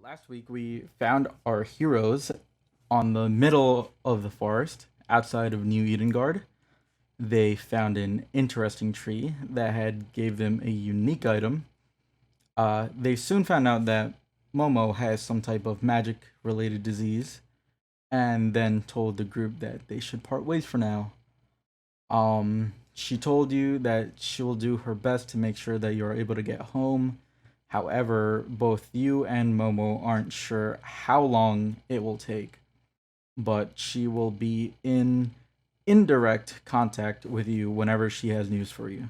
Last week we found our heroes on the middle of the forest outside of New Edengard. They found an interesting tree that had gave them a unique item. They soon found out that Momo has some type of magic related disease and then told the group that they should part ways for now. She told you that she will do her best to make sure that you're able to get home. However, both you and Momo aren't sure how long it will take, but she will be in indirect contact with you whenever she has news for you.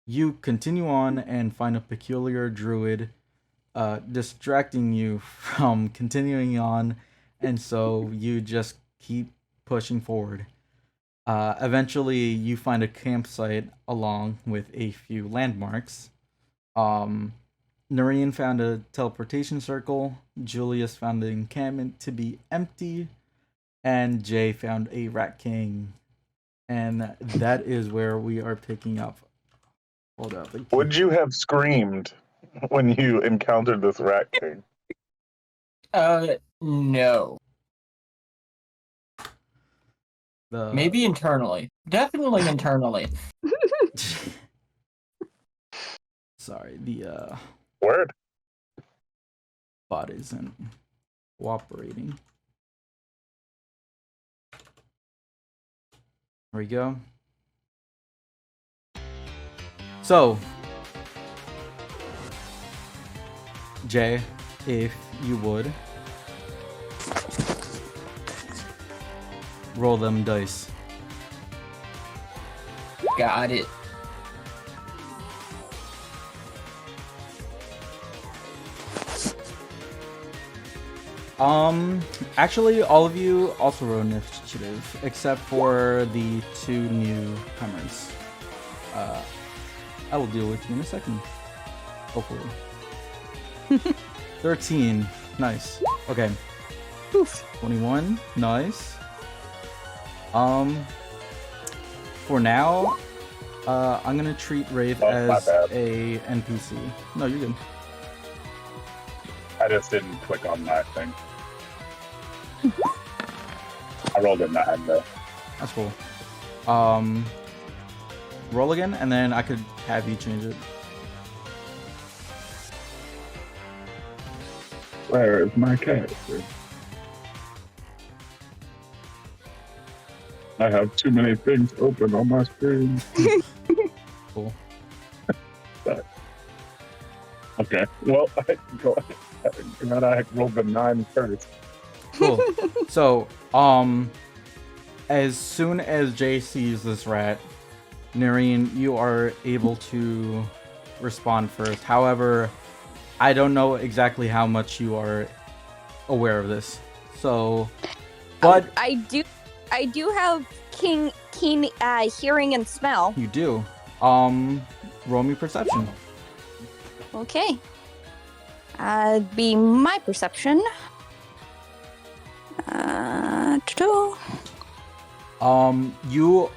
You continue on and find a peculiar druid distracting you from continuing on, and so you just keep pushing forward. Eventually, you find a campsite along with a few landmarks. Um, Noreen found a teleportation circle, Julius found the encampment to be empty, and Jay found a rat king. And that is where we are picking up. Hold up. Would you have screamed when you encountered this rat king? No. Maybe internally. Definitely internally. Sorry, the Word. bot isn't cooperating. There we go. So, Jay, if you would roll them dice. Got it. Actually, all of you also roll initiative, except for the two newcomers. I will deal with you in a second. Hopefully. 13. Nice. Okay. Oof. 21. Nice. For now, I'm gonna treat Reid as a NPC. No, you're good. I just didn't click on that thing. I rolled a 9 though. That's cool. Roll again, and then I could have you change it. Where is my character? I have too many things open on my screen. Cool. Okay. Well, I rolled the 9 first. Cool. So, as soon as Jay sees this rat, Noreen, you are able to respond first. However, I don't know exactly how much you are aware of this. So, but I do have keen hearing and smell. you do. Roll me perception. Okay. Be my perception. You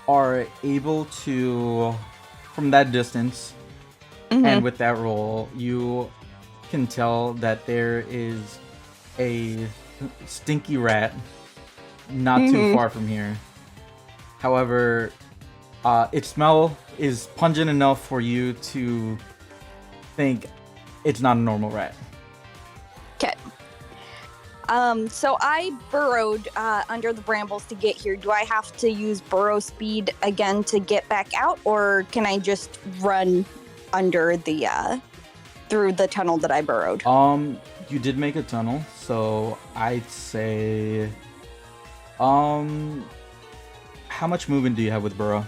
are able to, from that distance, Mhm. and with that roll, you can tell that there is a stinky rat not too far from here. However, its smell is pungent enough for you to think it's not a normal rat. Okay. So I burrowed under the brambles to get here. Do I have to use burrow speed again to get back out, or can I just run under the through the tunnel that I burrowed? You did make a tunnel, so I'd say, how much movement do you have with burrow?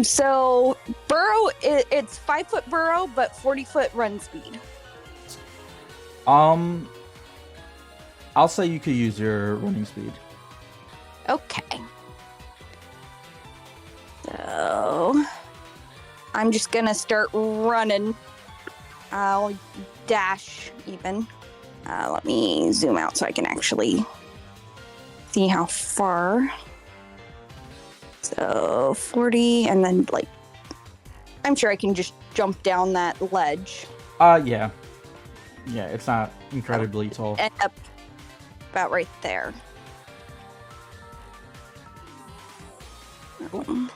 So burrow, it's 5-foot burrow, but 40-foot run speed. I'll say you could use your running speed. Okay. So I'm just gonna start running. I'll dash even. Let me zoom out so I can actually see how far. So 40, and then I'm sure I can just jump down that ledge. Yeah. Yeah, it's not incredibly tall. End up about right there. Do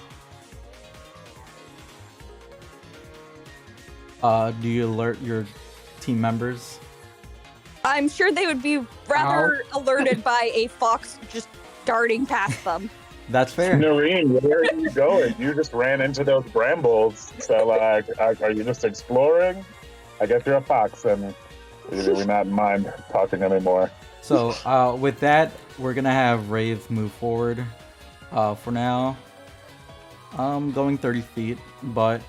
you alert your team members? I'm sure they would be rather alerted by a fox just darting past them. That's fair. Noreen, where are you going? You just ran into those brambles. So, like, are you just exploring? I guess you're a fox, and we not mind talking anymore. So, with that, we're gonna have Rave move forward. For now, going 30 feet, but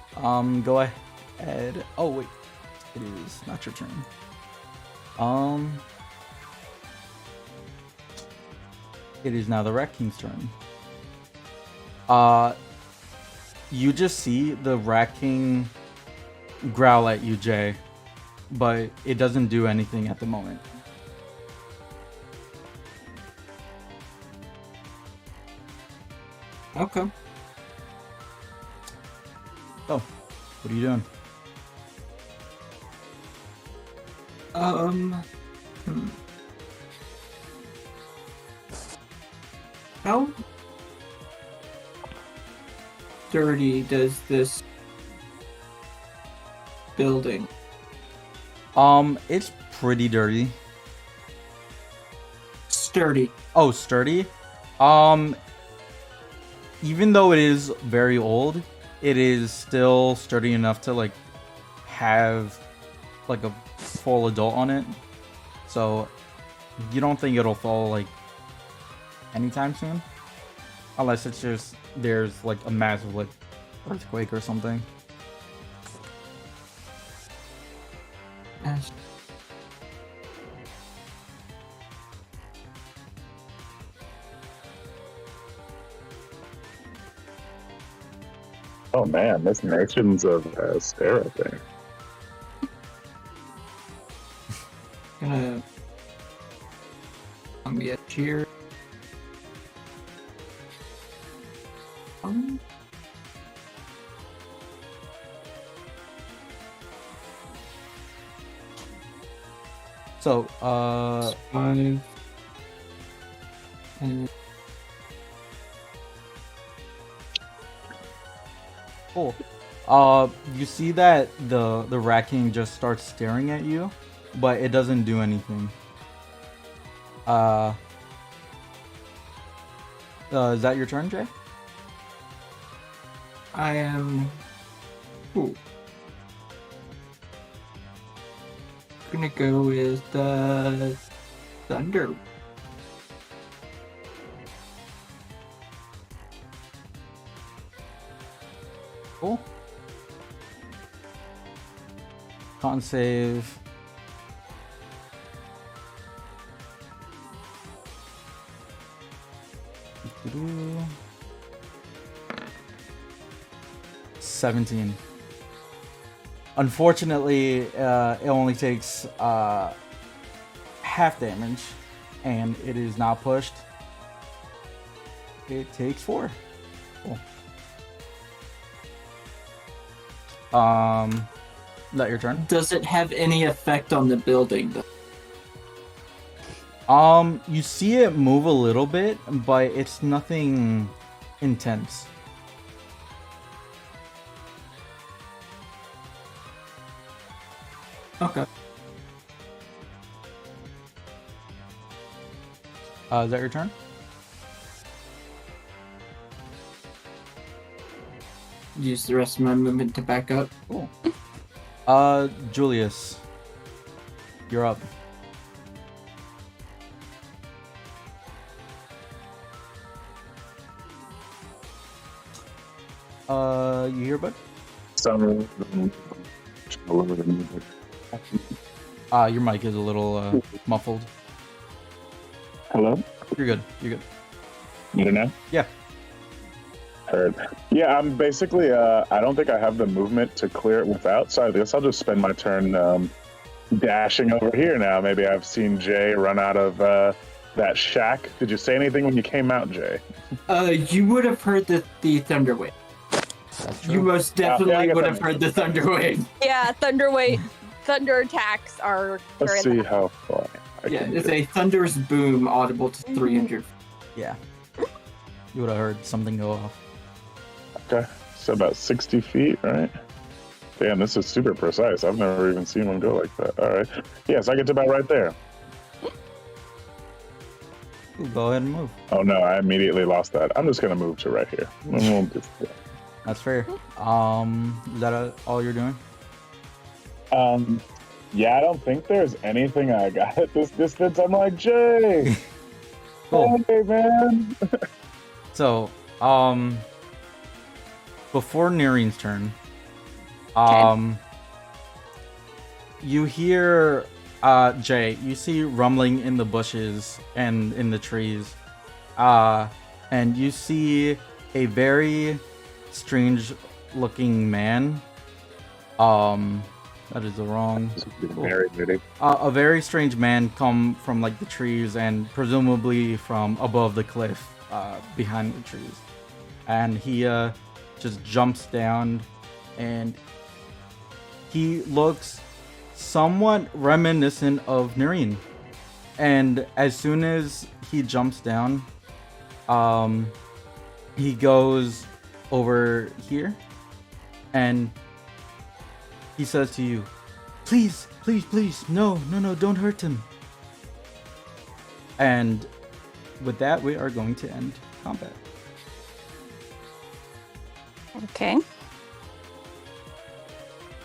go ahead. Oh wait, it is not your turn. It is now the Rat King's turn. You just see the Rat King growl at you, Jay, but it doesn't do anything at the moment. Okay. Oh, what are you doing? How dirty does this building? It's pretty dirty. Sturdy. Oh, sturdy? Even though it is very old, it is still sturdy enough to, like, have, like, a full adult on it. So, you don't think it'll fall, like, anytime soon? Unless it's just, there's, like, a massive, like, earthquake or something. Yes. Oh man, this Nations of Astera thing. Gonna on the edge here. So, 5 and cool. You see that the Rat King just starts staring at you, but it doesn't do anything. Is that your turn, Jay? I am. Ooh. Gonna go with the thunder. Cool. Con save. Doo-doo. 17. Unfortunately, it only takes half damage, and it is not pushed. It takes 4. Cool. That your turn? Does it have any effect on the building? You see it move a little bit, but it's nothing intense. Okay. Is that your turn? Use the rest of my movement to back up. Cool. Julius, you're up. You here, bud? Some Your mic is a little muffled. Hello? You're good. You're good. You know? Yeah. Heard. Yeah, I'm basically, I don't think I have the movement to clear it without, so I guess I'll just spend my turn dashing over here now. Maybe I've seen Jay run out of that shack. Did you say anything when you came out, Jay? You would have heard the thunder wave. That's true. You most definitely I guess would that have heard the thunder wave. Yeah, Thunderwave. thunder attacks are. Let's see how far. I Yeah, can it's get. a thunderous boom audible to 300. Yeah. You would have heard something go off. Okay, so about 60 feet, right? Damn, this is super precise. I've never even seen one go like that. All right. Yes, I get to about right there. Ooh, go ahead and move. Oh no, I immediately lost that. I'm just gonna move to right here. And we'll just- That's fair. Is that all you're doing? Yeah, I don't think there's anything I got at this distance. I'm like, Jay, Cool. hey man. So, before Nerine's turn, you hear, Jay, you see rumbling in the bushes and in the trees, and you see a very strange looking man. That is the wrong. Very pretty. A very strange man come from like the trees and presumably from above the cliff, behind the trees, and he just jumps down, and he looks somewhat reminiscent of Nerine. And as soon as he jumps down, he goes over here and he says to you, please, please, please, no, don't hurt him. And with that, we are going to end combat. Okay.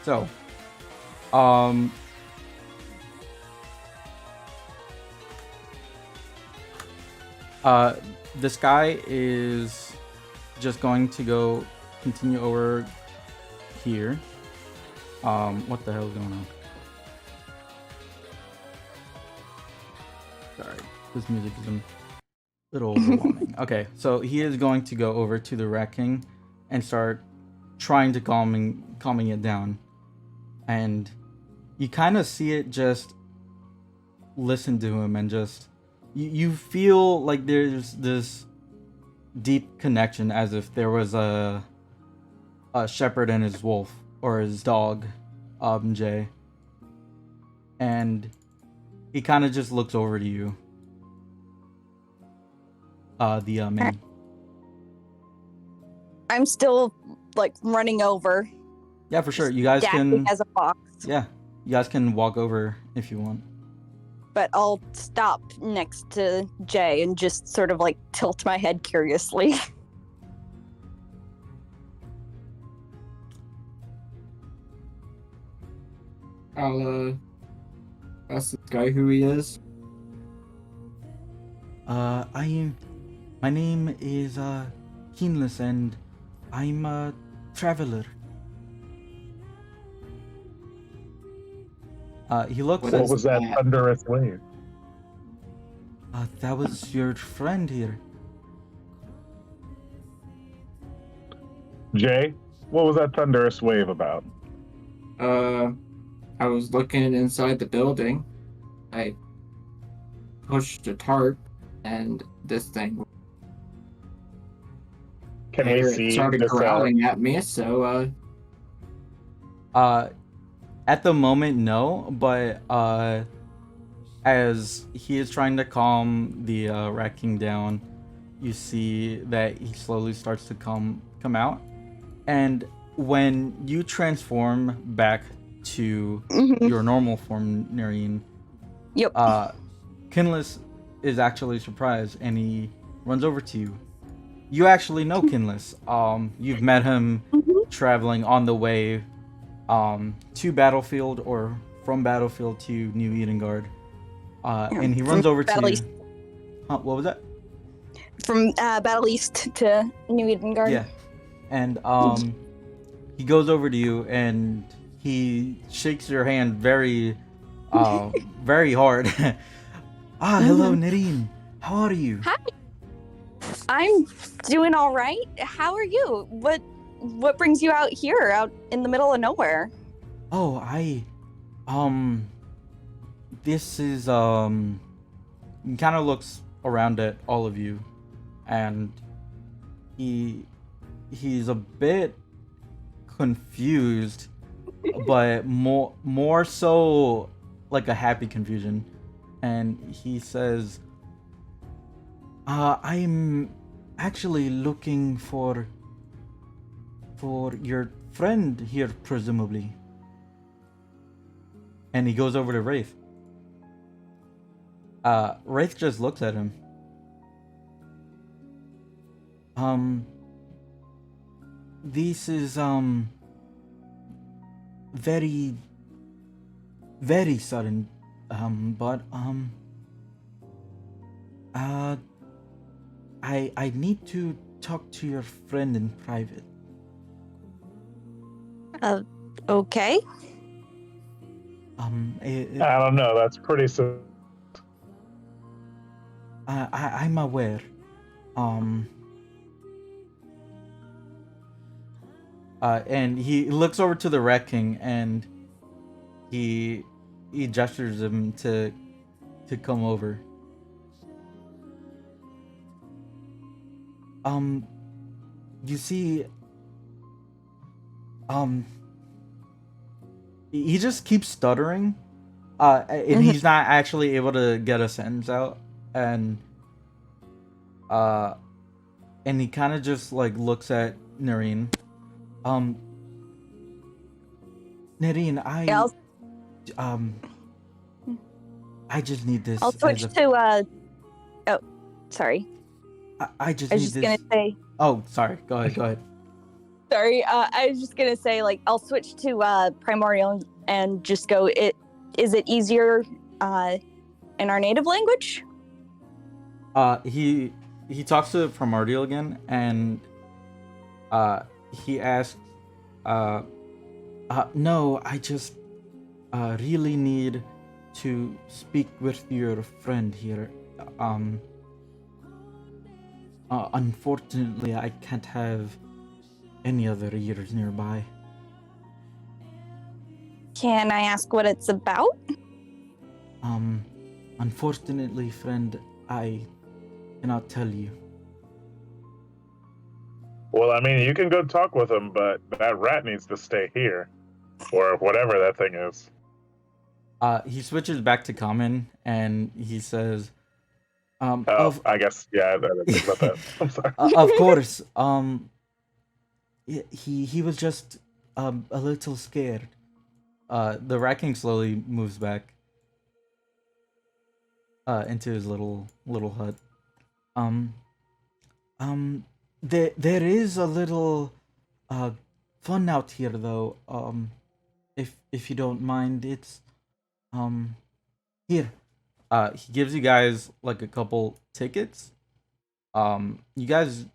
So, this guy is just going to continue over here. What the hell is going on? Sorry, this music is a little overwhelming. Okay, so he is going to go over to the Rat King and start trying to calming it down. And you kind of see it just listen to him and just you feel like there's this deep connection, as if there was a shepherd and his wolf, or his dog, Jay. And he kind of just looks over to you, the man. I'm still like running over. Yeah, for sure. You guys Dashing can. as a fox. Yeah, you guys can walk over if you want. But I'll stop next to Jay and just sort of like tilt my head curiously. I'll ask this guy who he is. My name is Keenless, and I'm a traveler. He looks. What What is was that that? thunderous wave? That was your friend here. Jay, what was that thunderous wave about? I was looking inside the building. I pushed a tarp, and this thing Can we see started this? growling at me. So At the moment, no, but as he is trying to calm the Rat King down, you see that he slowly starts to come out, and when you transform back to your normal form, Nerine, Yep. Kinless is actually surprised, and he runs over to you. You actually know Kinless. You've met him traveling on the way to Battlefield, or from Battlefield to New Edengard. And he runs over to Battle you. East. What was that? From Battle East to New Edengard. Yeah. And he goes over to you and he shakes your hand very very hard. Hello, Nerine. How are you? Hi. I'm doing all right. How are you? What brings you out here, out in the middle of nowhere? Oh, this is, he kind of looks around at all of you, and he's a bit confused but more so like a happy confusion. And he says, I'm actually looking for your friend here, presumably. And he goes over to Wraith. Wraith just looks at him. This is very, very sudden. But I need to talk to your friend in private. Okay. I don't know. That's pretty. I'm aware. And he looks over to the Rat King and he gestures him to come over. You see, he just keeps stuttering, and he's not actually able to get a sentence out, and he kind of just like looks at Nareen. Nareen, I just need this. I'll switch to oh, sorry. I just I was need just this. gonna say. Oh, sorry. Go ahead. Sorry. I was just gonna say, like, I'll switch to primordial and just go. Is it easier in our native language? He talks to Primordial again, and he asks, no, I just really need to speak with your friend here. Unfortunately, I can't have any other ears nearby. Can I ask what it's about? Unfortunately, friend, I cannot tell you. Well, I mean, you can go talk with him, but that rat needs to stay here, or whatever that thing is. He switches back to common, and he says, I guess, yeah, I didn't think about that. I'm sorry. Of course. He was just a little scared. The Rat King slowly moves back into his little hut. There is a little fun out here though. If you don't mind, it's here. He gives you guys like a couple tickets. You guys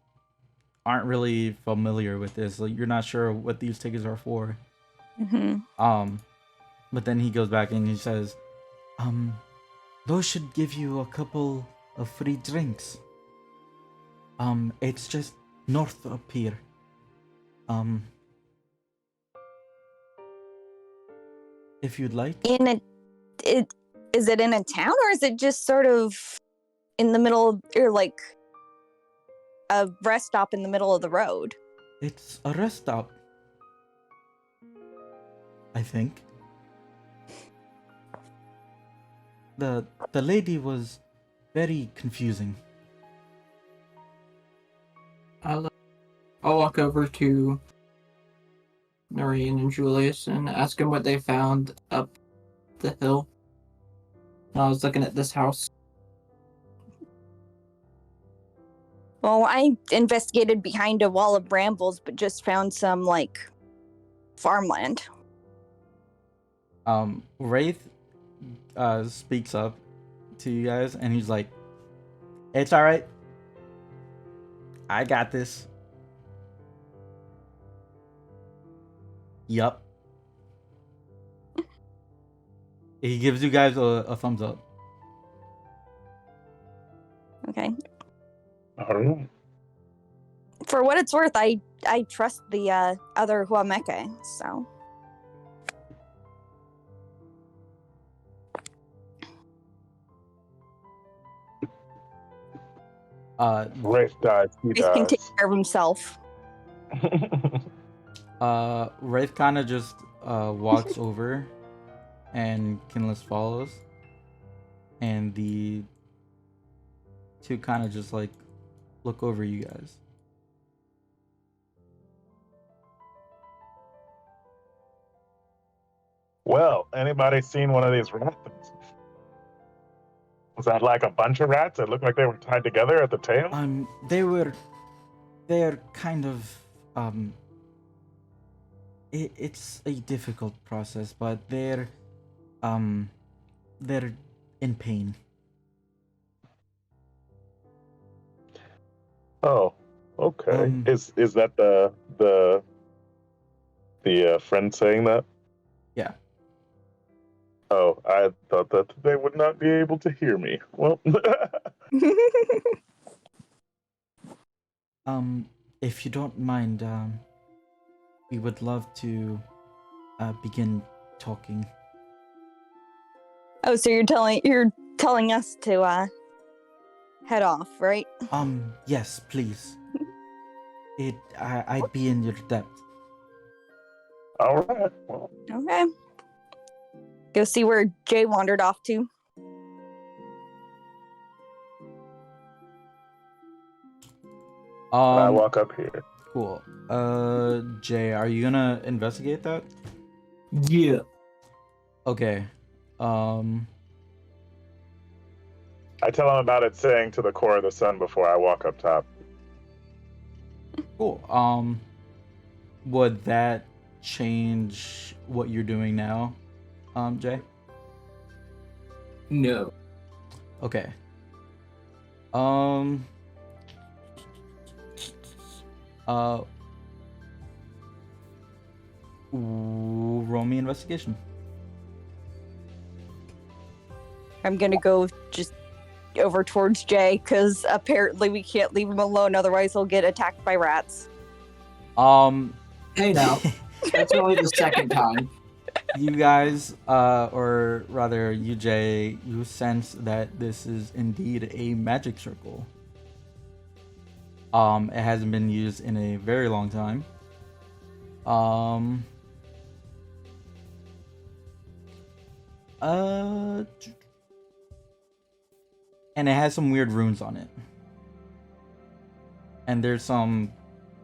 aren't really familiar with this. Like, you're not sure what these tickets are for. But then he goes back and he says, those should give you a couple of free drinks. It's just north up here. If you'd like. Is it in a town, or is it just sort of in the middle, or like a rest stop in the middle of the road? It's a rest stop, I think. The lady was very confusing. I'll walk over to Noreen and Julius and ask them what they found up the hill. I was looking at this house. Well, I investigated behind a wall of brambles, but just found some, like, farmland. Wraith speaks up to you guys, and he's like, it's alright. I got this. Yup. He gives you guys a thumbs up. Okay. Oh. For what it's worth, I trust the other Huameke, so. Wraith dies. He He can dies. take care of himself. Wraith kind of just walks over, and Kinless follows, and the two kind of just like look over you guys. Well, anybody seen one of these rats? Was that like a bunch of rats that looked like they were tied together at the tail? They're kind of it's a difficult process, but they're in pain. Oh, okay. Um, Is that the friend saying that? Yeah. Oh, I thought that they would not be able to hear me. Well, If you don't mind, we would love to begin talking. Oh, so you're telling us to head off, right? Yes, please. I'd be in your debt. all right. Well, Okay. Go see where Jay wandered off to. I walk up here. Cool. Jay, are you gonna investigate that? Yeah. Okay. I tell him about it saying to the core of the sun before I walk up top. Cool. Would that change what you're doing now, Jay? No. Okay. Roll me investigation. I'm gonna go just over towards Jay because apparently we can't leave him alone, otherwise he'll get attacked by rats. Hey now. That's only the second time. You guys, or rather you, Jay, you sense that this is indeed a magic circle. It hasn't been used in a very long time. And it has some weird runes on it. And there's some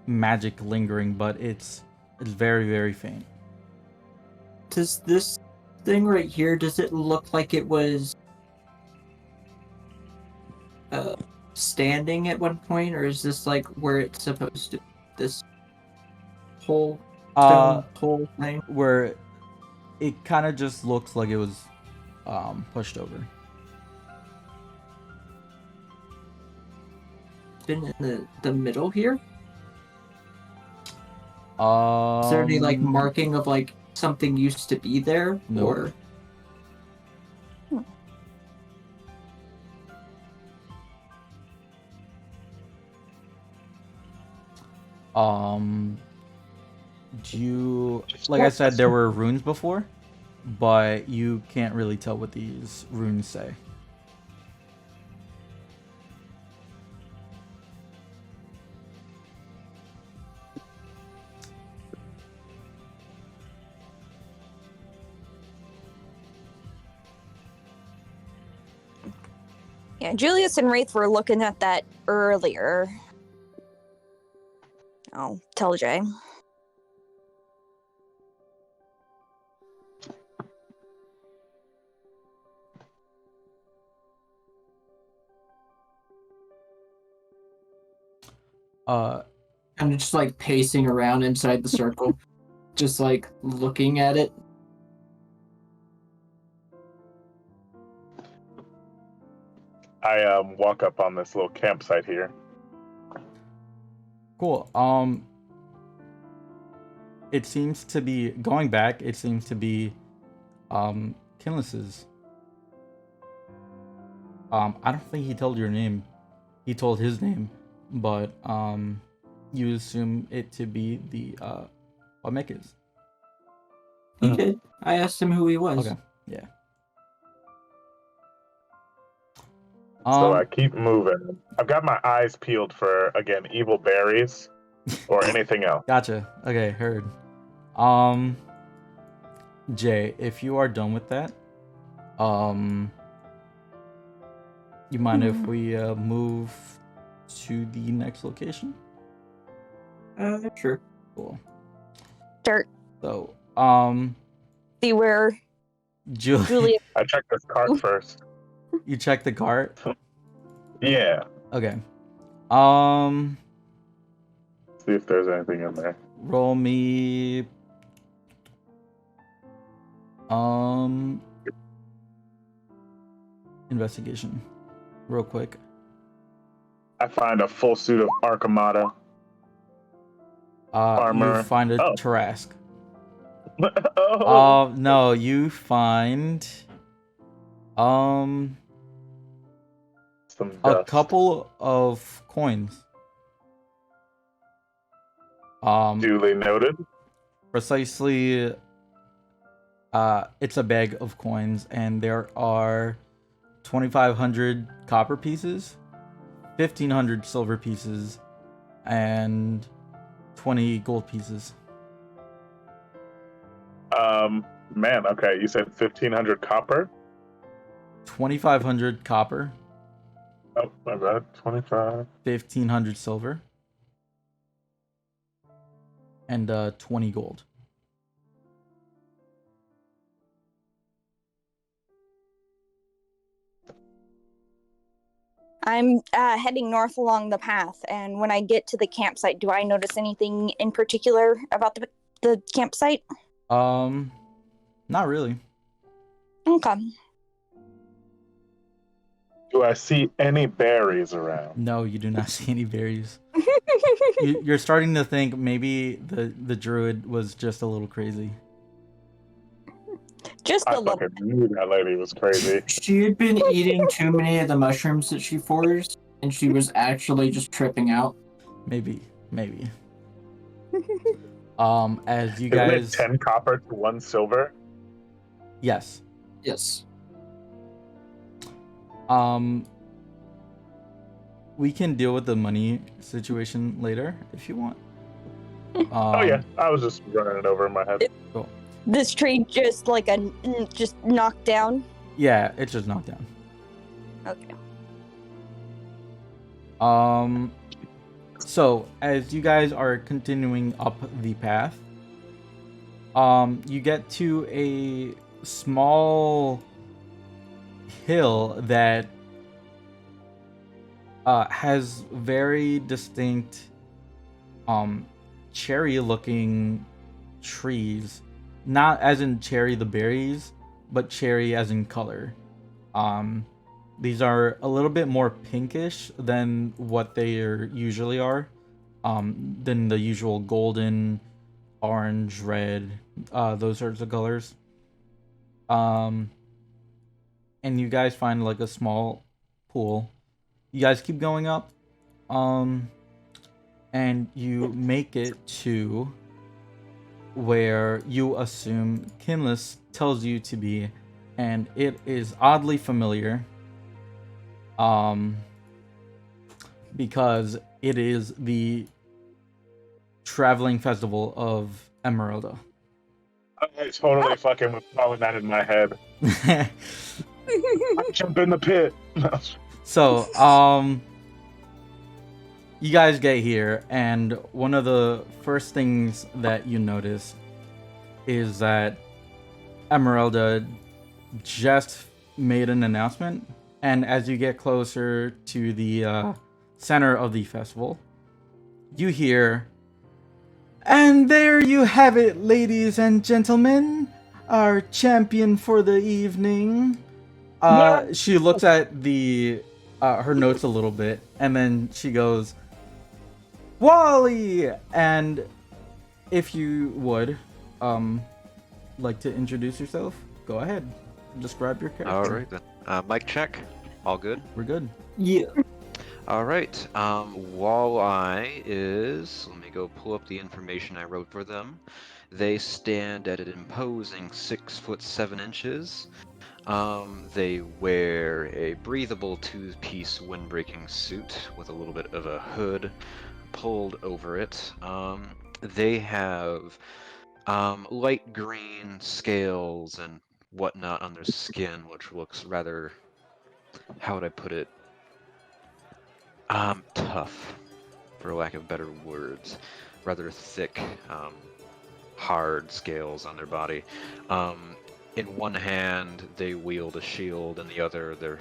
magic lingering, but it's very, very faint. Does this thing right here, does it look like it was standing at one point, or is this like where it's supposed to, this whole stone whole thing? Where it kind of just looks like it was pushed over. Been in the middle here? Is Is there any like marking of like something used to be there? Nope. Or do you, like I said, there were runes before, but you can't really tell what these runes say. Yeah, Julius and Wraith were looking at that earlier. I'll tell Jay. kind of just like pacing around inside the circle, just like looking at it. I walk up on this little campsite here. Cool. It seems to be going back. It seems to be, Kinless's. I don't think he told your name. He told his name, but you assume it to be the what Mick is. He did. I asked him who he was. Okay. Yeah. So I keep moving. I've got my eyes peeled for, again, evil berries or anything else. Gotcha. Okay, heard. Jay, if you are done with that, you mind if we move to the next location? Sure. Cool. Start. So, See where Julie, Julia. I checked this cart first. you check the cart. Yeah. Okay. See if there's anything in there. Roll me. Investigation, real quick. I find a full suit of Arcamata. Armor. You find a Oh. Tarask. Oh. No, you find Some a dust. couple of coins. Duly noted. Precisely, it's a bag of coins, and there are 2,500 copper pieces, 1,500 silver pieces, and 20 gold pieces. Man, okay, you said 1,500 copper? 2,500 copper, Oh, my bad. 25. 1,500 silver, and 20 gold. I'm heading north along the path, and when I get to the campsite, do I notice anything in particular about the campsite? Not really. Okay. Do I see any berries around? No, you do not see any berries. You're starting to think maybe the druid was just a little crazy. Just I a little. fucking knew that lady was crazy. She had been eating too many of the mushrooms that she foraged, and she was actually just tripping out. Maybe. As you Isn't it guys, 10 copper to 1 silver? yes. Yes. We can deal with the money situation later if you want. Oh yeah, I was just running it over in my head. Cool. This tree just like just knocked down. Yeah, it's just knocked down. Okay. So as you guys are continuing up the path, you get to a small hill that has very distinct cherry looking trees, not as in cherry the berries, but cherry as in color. These are a little bit more pinkish than what they usually are, than the usual golden, orange, red, those sorts of colors. And you guys find like a small pool. You guys keep going up, and you make it to where you assume Kinless tells you to be, and it is oddly familiar, because it is the traveling festival of Emeralda. I totally fucking was throwing that in my head. I jump in the pit. So, you guys get here, and one of the first things that you notice is that Emeralda just made an announcement, and as you get closer to the center of the festival, you hear, "And there you have it, ladies and gentlemen, our champion for the evening." She looks at the her notes a little bit, and then she goes, "Wally!" And if you would like to introduce yourself, go ahead. Describe your character. All right then. Mic check. All good. We're good. Yeah. All right. Walleye is. Let me go pull up the information I wrote for them. They stand at an imposing 6'7". They wear a breathable two-piece windbreaking suit with a little bit of a hood pulled over it. They have light green scales and whatnot on their skin, which looks rather, how would I put it? Tough, for lack of better words. Rather thick, hard scales on their body. In one hand, they wield a shield, and the other, their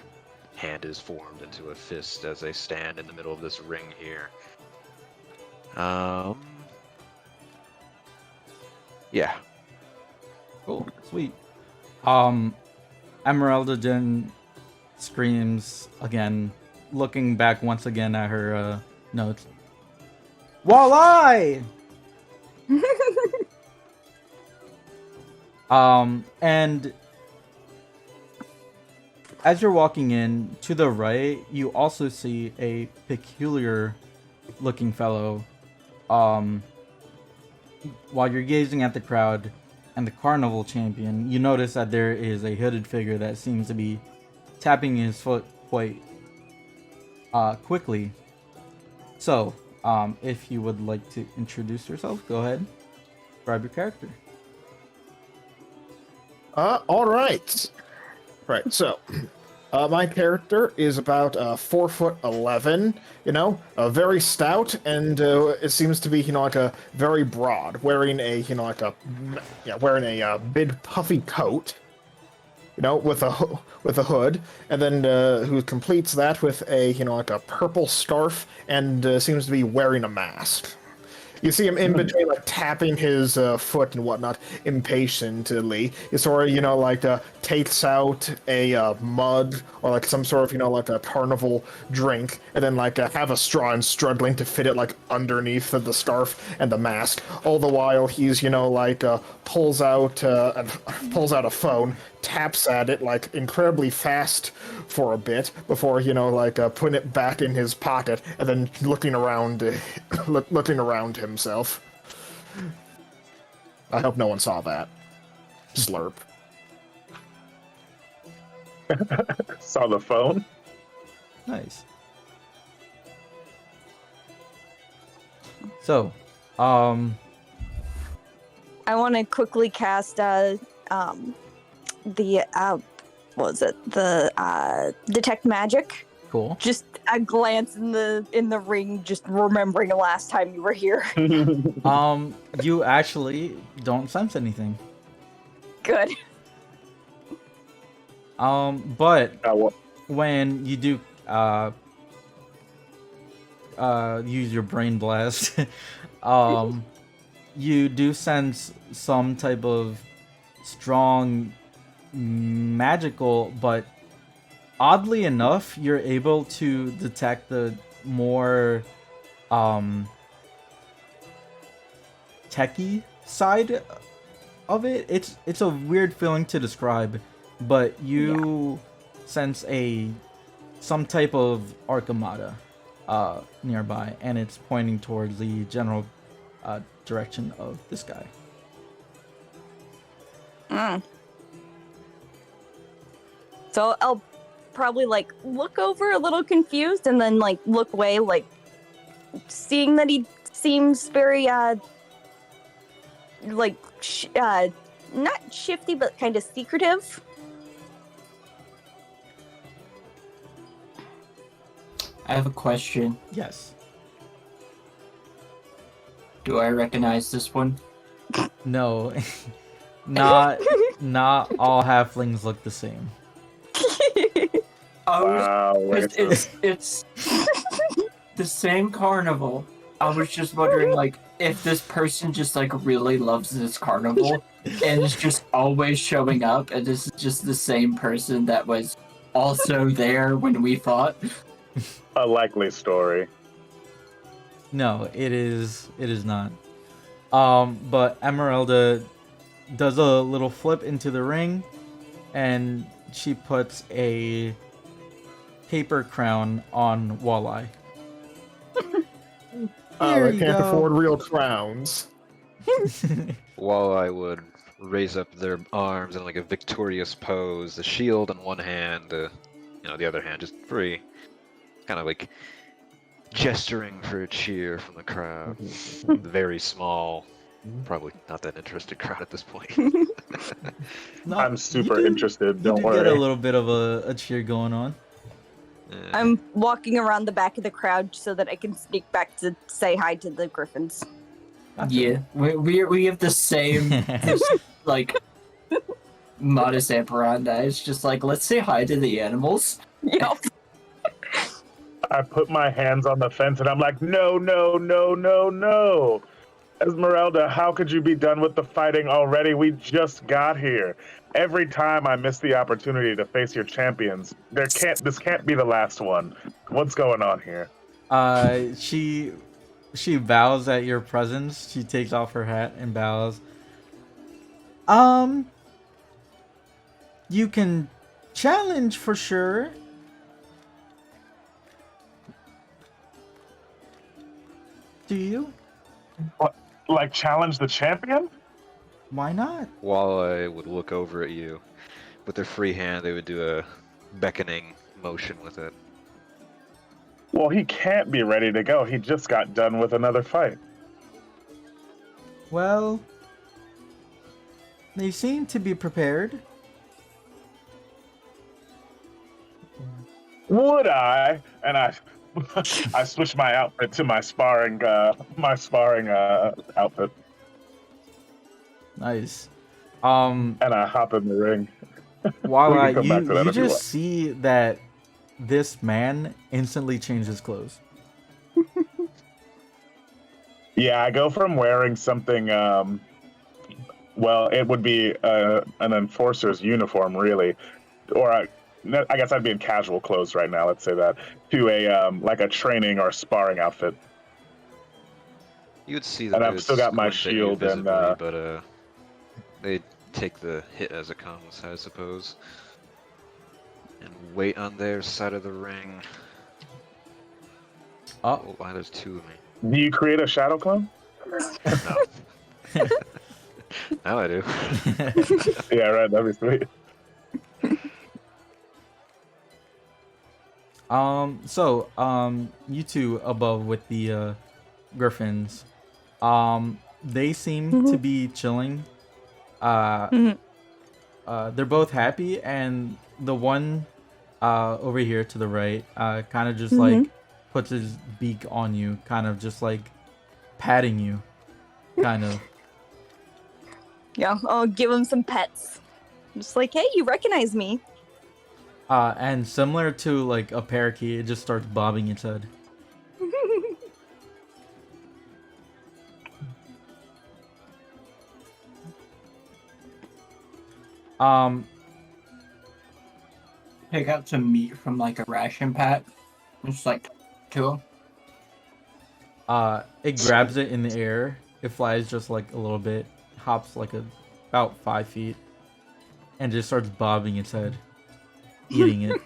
hand is formed into a fist as they stand in the middle of this ring here. Yeah. Cool, sweet. Emeralda then screams again, looking back once again at her notes. Walleye! And as you're walking in, to the right, you also see a peculiar looking fellow. While you're gazing at the crowd and the carnival champion, you notice that there is a hooded figure that seems to be tapping his foot quite quickly. So, if you would like to introduce yourself, go ahead. Grab your character. All right. Right. So, my character is about 4'11", very stout, and it seems to be, like a very broad, wearing a, wearing a big puffy coat, with a hood, and then who completes that with a, like a purple scarf, and seems to be wearing a mask. You see him in between, like, tapping his foot and whatnot impatiently. He sort of, takes out a mug or, like, some sort of, like a carnival drink, and then, like, have a straw and struggling to fit it, like, underneath the scarf and the mask. All the while, he's, pulls out a phone, taps at it, like, incredibly fast for a bit before, putting it back in his pocket and then looking around himself. I hope no one saw that. Slurp. Saw the phone. Nice. So, I want to quickly cast what was it? The detect magic. cool. Just a glance in the ring, just remembering the last time you were here. You actually don't sense anything. Good. But when you do use your brain blast, you do sense some type of strong magical, but oddly enough, you're able to detect the more techie side of it. It's a weird feeling to describe, but you sense some type of arcamata nearby, and it's pointing towards the general direction of this guy. So I'll probably look over a little confused and then look away, seeing that he seems very not shifty but kind of secretive. I have a question. Yes. Do I recognize this one? No. not all halflings look the same. Wow, It's the same carnival. I was just wondering, if this person just, really loves this carnival and is just always showing up, and this is just the same person that was also there when we fought. a likely story. No, it is not. But Emeralda does a little flip into the ring, and she puts a paper crown on Walleye. I can't afford real crowns. Walleye would raise up their arms in a victorious pose, the shield in one hand, the other hand just free, kind of gesturing for a cheer from the crowd. Very small, Probably not that interested crowd at this point. No, I'm you super do- interested. You Don't do get a worry. little bit of a cheer going on. I'm walking around the back of the crowd so that I can sneak back to say hi to the griffins. Gotcha. Yeah, we have the same just like modus operandi. It's just like, let's say hi to the animals. Yep. I put my hands on the fence and I'm like, no, no, no, no, no. Esmeralda, how could you be done with the fighting already? We just got here. Every time I miss the opportunity to face your champions, this can't be the last one. What's going on here? She bows at your presence. She takes off her hat and bows. You can challenge for sure. Do you? What, like challenge the champion? Why not? Walleye would look over at you. With their free hand, they would do a beckoning motion with it. Well, he can't be ready to go. He just got done with another fight. Well, they seem to be prepared. Would I? And I I switched my outfit to my sparring outfit, Nice. and I hop in the ring. While We can come back to that you if you just want. see that this man instantly changes clothes. Yeah, I go from wearing something, well, it would be an enforcer's uniform, really, or I guess I'd be in casual clothes right now. Let's say that, to a like a training or sparring outfit. You would see that And I've they would still got my squint at you shield and, visibly, but they take the hit as it comes, I suppose, and wait on their side of the ring. Oh, Oh, wow, there's two of me. Do you create a shadow clone? No. Now I do. Yeah, right. That'd be sweet. You two above with the griffins, they seem to be chilling. They're both happy, and the one over here to the right kind of just like puts his beak on you, kind of just like patting you, kind of. Yeah, I'll give him some pets. Just like, hey, you recognize me. And similar to like a parakeet, it just starts bobbing its head. Pick out some meat from like a ration pack. Just like to him. It grabs it in the air. It flies just like a little bit, hops like about 5 feet, and just starts bobbing its head, eating it.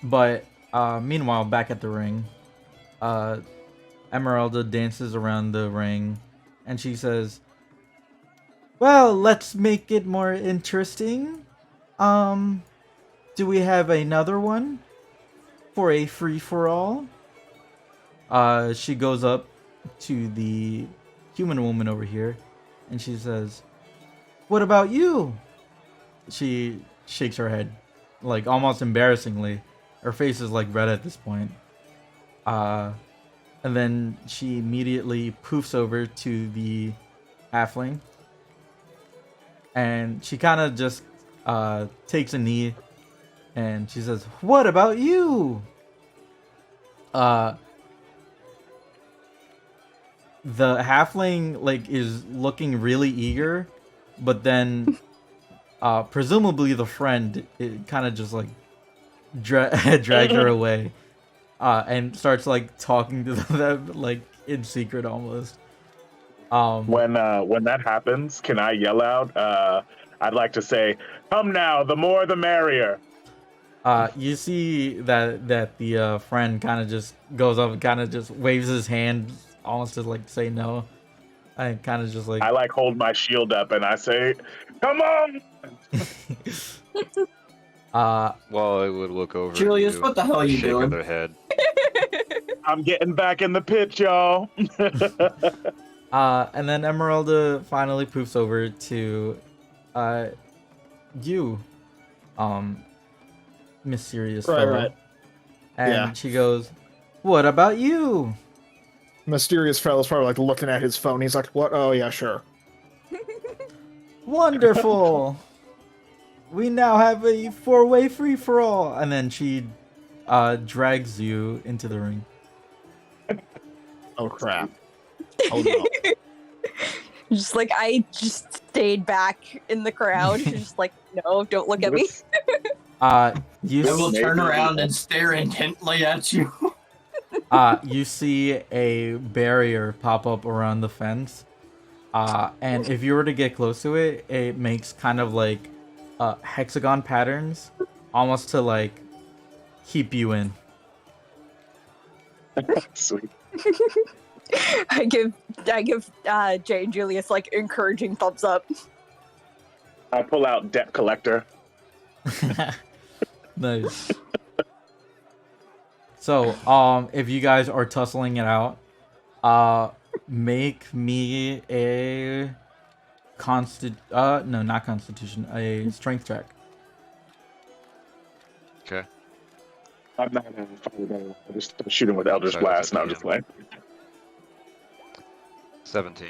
But meanwhile, back at the ring, Emeralda dances around the ring, and she says, "Well, let's make it more interesting. Do we have another one for a free-for-all?" She goes up to the human woman over here, and she says, "What about you?" She shakes her head, like almost embarrassingly. Her face is like red at this point. And then she immediately poofs over to the halfling, and she kind of just takes a knee, and she says, "What about you?" The halfling like is looking really eager, but then presumably the friend, it kind of just like drags her away, and starts like talking to them like in secret almost. When that happens, can I yell out? I'd like to say, "Come now, the more the merrier." You see that the friend kind of just goes up and kind of just waves his hand almost to like say no, and kind of just like I like hold my shield up and I say, "Come on!" Well, I would look over Julius, at you, what the hell are you shake doing? their head. I'm getting back in the pit, y'all. And then Emeralda finally poofs over to you, mysterious Right, fellow. right. And Yeah. she goes, "What about you?" Mysterious fellow's probably like looking at his phone. He's like, "What? Oh yeah, sure." Wonderful. We now have a 4-way free for all. And then she drags you into the ring. Oh crap. Oh no. Just like I just stayed back in the crowd, just like no, don't look at me. You I will s- turn around and stare intently at you. you see a barrier pop up around the fence. And if you were to get close to it, it makes kind of like hexagon patterns, almost to like keep you in. Sweet. I give Jay and Julius like encouraging thumbs up. I pull out debt collector. Nice. So, if you guys are tussling it out, make me a no, not constitution, a strength check. Okay. I'm not gonna fight. I just shoot him with Eldritch Sorry, Blast. No, I'm that's just playing. 17.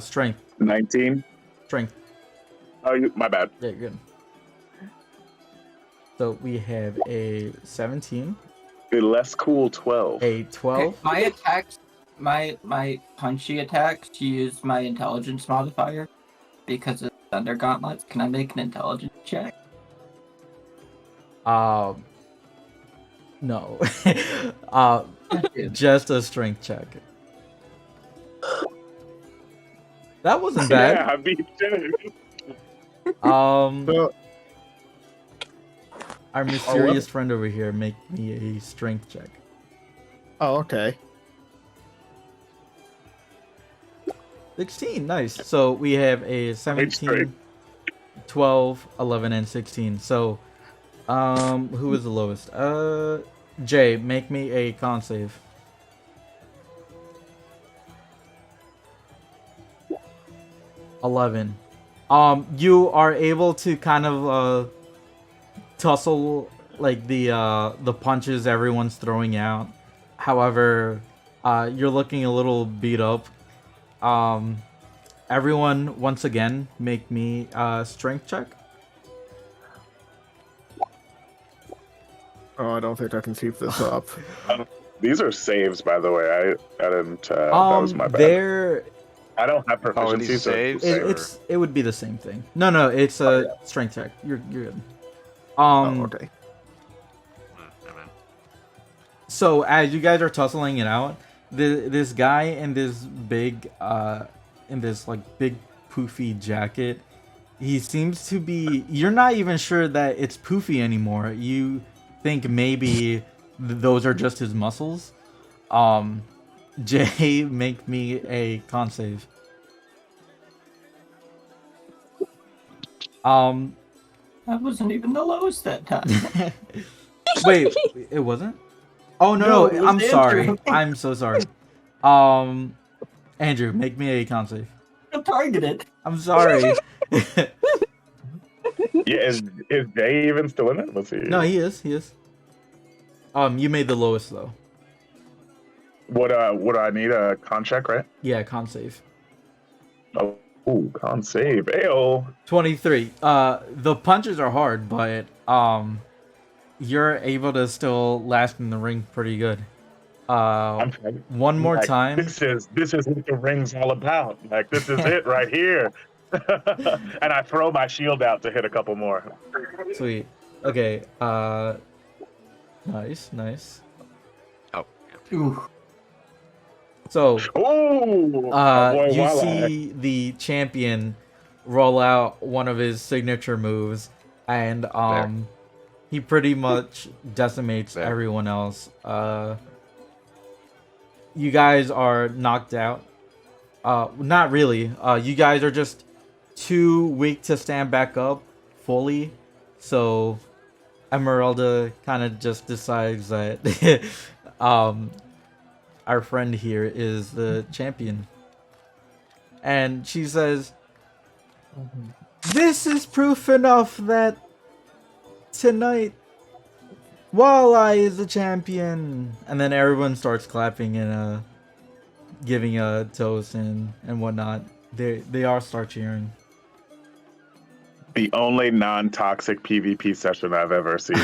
Strength, 19. strength. Oh, my bad. Yeah, good. So we have a 17, A less cool 12. a 12. My attacks, my punchy attacks use my intelligence modifier because of Thunder Gauntlets. Can I make an intelligence check? No. Just a strength check. That wasn't bad. Yeah, I beat you. So, Our mysterious friend over here, make me a strength check. oh, okay. 16, nice. So we have a 17, 12, 11, and 16. So, who is the lowest? Jay, make me a con save. $11. You are able to kind of tussle like the punches everyone's throwing out. However, you're looking a little beat up. Everyone, once again, make me a strength check. Oh, I don't think I can keep this up. These are saves, by the way. I didn't. That was my bad. They're I don't have Oh, are proficiency. these so saves? it would be the same thing. No, it's a strength check. You're good. Oh, okay. So as you guys are tussling it out, this guy in this big big poofy jacket, he seems to be. You're not even sure that it's poofy anymore. You think maybe those are just his muscles. Jay, make me a con save. That wasn't even the lowest that time. Wait, it wasn't? Oh no, No, it was I'm sorry. Andrew. I'm so sorry. Andrew, make me a con save. I'm targeted. I'm sorry. Yeah, is Jay even still in it? Let's see. No, he is. You made the lowest though. What do I need a con check, right? Yeah, con save. Oh, ooh, con save. Ayo. 23. The punches are hard, but you're able to still last in the ring pretty good. One more Like, time. This is what the ring's all about. Like, this is it right here. And I throw my shield out to hit a couple more. Sweet. Okay. Nice. Oh, Ooh. So, Ooh. Boy, you Walleye. see the champion roll out one of his signature moves, and he pretty much decimates There. everyone else. You guys are knocked out. Not really. You guys are just too weak to stand back up fully. So Emeralda kind of just decides that um, our friend here is the champion. And she says, this is proof enough that tonight Walleye is the champion. And then everyone starts clapping and giving a toast and whatnot. They all start cheering. The only non-toxic PvP session I've ever seen.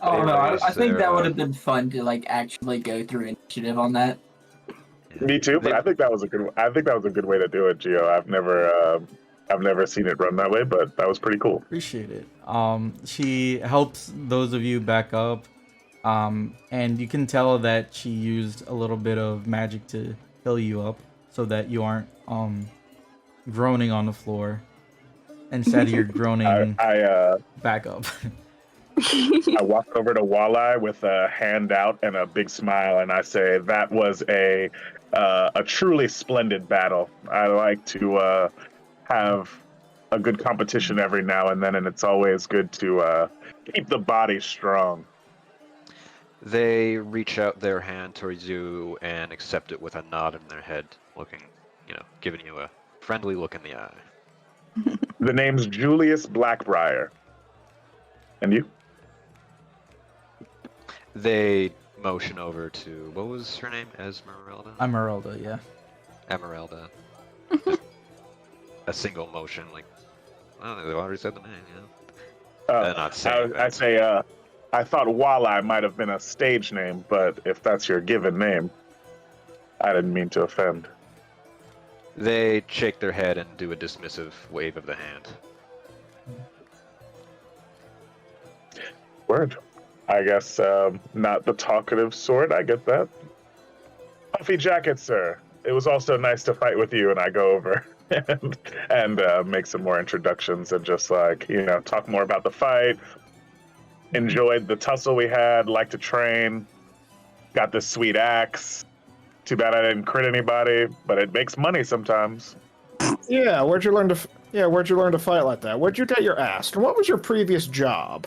Oh no, I think that would Sarah. have been fun to like actually go through initiative on that. Me too, but I think that was a good way to do it, Gio. I've never seen it run that way, but that was pretty cool. Appreciate it. She helps those of you back up. And you can tell that she used a little bit of magic to heal you up so that you aren't groaning on the floor. Instead, you're groaning back up. I walk over to Walleye with a hand out and a big smile, and I say, "That was a truly splendid battle. I like to have a good competition every now and then, and it's always good to keep the body strong." They reach out their hand towards you and accept it with a nod in their head, looking, giving you a friendly look in the eye. The name's Julius Blackbriar. And you? They motion over to, what was her name? Esmeralda? Emeralda, yeah. Emeralda. A single motion, like, oh, they already said the name, not saying I say, I thought Walleye might have been a stage name, but if that's your given name, I didn't mean to offend. They shake their head and do a dismissive wave of the hand. Word. I guess not the talkative sort, I get that. Puffy jacket, sir. It was also nice to fight with you, and I go over and make some more introductions and just talk more about the fight. Enjoyed the tussle we had, like to train, got this sweet axe. Too bad I didn't crit anybody, but it makes money sometimes. Yeah, where'd you learn to fight like that? Where'd you get your ass? And what was your previous job?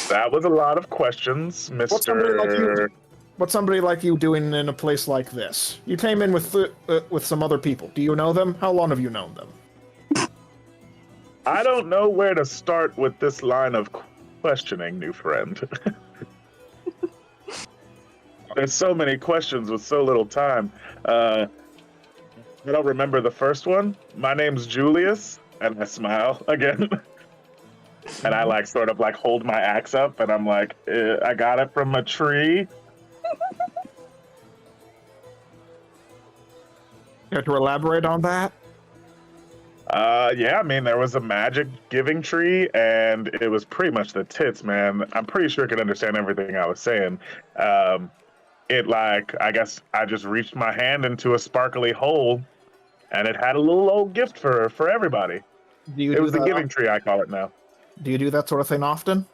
That was a lot of questions, Mr. What's somebody like you doing in a place like this? You came in with some other people. Do you know them? How long have you known them? I don't know where to start with this line of questioning, new friend. There's so many questions with so little time. I don't remember the first one. My name's Julius, and I smile again. And I sort of hold my axe up, and I'm like, I got it from a tree. You have to elaborate on that? Yeah, I mean, there was a magic giving tree, and it was pretty much the tits, man. I'm pretty sure it could understand everything I was saying. I guess I just reached my hand into a sparkly hole, and it had a little old gift for everybody. It was the giving tree, I call it now. Do you do that sort of thing often?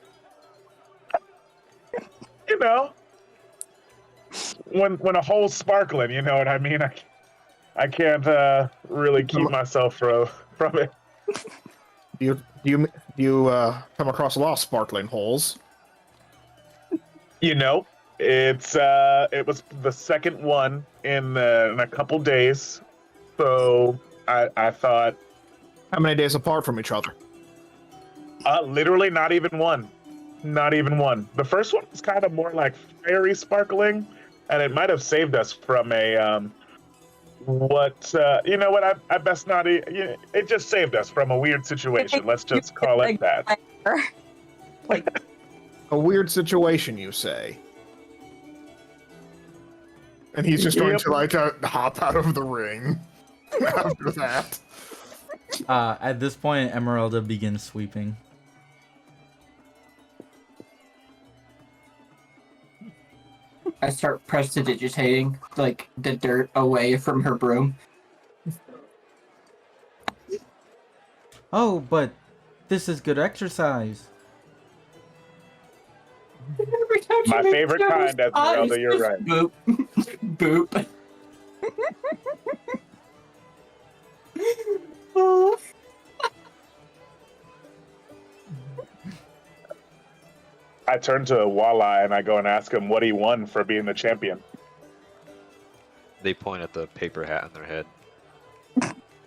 When a hole's sparkling, you know what I mean? I can't really keep myself from it. Do you come across a lot of sparkling holes? It was the second one in a couple days, so I thought. How many days apart from each other? Literally not even one. Not even one. The first one was kind of more like fiery sparkling, and it might have saved us from a I best not. It just saved us from a weird situation. Let's just call it that. A weird situation, you say? And he's just going to hop out of the ring after that. At this point, Emeralda begins sweeping. I start prestidigitating the dirt away from her broom. Oh, but this is good exercise. Every time she My makes favorite those kind, Esmeralda, eyes, you're just right. Boop. Boop. Oh. I turn to Walleye and I go and ask him what he won for being the champion. They point at the paper hat on their head.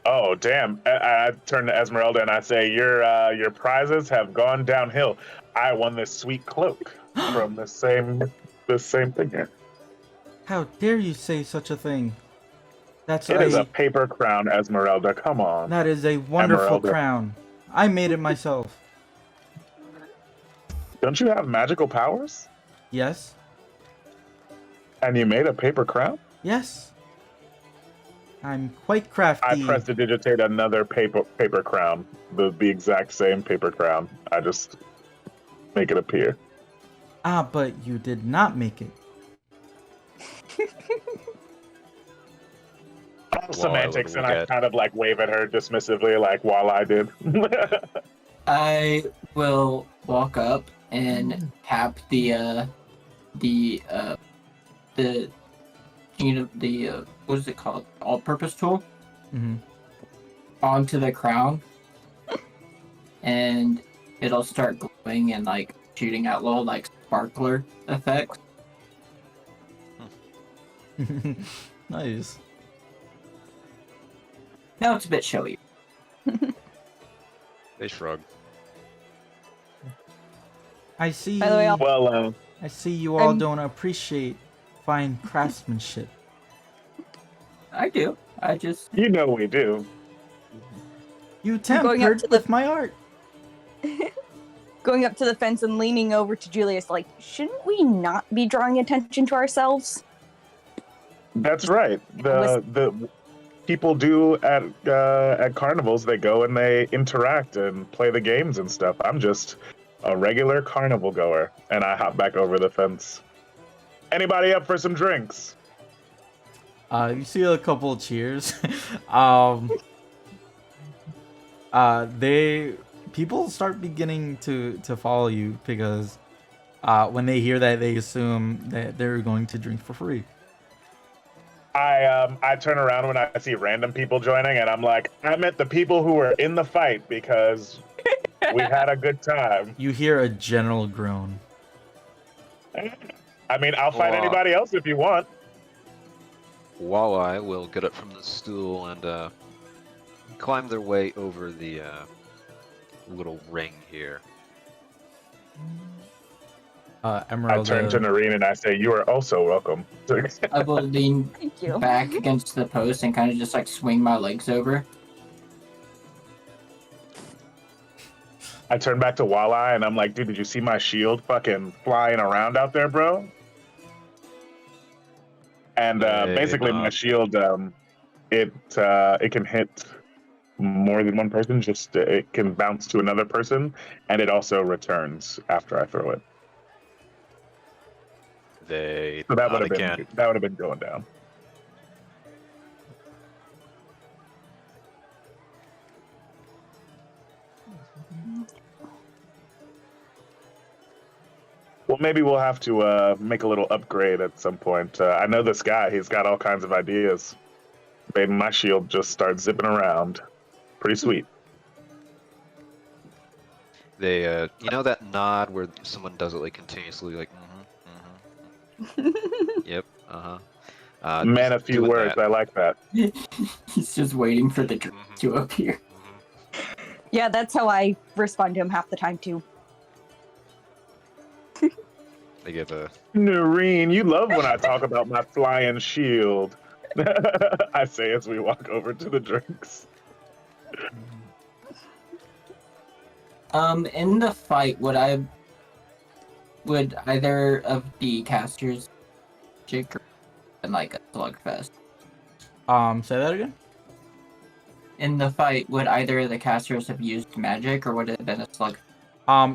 Oh, damn. I turn to Esmeralda and I say, your prizes have gone downhill. I won this sweet cloak from this same thing here. How dare you say such a thing? It is a paper crown, Esmeralda. Come on. That is a wonderful Esmeralda. crown. I made it myself. Don't you have magical powers? Yes. And you made a paper crown? Yes. I'm quite crafty. I prestidigitate another paper crown. The exact same paper crown. I just make it appear. Ah, but you did not make it. Semantics, and I kind of like wave at her dismissively, like while I did. I will walk up and tap the what is it called? All-purpose tool onto the crown, and it'll start glowing and like shooting out little like sparkler effects. Nice. Now it's a bit showy. They shrug. I see. By the way, Well, I see you all don't appreciate fine craftsmanship. I do. I just you know we do. You going up tampered to with my art. going up to the fence and leaning over to Julius, like, shouldn't we not be drawing attention to ourselves? That's right. The people do at carnivals. They go and they interact and play the games and stuff. I'm just a regular carnival goer, and I hop back over the fence. Anybody up for some drinks? You see a couple of cheers. People start beginning to follow you because when they hear that, they assume that they're going to drink for free. I turn around when I see random people joining, and I'm like, I meant the people who were in the fight because we had a good time. You hear a general groan. I mean, I'll fight anybody else if you want. Walleye will get up from the stool and climb their way over the little ring here. Emerald. I turn to Noreen and I say, you are also welcome. I will lean Thank you. back against the post and kind of just like swing my legs over. I turn back to Walleye and I'm like, dude, did you see my shield fucking flying around out there, bro? And basically my shield, it can hit more than one person. Just it can bounce to another person, and it also returns after I throw it. So that would have been going down. Well, maybe we'll have to make a little upgrade at some point. I know this guy; he's got all kinds of ideas. Maybe my shield just starts zipping around. Pretty sweet. They, you know that nod where someone does it like continuously, like, yep, Man, a few words. That. I like that. He's just waiting for the drink to appear. Yeah, that's how I respond to him half the time, too. They give a... Noreen, you love when I talk about my flying shield. I say as we walk over to the drinks. In the fight, would either of the casters Jake and like a slugfest? Say that again? In the fight, would either of the casters have used magic, or would it have been a slug?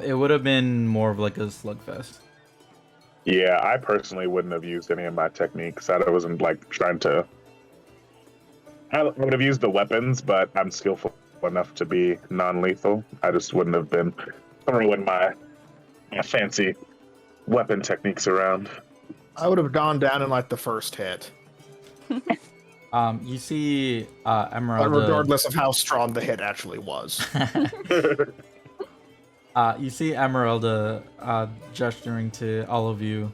It would have been more of like a slugfest. Yeah, I personally wouldn't have used any of my techniques. I wasn't like trying to. I would have used the weapons, but I'm skillful enough to be non-lethal. I just wouldn't have been throwing my fancy weapon techniques around. I would have gone down in like the first hit. You see Emerald. But regardless of how strong the hit actually was. You see Emeralda gesturing to all of you.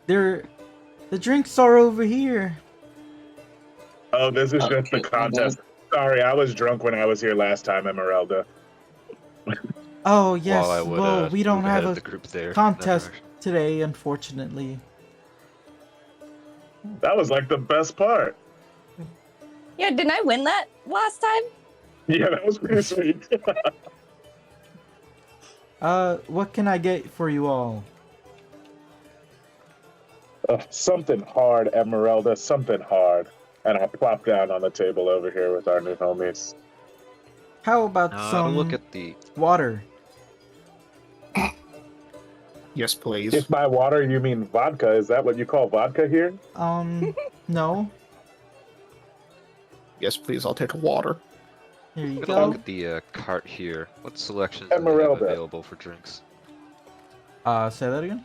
The drinks are over here. Oh, this is just the Okay, my bad. contest. Sorry, I was drunk when I was here last time, Emeralda. Oh While I yes, would well we don't move ahead have of a the group there. in that contest direction. today, unfortunately. That was like the best part. Yeah, didn't I win that last time? Yeah, that was pretty sweet. What can I get for you all? Something hard, Emeralda, something hard. And I plop down on the table over here with our new homies. How about To look some at the water? Yes, please. If by water you mean vodka, is that what you call vodka here? No. Yes, please. I'll take a water. Here you I'm gonna look go. at the cart here. What selections do they have Emeralda. available for drinks? Say that again.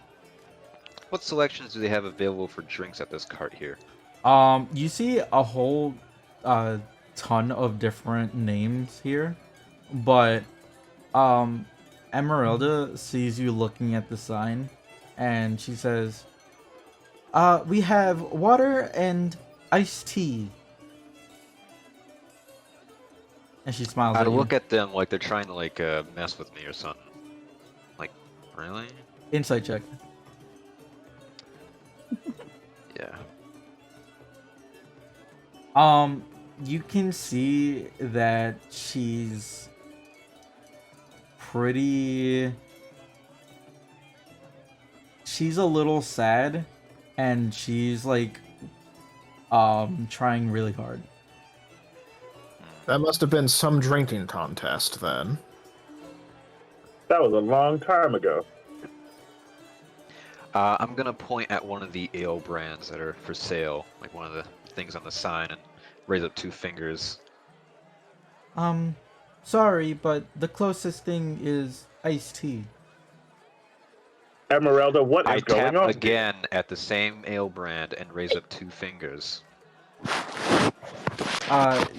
What selections do they have available for drinks at this cart here? You see a whole ton of different names here, but Emeralda sees you looking at the sign, and she says, we have water and iced tea." And she smiles I'd at you. look at them like they're trying to like mess with me or something. Like, really? Insight check. Yeah. You can see that she's she's a little sad, and she's like trying really hard. That must have been some drinking contest then. That was a long time ago. I'm gonna point at one of the ale brands that are for sale, like one of the things on the sign, and raise up 2 fingers. Sorry, but the closest thing is iced tea. Emeralda, what I is going tap on? again at the same ale brand and raise up 2 fingers.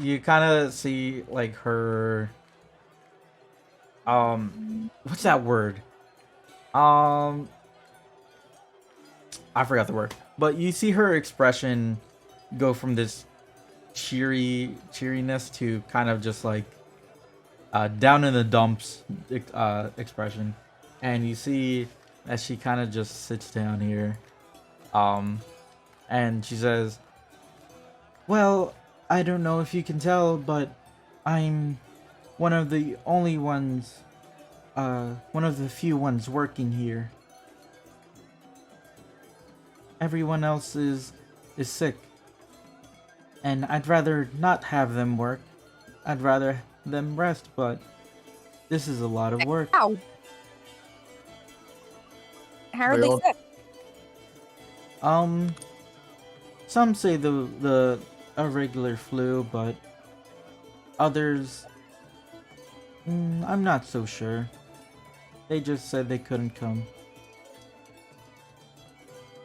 You kind of see like her what's that word? I forgot the word. But you see her expression go from this cheeriness to kind of just like down in the dumps expression. And you see that she kind of just sits down here. And she says, "Well, I don't know if you can tell, but I'm one of the only ones, one of the few ones working here. Everyone else is sick. And I'd rather not have them work. I'd rather them rest, but this is a lot of work." Ow. How are They they all- sick? Some say the a regular flu, but others, I'm not so sure. They just said they couldn't come.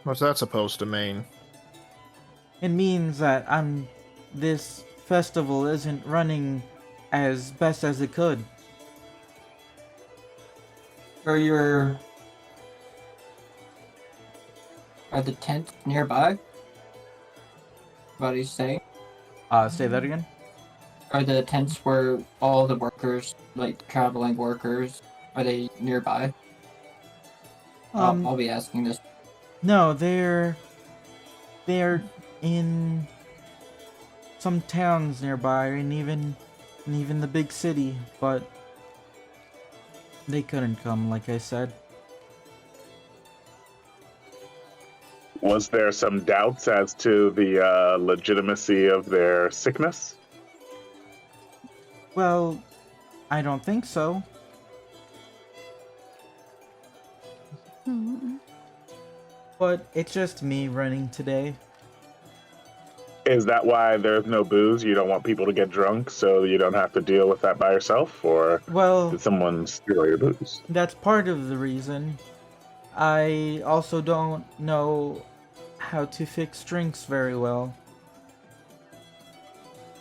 What's that supposed to mean? It means that this festival isn't running as best as it could. Are the tents nearby? What are you saying? Say that again? Are the tents where all the workers, like traveling workers, are they nearby? I'll be asking this. No, they're in some towns nearby, and even the big city, but they couldn't come, like I said. Was there some doubts as to the legitimacy of their sickness? Well, I don't think so. But it's just me running today. Is that why there's no booze? You don't want people to get drunk so you don't have to deal with that by yourself? Or Well, did someone steal your booze? that's part of the reason. I also don't know how to fix drinks very well.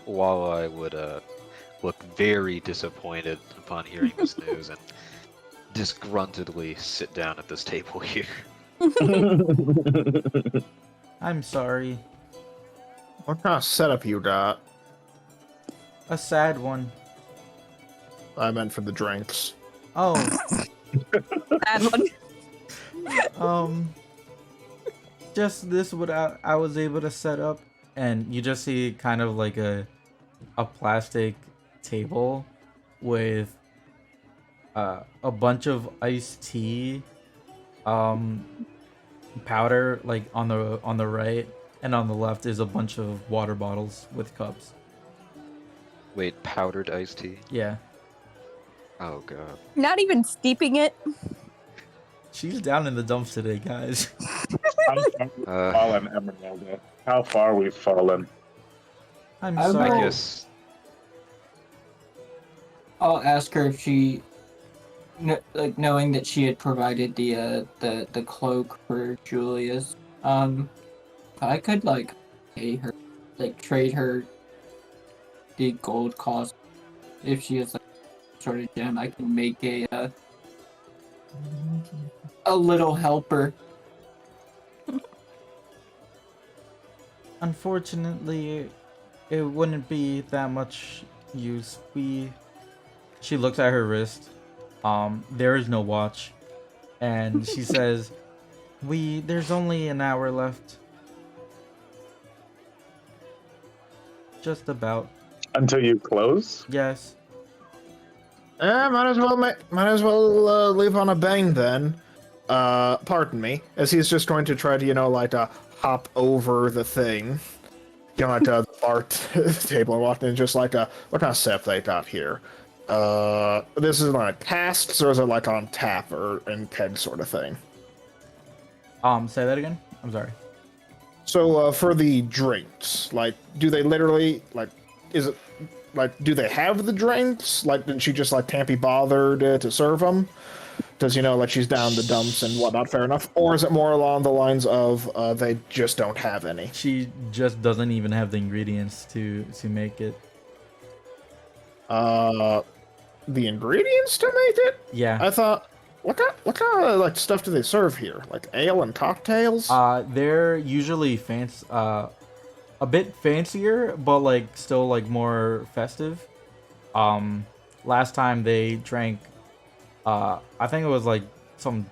While I would look very disappointed upon hearing this news and disgruntledly sit down at this table here. I'm sorry. What kind of setup you got? A sad one. I meant for the drinks. Oh, Bad one. um, just this what I was able to set up, and you just see kind of like a plastic table with a bunch of iced tea, um, powder like on the right, and on the left is a bunch of water bottles with cups. Wait, powdered iced tea? Yeah, Oh god. Not even steeping it. she's down in the dumps today, guys. How far we've fallen, Emeralda. How far we've fallen. I'm I sorry. I guess I'll ask her if she, knowing that she had provided the cloak for Julius. I could like pay her, like trade her the gold cost if she is like sort of gem. I can make a little helper. Unfortunately, it wouldn't be that much use. She looks at her wrist. There is no watch, and she says, there's only an hour left. Just about. Until you close? Yes. Might as well leave on a bang then. Pardon me, as he's just going to try to hop over the thing, like the bar table and walk in, just like what kind of setup they got here. This is like casks, or is it like on tap or in keg sort of thing? Say that again. I'm sorry. So for the drinks, like, do they literally is it like, do they have the drinks? Like, did she just can't be bothered to serve them? Does she's down the dumps and whatnot? Fair enough. Or is it more along the lines of they just don't have any? She just doesn't even have the ingredients to make it. The ingredients to make it? Yeah. I thought, what kind of stuff do they serve here? Like ale and cocktails? They're usually fancy, a bit fancier, but still more festive. Last time they drank, I think it was some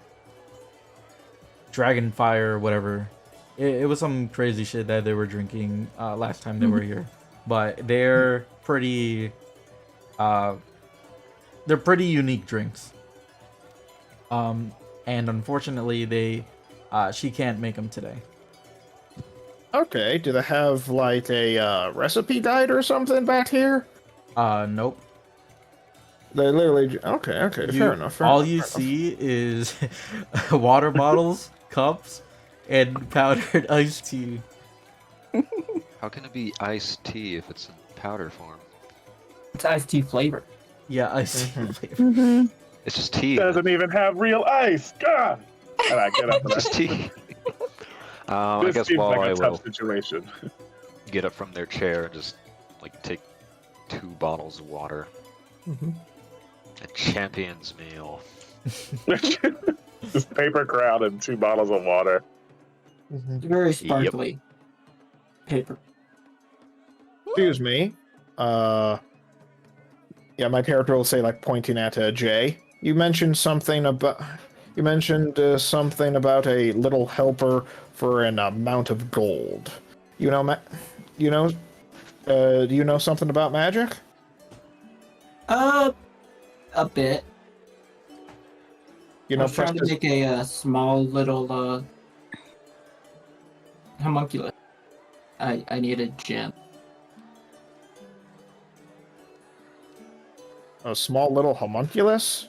dragon fire or whatever. It was some crazy shit that they were drinking last time they were here. But they're pretty unique drinks. And unfortunately she can't make them today. Okay, do they have a recipe guide or something back here? Nope. They literally okay, fair enough. All you see is water bottles, cups, and powdered iced tea. how can it be iced tea if it's in powder form? It's iced tea flavor. Yeah, iced tea flavor. Mm-hmm. It's just tea. Doesn't even have real ice. God. And I get up and Just tea. I this guess seems while like I a will tough situation. get up from their chair and just take 2 bottles of water. A champion's meal. Just paper crown and 2 bottles of water. It's very sparkly. Paper. Excuse me. Yeah, my character will say, pointing at Jay. You mentioned something about a little helper for an amount of gold. Do you know something about magic? A bit. I was trying to make a small little homunculus. I need a gem. A small little homunculus?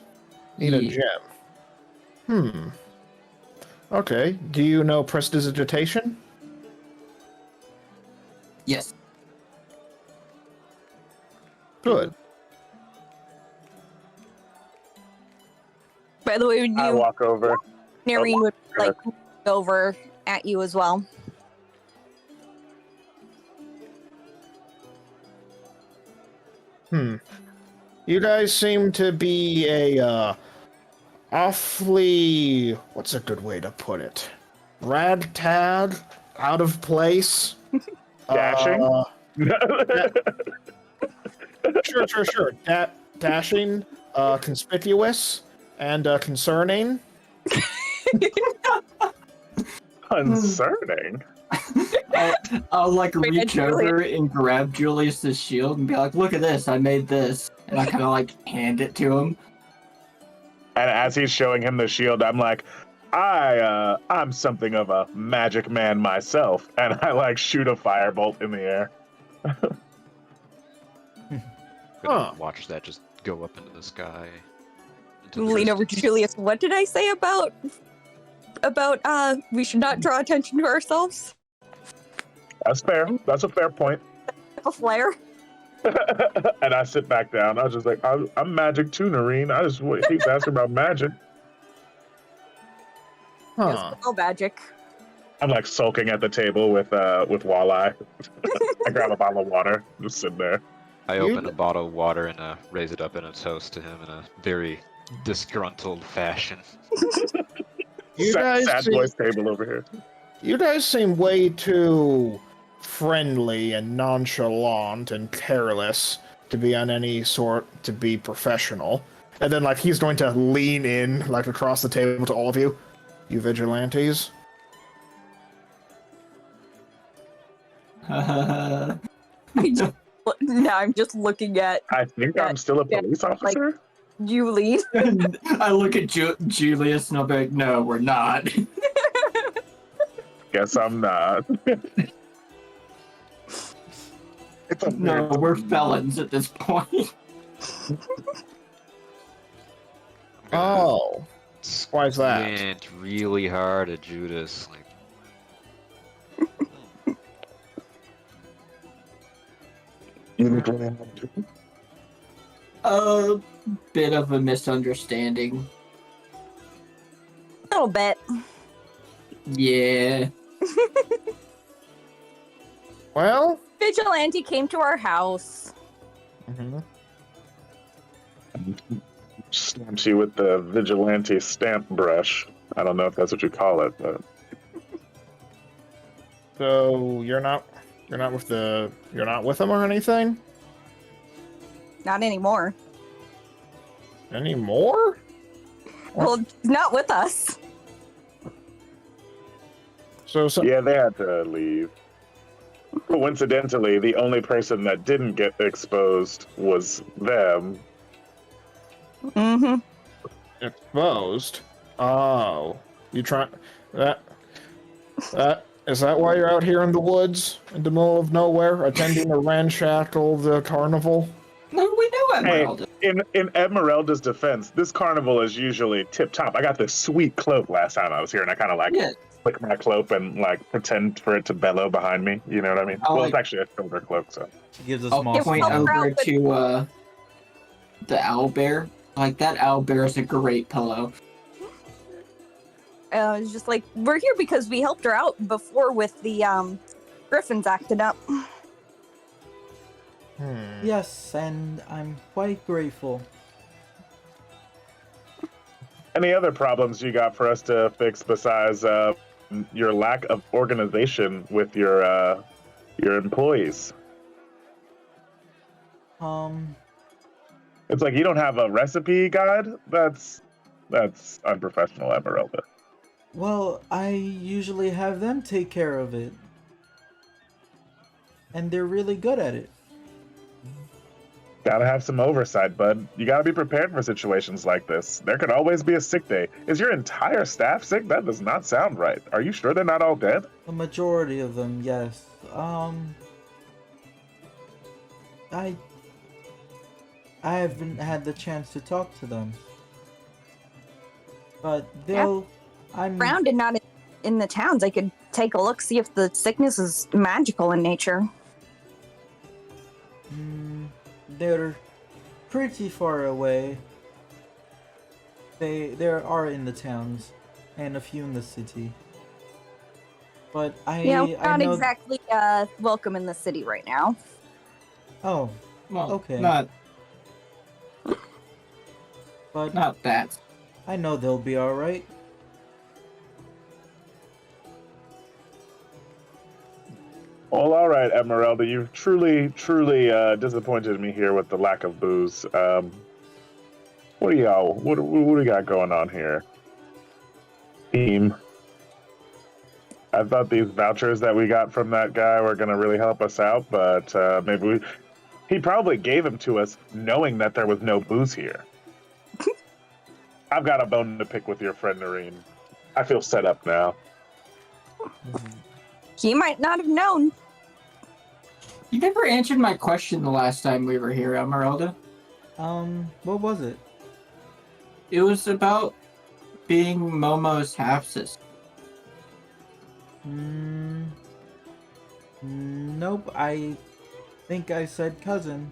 Need a gem. Okay. Do you know prestidigitation? Yes. Good. By the way, when I you walk over. Nareen would sure. look over at you as well. You guys seem to be awfully, what's a good way to put it? Ragtag, out of place. Dashing? Sure. Dashing, conspicuous, and concerning. Concerning. I'll like Wait, reach Julius. over and grab Julius's shield and be like, "Look at this! I made this," and I kind of like hand it to him. And as he's showing him the shield, I'm like, I'm something of a magic man myself, and I like shoot a firebolt in the air. Huh. Watch that just go up into the sky. Lean over to Julius. What did I say about we should not draw attention to ourselves? That's fair. That's a fair point. A flare. And I sit back down. I was just like, I'm magic too, Noreen. I just keep asking about magic. Huh. Oh, magic. I'm like sulking at the table with Walleye. I grab a bottle of water, just sit there. I open a bottle of water and raise it up in a toast to him in a very disgruntled fashion. You guys Sad seem- boys table over here. You guys seem way too friendly and nonchalant and careless to be on any sort to be professional. And then like he's going to lean in like across the table to all of you. You vigilantes. Now I'm just looking at I think I'm still a police officer. you, Lead. I look at Julius and I'll be like, "No, we're not." Guess I'm not. It's a No, we're felons at this point. Oh. Why is that? Went really hard at Judas. Like, A bit of a misunderstanding. A little bit. Yeah. Well. Vigilante came to our house. Stamps you with the vigilante stamp brush. I don't know if that's what you call it, but So you're not with them or anything Not anymore. anymore? Well, he's not with us. So yeah, they had to leave. Coincidentally, the only person that didn't get exposed was them. Mm-hmm. exposed. Oh, you try that? Is that why you're out here in the woods, in the middle of nowhere, attending a ramshackle carnival? No, we know Hey, Emerald. in Esmeralda's defense, this carnival is usually tip top. I got this sweet cloak last time I was here, and I kind of like Yeah. flick my cloak and like pretend for it to bellow behind me. You know what I mean? I'll, Well, like- it's actually a shoulder cloak, so. She gives a I'll small point I'll smile. proud over with- to the owlbear. Like, that owlbear is a great pillow. It's just like, we're here because we helped her out before with the Griffins acting up. Yes, and I'm quite grateful. Any other problems you got for us to fix besides your lack of organization with your employees? It's like you don't have a recipe guide. That's unprofessional, Emeralda. Well, I usually have them take care of it. And they're really good at it. Gotta have some oversight, bud. You gotta be prepared for situations like this. There could always be a sick day. Is your entire staff sick? That does not sound right. Are you sure they're not all dead? The majority of them, yes. I haven't had the chance to talk to them. But they'll... I'm... Around and not in the towns. I could take a look, see if the sickness is magical in nature. They're pretty far away. They are in the towns, and a few in the city. But I Not know... exactly welcome in the city right now. Oh, Well, Okay. not but not that. I know they'll be alright. Well, all right, Esmeralda, you've truly disappointed me here with the lack of booze. What do y'all? What do we got going on here, team? I thought these vouchers that we got from that guy were gonna really help us out, but he probably gave them to us knowing that there was no booze here. I've got a bone to pick with your friend Noreen. I feel set up now. He might not have known. You never answered my question the last time we were here, Esmeralda. What was it? It was about being Momo's half-sister. Nope, I think I said cousin.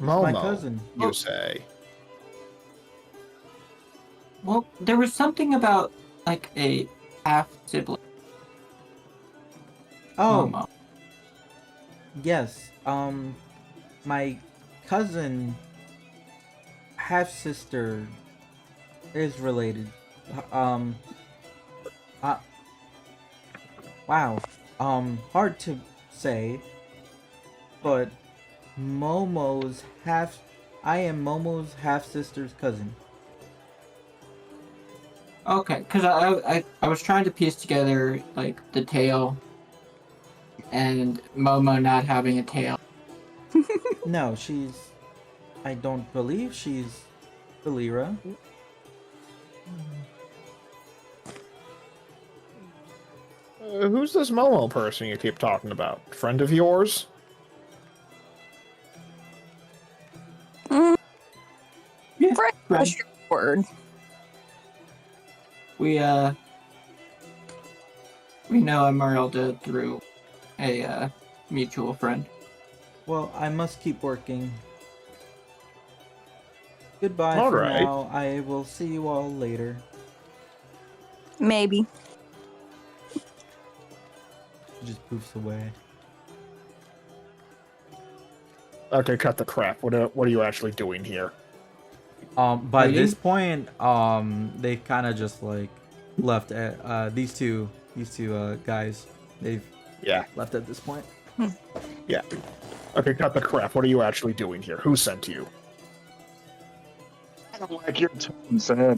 Momo, My cousin. you say? Well, there was something about, like, a half-sibling. Oh, Momo. yes. My cousin, half sister, is related. Wow. Hard to say, but I am Momo's half sister's cousin. Okay, because I was trying to piece together, like, the tail and Momo not having a tail. No, I don't believe she's Valera. Who's this Momo person you keep talking about? Friend of yours? Yeah, Friend, right. a strong word. We know Esmeralda through a mutual friend. Well, I must keep working. Goodbye All for right. now. I will see you all later. Maybe. Just poofs away. Okay, cut the crap. What are you actually doing here? By Really? this point, they kind of just like left at these two guys. They've Yeah. left at this point. Yeah. Okay, cut the crap. What are you actually doing here? Who sent you? I don't like your tone, sir.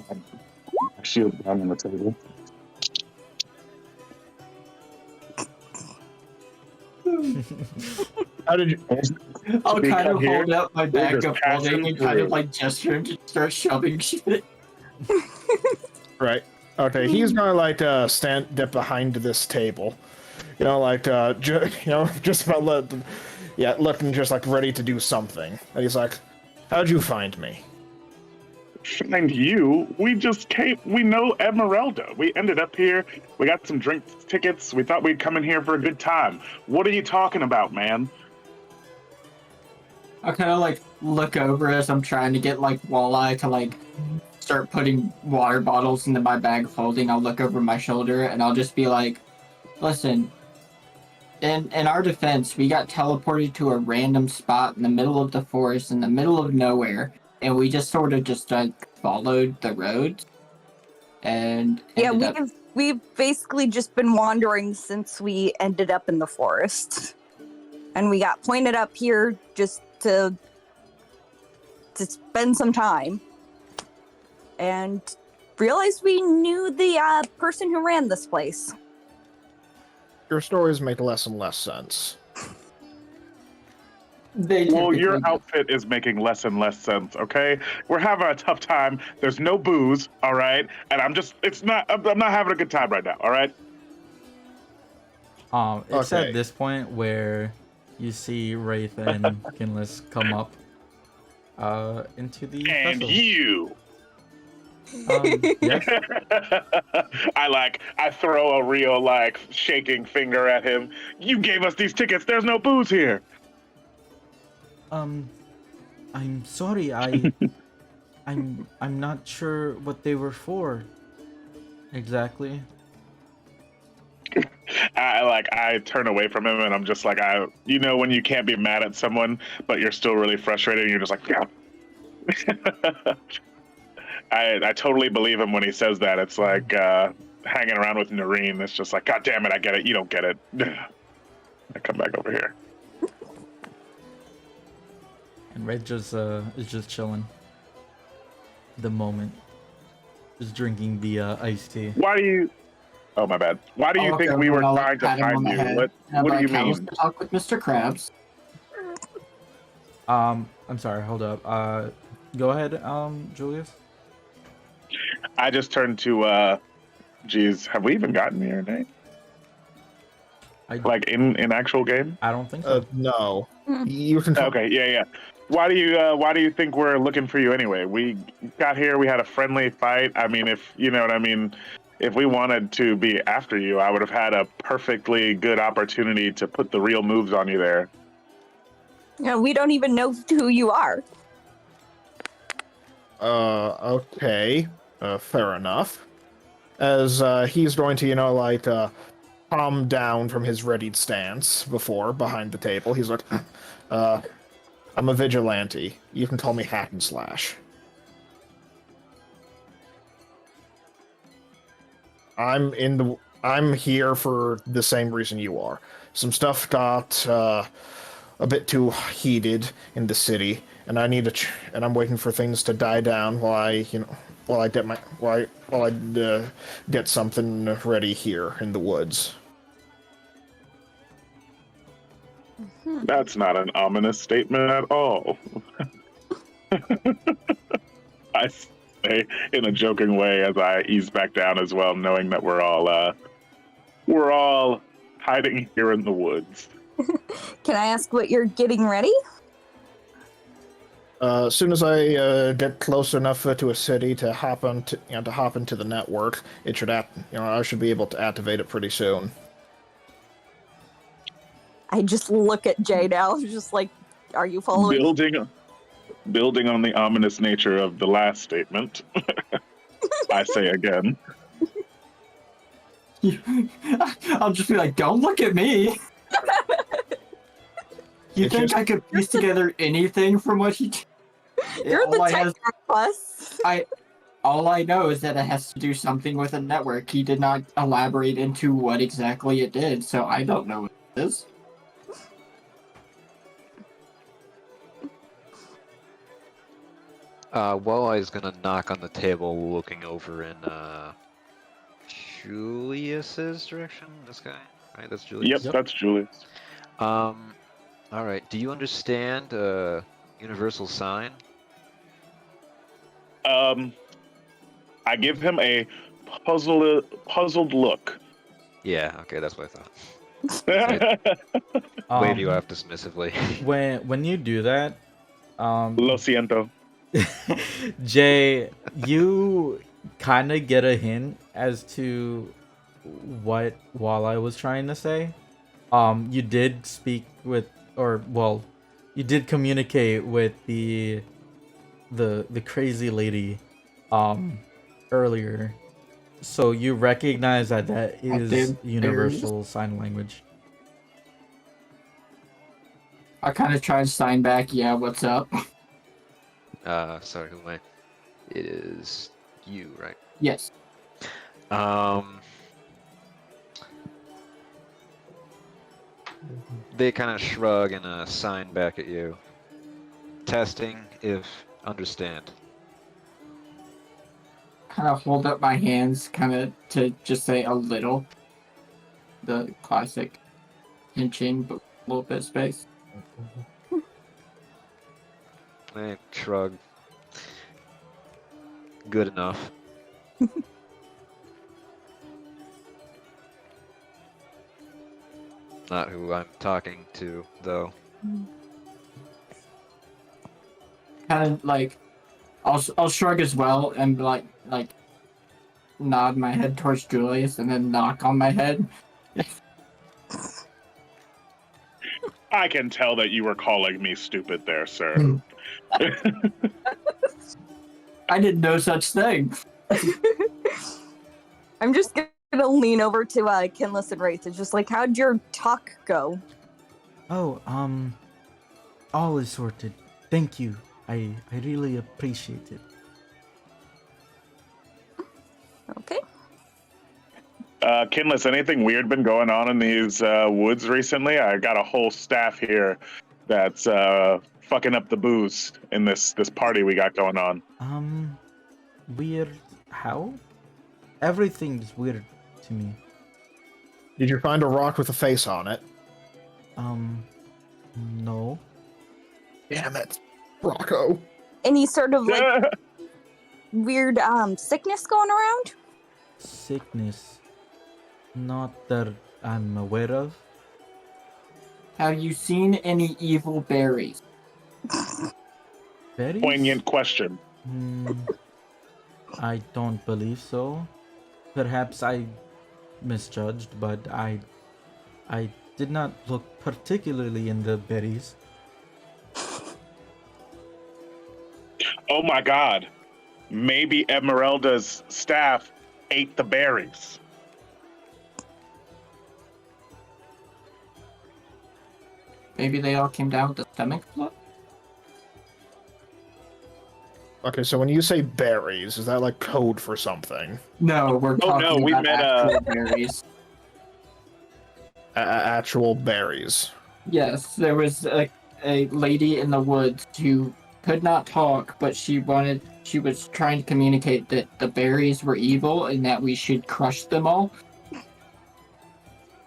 Shield down on the table. How did you? I'll Be kind cut of here. hold up my We're bag just of holding passing and kind through. of like gesture and just start shoving shit. Right. Okay, he's gonna like dip behind this table. You know, like just about looking just like ready to do something. And he's like, "How'd you find me?" Find you? We just came. We know Esmeralda. We ended up here. We got some drink tickets. We thought we'd come in here for a good time. What are you talking about, man? I kind of like look over as I'm trying to get like Walleye to like start putting water bottles into my bag of holding. I'll look over my shoulder and I'll just be like, listen, in our defense, we got teleported to a random spot in the middle of the forest, in the middle of nowhere, and we just sort of just like followed the road. And Yeah, ended up- we've basically just been wandering since we ended up in the forest. And we got pointed up here just to spend some time. And realized we knew the person who ran this place. Your stories make less and less sense. they Well, your typically do. outfit is making less and less sense, okay? We're having a tough time. There's no booze, all right? And I'm not having a good time right now, all right? It's Okay. at this point where you see Wraith and Kinless come up into the And vessel. you. Yes. I throw a real like shaking finger at him. You gave us these tickets. There's no booze here. I'm sorry. I'm not sure what they were for. Exactly. I turn away from him and I'm just like, when you can't be mad at someone, but you're still really frustrated and you're just like, yeah. I totally believe him when he says that. It's like hanging around with Noreen. It's just like, God damn it, I get it. You don't get it. I come back over here. And Reid just is just chilling. The moment, just drinking the iced tea. Why do you? Oh my bad. Why do you think we were trying to find you? What do you mean? Talk with Mr. Krabs. I'm sorry. Hold up. Go ahead, Julius. I just turned to. Geez, have we even gotten here, Nate? Like in actual game? I don't think so. No. You can. Okay. Yeah. Why do you think we're looking for you anyway? We got here. We had a friendly fight. I mean, if you know what I mean. If we wanted to be after you, I would have had a perfectly good opportunity to put the real moves on you there. Yeah, we don't even know who you are. Okay. Fair enough. As he's going to, calm down from his readied stance behind the table. He's like, I'm a vigilante. You can call me Hack and Slash. I'm here for the same reason you are. Some stuff got a bit too heated in the city, and and I'm waiting for things to die down while I get something ready here in the woods. That's not an ominous statement at all. I say in a joking way as I ease back down as well, knowing that we're all hiding here in the woods. Can I ask what you're getting ready? As soon as I get close enough to a city to hop into the network, it should I should be able to activate it pretty soon. I just look at Jay now, just like, are you following? Building on the ominous nature of the last statement, I say again. I'll just be like, don't look at me. You think I could piece together anything from what he... You're the tech plus. All I know is that it has to do something with a network. He did not elaborate into what exactly it did, so I don't know what it is. Walleye is gonna knock on the table, looking over in Julius's direction. This guy, right? That's Julius. Yep, that's Julius. All right. Do you understand universal sign? I give him a puzzled look. Yeah. Okay, that's what I thought. Wave you off dismissively. When you do that, Lo siento. Jay, you kind of get a hint as to what Walleye was trying to say. You did speak with, you did communicate with the crazy lady, earlier, so you recognize that is universal sign language. I kind of try to sign back, yeah, what's up? Sorry, who am I? It is you, right? Yes. They kind of shrug and sign back at you. Testing if understand. Kind of hold up my hands, kind of to just say a little. The classic hinching, but a little bit of space. They shrug. Good enough. Not who I'm talking to, though. Kind of like, I'll shrug as well and like nod my head towards Julius and then knock on my head. I can tell that you were calling me stupid there, sir. I did no such thing. I'm just gonna gonna lean over to Kinless and Wraith. It's just like, how'd your talk go? Oh, all is sorted. Thank you. I really appreciate it. Okay. Kinless, anything weird been going on in these woods recently? I got a whole staff here that's fucking up the booze in this party we got going on. Weird. How? Everything's weird to me. Did you find a rock with a face on it? No. Damn it, Rocco. Any sort of like weird sickness going around? Sickness. Not that I'm aware of. Have you seen any evil berries? Berries? Poignant question. I don't believe so. Perhaps I misjudged, but I did not look particularly in the berries. Oh my god. Maybe Esmeralda's staff ate the berries. Maybe they all came down with the stomach flu? Okay, so when you say berries, is that like code for something? No, we're talking we about meant, actual berries. Actual berries. Yes, there was a lady in the woods who could not talk, but she was trying to communicate that the berries were evil and that we should crush them all.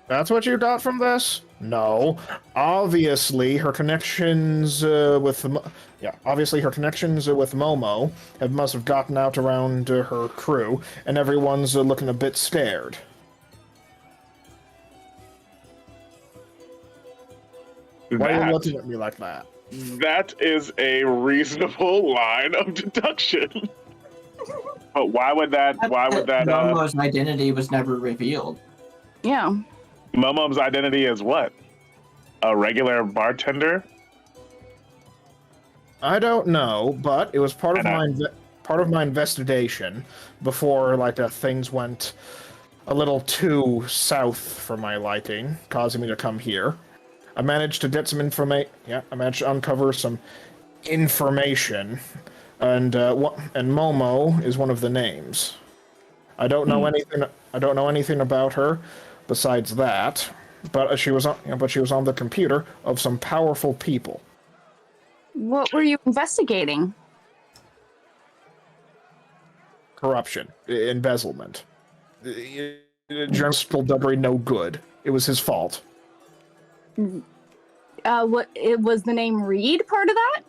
That's what you got from this? No. Obviously, her connections with Momo must have gotten out around her crew, and everyone's looking a bit scared. Why are you looking at me like that? That is a reasonable line of deduction. But why would that Momo's identity was never revealed. Yeah. Momo's identity is what? A regular bartender? I don't know, but it was part of my investigation before things went a little too south for my liking, causing me to come here. I managed to get some information. Yeah, I managed to uncover some information, and Momo is one of the names. I don't know anything. I don't know anything about her besides that, but she was on the computer of some powerful people. What were you investigating? Corruption, embezzlement. General Skullduggery no good. It was his fault. What it was the name Reid part of that?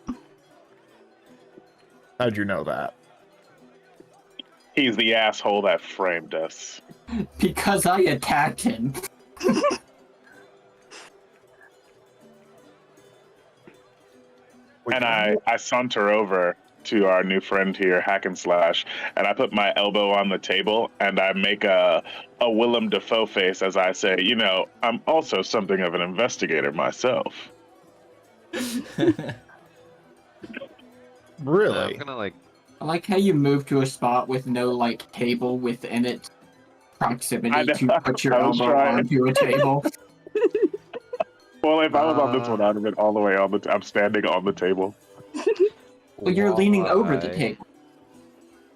How'd you know that? He's the asshole that framed us. Because I attacked him. And I saunter over to our new friend here, Hack and Slash, and I put my elbow on the table and I make a Willem Dafoe face as I say, I'm also something of an investigator myself. Really? I'm gonna I like how you move to a spot with no table within its proximity to put your elbow onto a table. Well, if I was on this one, I'd have been all the way on I'm standing on the table. Well, you're leaning over the table.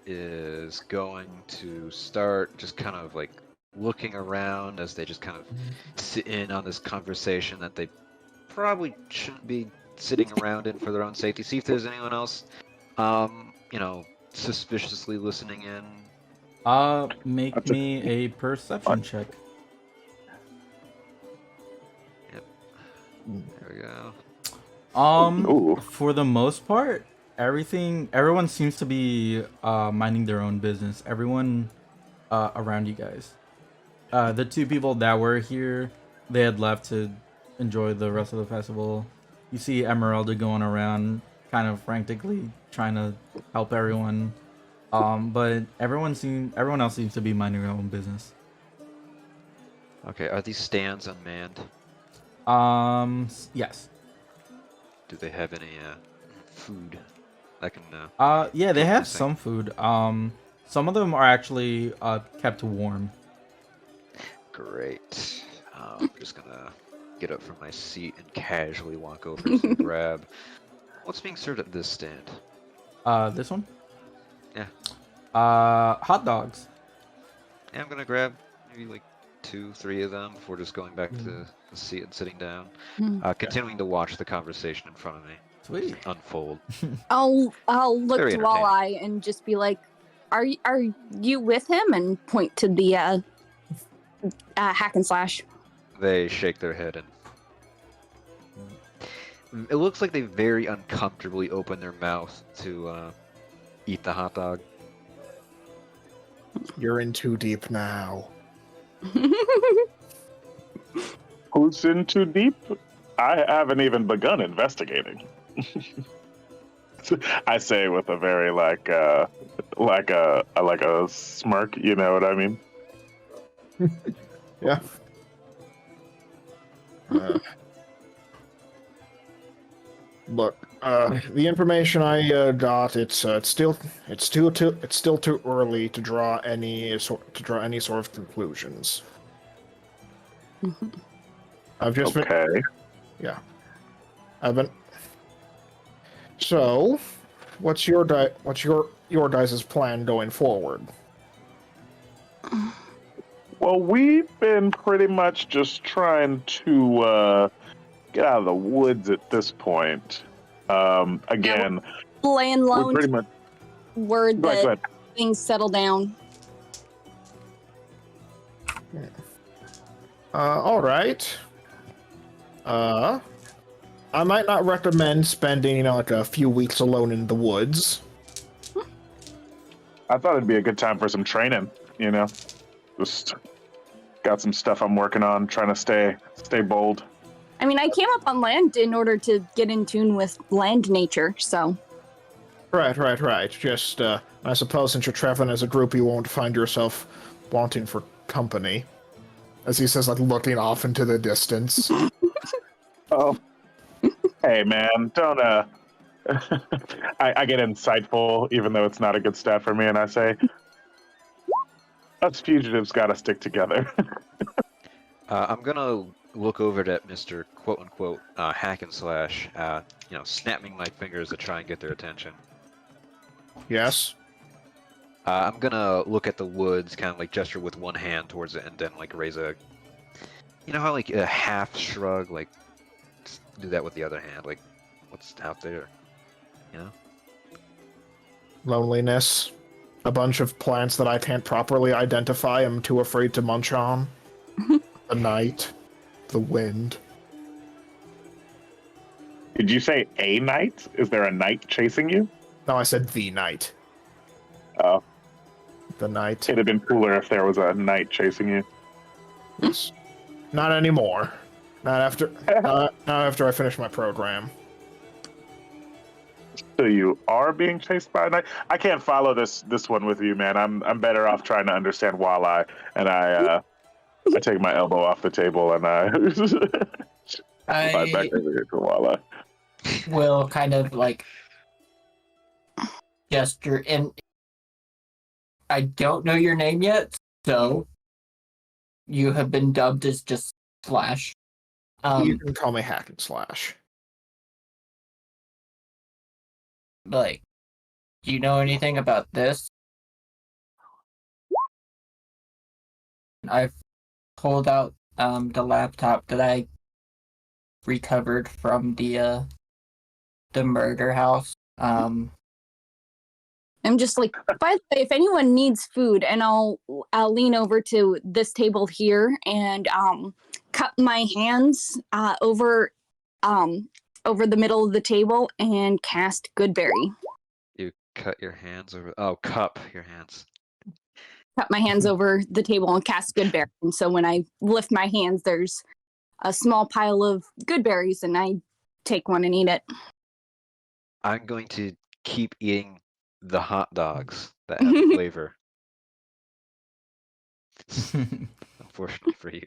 Is going to start just kind of looking around as they just kind of sit in on this conversation that they probably shouldn't be sitting around in for their own safety. See if there's anyone else, suspiciously listening in. Make me a perception check. Yep. There we go. Ooh. For the most part, everyone seems to be minding their own business. Everyone around you guys. The two people that were here, they had left to enjoy the rest of the festival. You see Esmeralda going around kind of frantically trying to help everyone. But everyone else seems to be minding their own business. Okay, are these stands unmanned? Yes. Do they have any food? I can. Yeah, they cook have this thing? some food. Some of them are actually kept warm. Great. I'm just gonna get up from my seat and casually walk over to grab. What's being served at this stand? This one? Yeah. Hot dogs. Yeah, I'm gonna grab maybe like 2, 3 of them before just going back to the seat and sitting down. Continuing to watch the conversation in front of me Sweet. unfold. I'll look Very to entertaining. Walleye and just be like, "Are you with him?" And point to the hack and slash. They shake their head and it looks like they very uncomfortably open their mouth to eat the hot dog. You're in too deep now. Who's in too deep? I haven't even begun investigating. I say with a very like a smirk. You know what I mean? Yeah. Look, the information I got, it's still too early to draw any sort of conclusions. I've just been, Okay. yeah. I've been. So, what's your guys' plan going forward? Well, we've been pretty much just trying to get out of the woods at this point. Again, Laying we're low pretty until much. word Go that ahead. things settle down. All right. I might not recommend spending, like a few weeks alone in the woods. I thought it'd be a good time for some training. You know, just got some stuff I'm working on, trying to stay bold. I mean, I came up on land in order to get in tune with land nature, so. Right. Just, I suppose since you're traveling as a group, you won't find yourself wanting for company. As he says, like, looking off into the distance. Oh, hey man, don't I get insightful even though it's not a good stat for me, and I say, us fugitives gotta stick together. I'm gonna look over at Mr. Quote Unquote Hack and Slash, snapping my fingers to try and get their attention. Yes? I'm gonna look at the woods, kind of like gesture with one hand towards it, and then like raise a, how like a half shrug, like just do that with the other hand, like what's out there, Loneliness. A bunch of plants that I can't properly identify. I'm too afraid to munch on. The night. The wind. Did you say a knight? Is there a knight chasing you? No, I said the night. Oh, The night. it'd have been cooler if there was a knight chasing you. Yes. Not anymore. Not after I finish my program. So you are being chased by a knight? I can't follow this one with you, man. I'm better off trying to understand Walleye, and I take my elbow off the table and I slide back I over here to Walleye. will kind of like gesture, and I don't know your name yet, so you have been dubbed as just Slash. You can call me Hack and Slash. Like, do you know anything about this? I've pulled out the laptop that I recovered from the murder house. I'm just like, by the way, if anyone needs food, and I'll lean over to this table here and cut my hands over the middle of the table and cast Goodberry. You cut your hands over. Oh, cup your hands. Cut my hands over the table and cast Goodberry. And so when I lift my hands, there's a small pile of good berries, and I take one and eat it. I'm going to keep eating the hot dogs that have flavor. Unfortunately for you.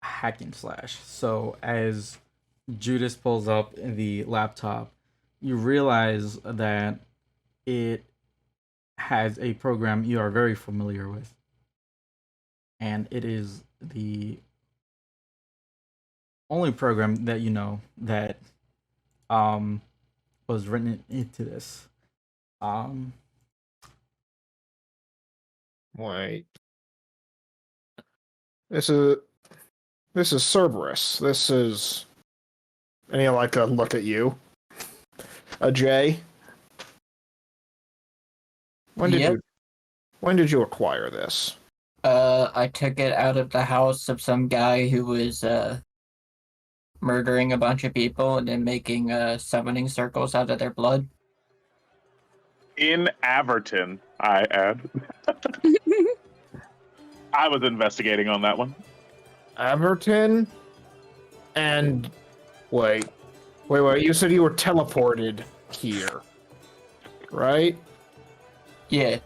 Hack and slash. So as Judas pulls up the laptop, you realize that it has a program you are very familiar with, and it is the only program that you know that was written into this. Um, Wait. This is Cerberus. This is. And he'll like look at you. Jay. When did Yep. you acquire this? I took it out of the house of some guy who was murdering a bunch of people and then making summoning circles out of their blood. In Averton, I add. I was investigating on that one. Averton? And wait. You said you were teleported here, right? Yeah.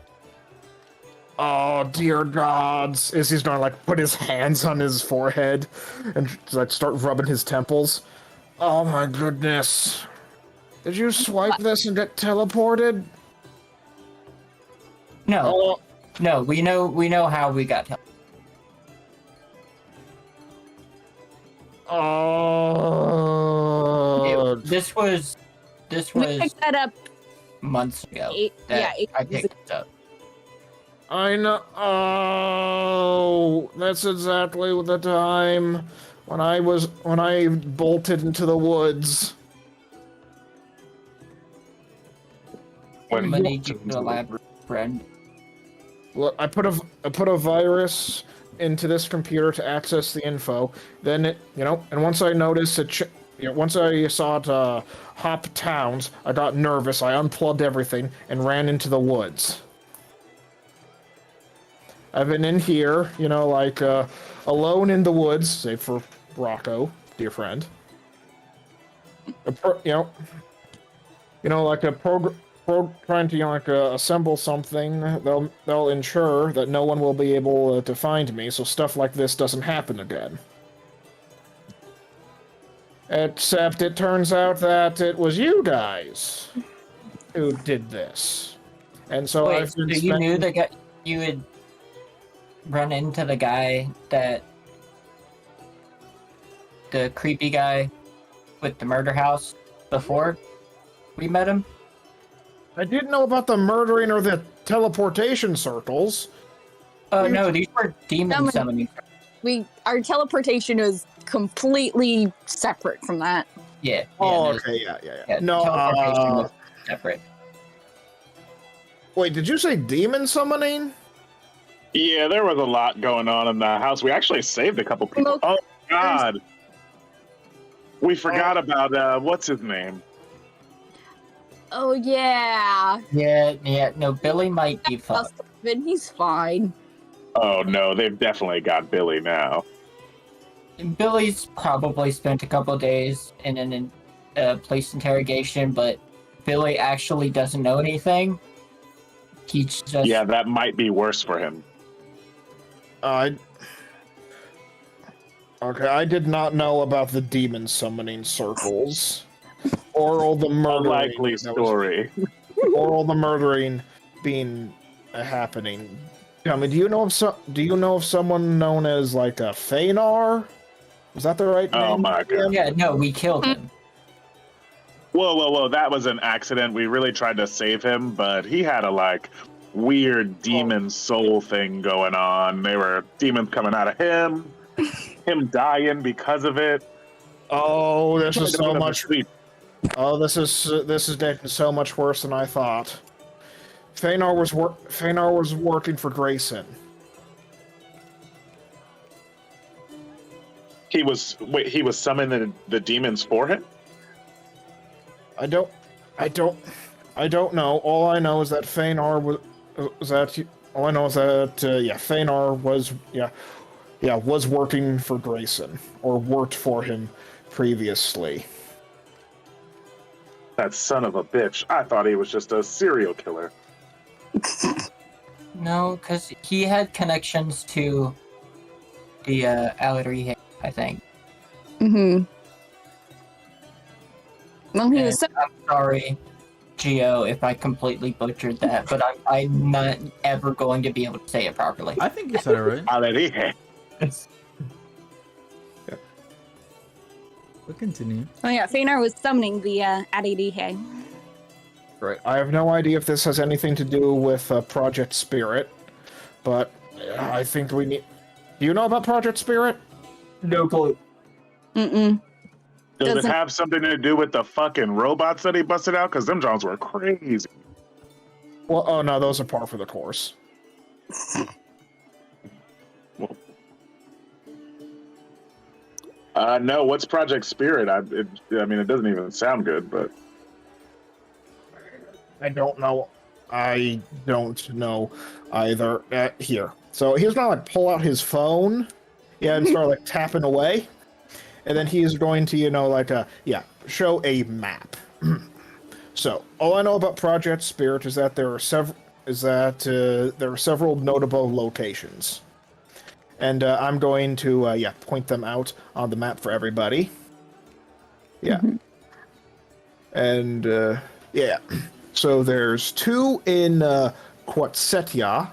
Oh dear gods! Is he's gonna like put his hands on his forehead and like start rubbing his temples? Oh my goodness! Did you swipe this and get teleported? No. Oh, No, we know how we got help. oh. This was We picked that up. months ago. Eight I years picked it up. I know. Oh, that's exactly the time when I bolted into the woods. I'm gonna need you to elaborate, friend. Look, I put a virus into this computer to access the info. Then it, and once I noticed it, once I saw it hop towns, I got nervous. I unplugged everything and ran into the woods. I've been in here, alone in the woods, save for Rocco, dear friend. Trying to assemble something. They'll ensure that no one will be able to find me, so stuff like this doesn't happen again. Except it turns out that it was you guys who did this, and so Wait, I've been. so you knew the guy? You had run into the guy the creepy guy with the murder house before we met him? I didn't know about the murdering or the teleportation circles. Oh no, these were demon summoning. Our teleportation is completely separate from that. Yeah. Okay, yeah. No, teleportation was separate. Wait, did you say demon summoning? Yeah, there was a lot going on in the house. We actually saved a couple people. Oh, God. We forgot about, what's his name? Oh, yeah. Yeah, no, Billy might be fine. He's fine. Oh, no, they've definitely got Billy now. Billy's probably spent a couple days in an police interrogation, but Billy actually doesn't know anything. He's just... Yeah, that might be worse for him. Okay, I did not know about the demon summoning circles. Or all the murdering. Unlikely story. Or all the murdering being happening. Tell me, do you know of someone known as like a Fenar? Is that the right name? Oh my God. Yeah, no, we killed him. Whoa, that was an accident. We really tried to save him, but he had a weird demon soul thing going on. There were demons coming out of him dying because of it. Oh, this is so much. Oh, this is getting so much worse than I thought. Fenar was working for Grayson. He was summoning the demons for him? I don't know. All I know is that Fenar was working for Grayson, or worked for him previously. That son of a bitch. I thought he was just a serial killer. No, because he had connections to the Alarie, I think. Mm-hmm. Well, he was... I'm sorry. Geo if I completely butchered that, but I'm not ever going to be able to say it properly. I think you said it right. Already. We'll continue. Oh yeah, Feanor was summoning the Adidhe. Right. I have no idea if this has anything to do with Project Spirit, but I think we need. Do you know about Project Spirit? No clue. Mm-mm. Does it Doesn't- have something to do with the fucking robots that he busted out? Because them Johns were crazy. Well, oh no, those are par for the course. No, what's Project Spirit? I mean, it doesn't even sound good, but I don't know. I don't know either. Here. So he's gonna like pull out his phone, and start like tapping away, and then he's going to, show a map. So all I know about Project Spirit is that there are several notable locations, and I'm going to point them out on the map for everybody. Yeah, and yeah. So there's 2 in Quatsetia.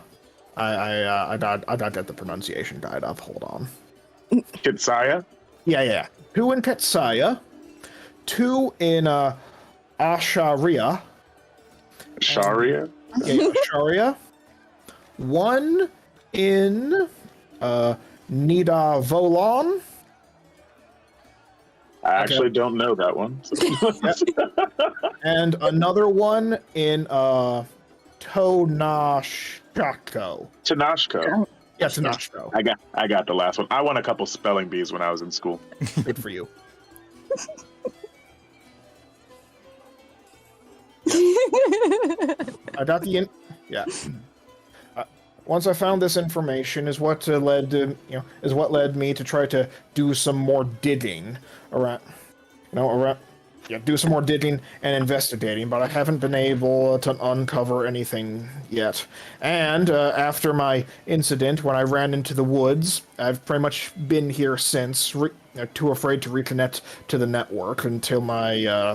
I gotta get the pronunciation guide up. Hold on. Kitsaya? Yeah. 2 in Ketsaya. 2 in Asharia. Sharia? Yeah, Asharia. 1 in Nidavolon. I actually don't know that one. And another one in Tonashako. Tanashko. Yeah, Tonashko. I got the last one. I won a couple spelling bees when I was in school. Good for you. I got the yeah. Once I found this information, is what led me to try to do some more digging around, do some more digging and investigating. But I haven't been able to uncover anything yet. And after my incident, when I ran into the woods, I've pretty much been here since, too afraid to reconnect to the network until my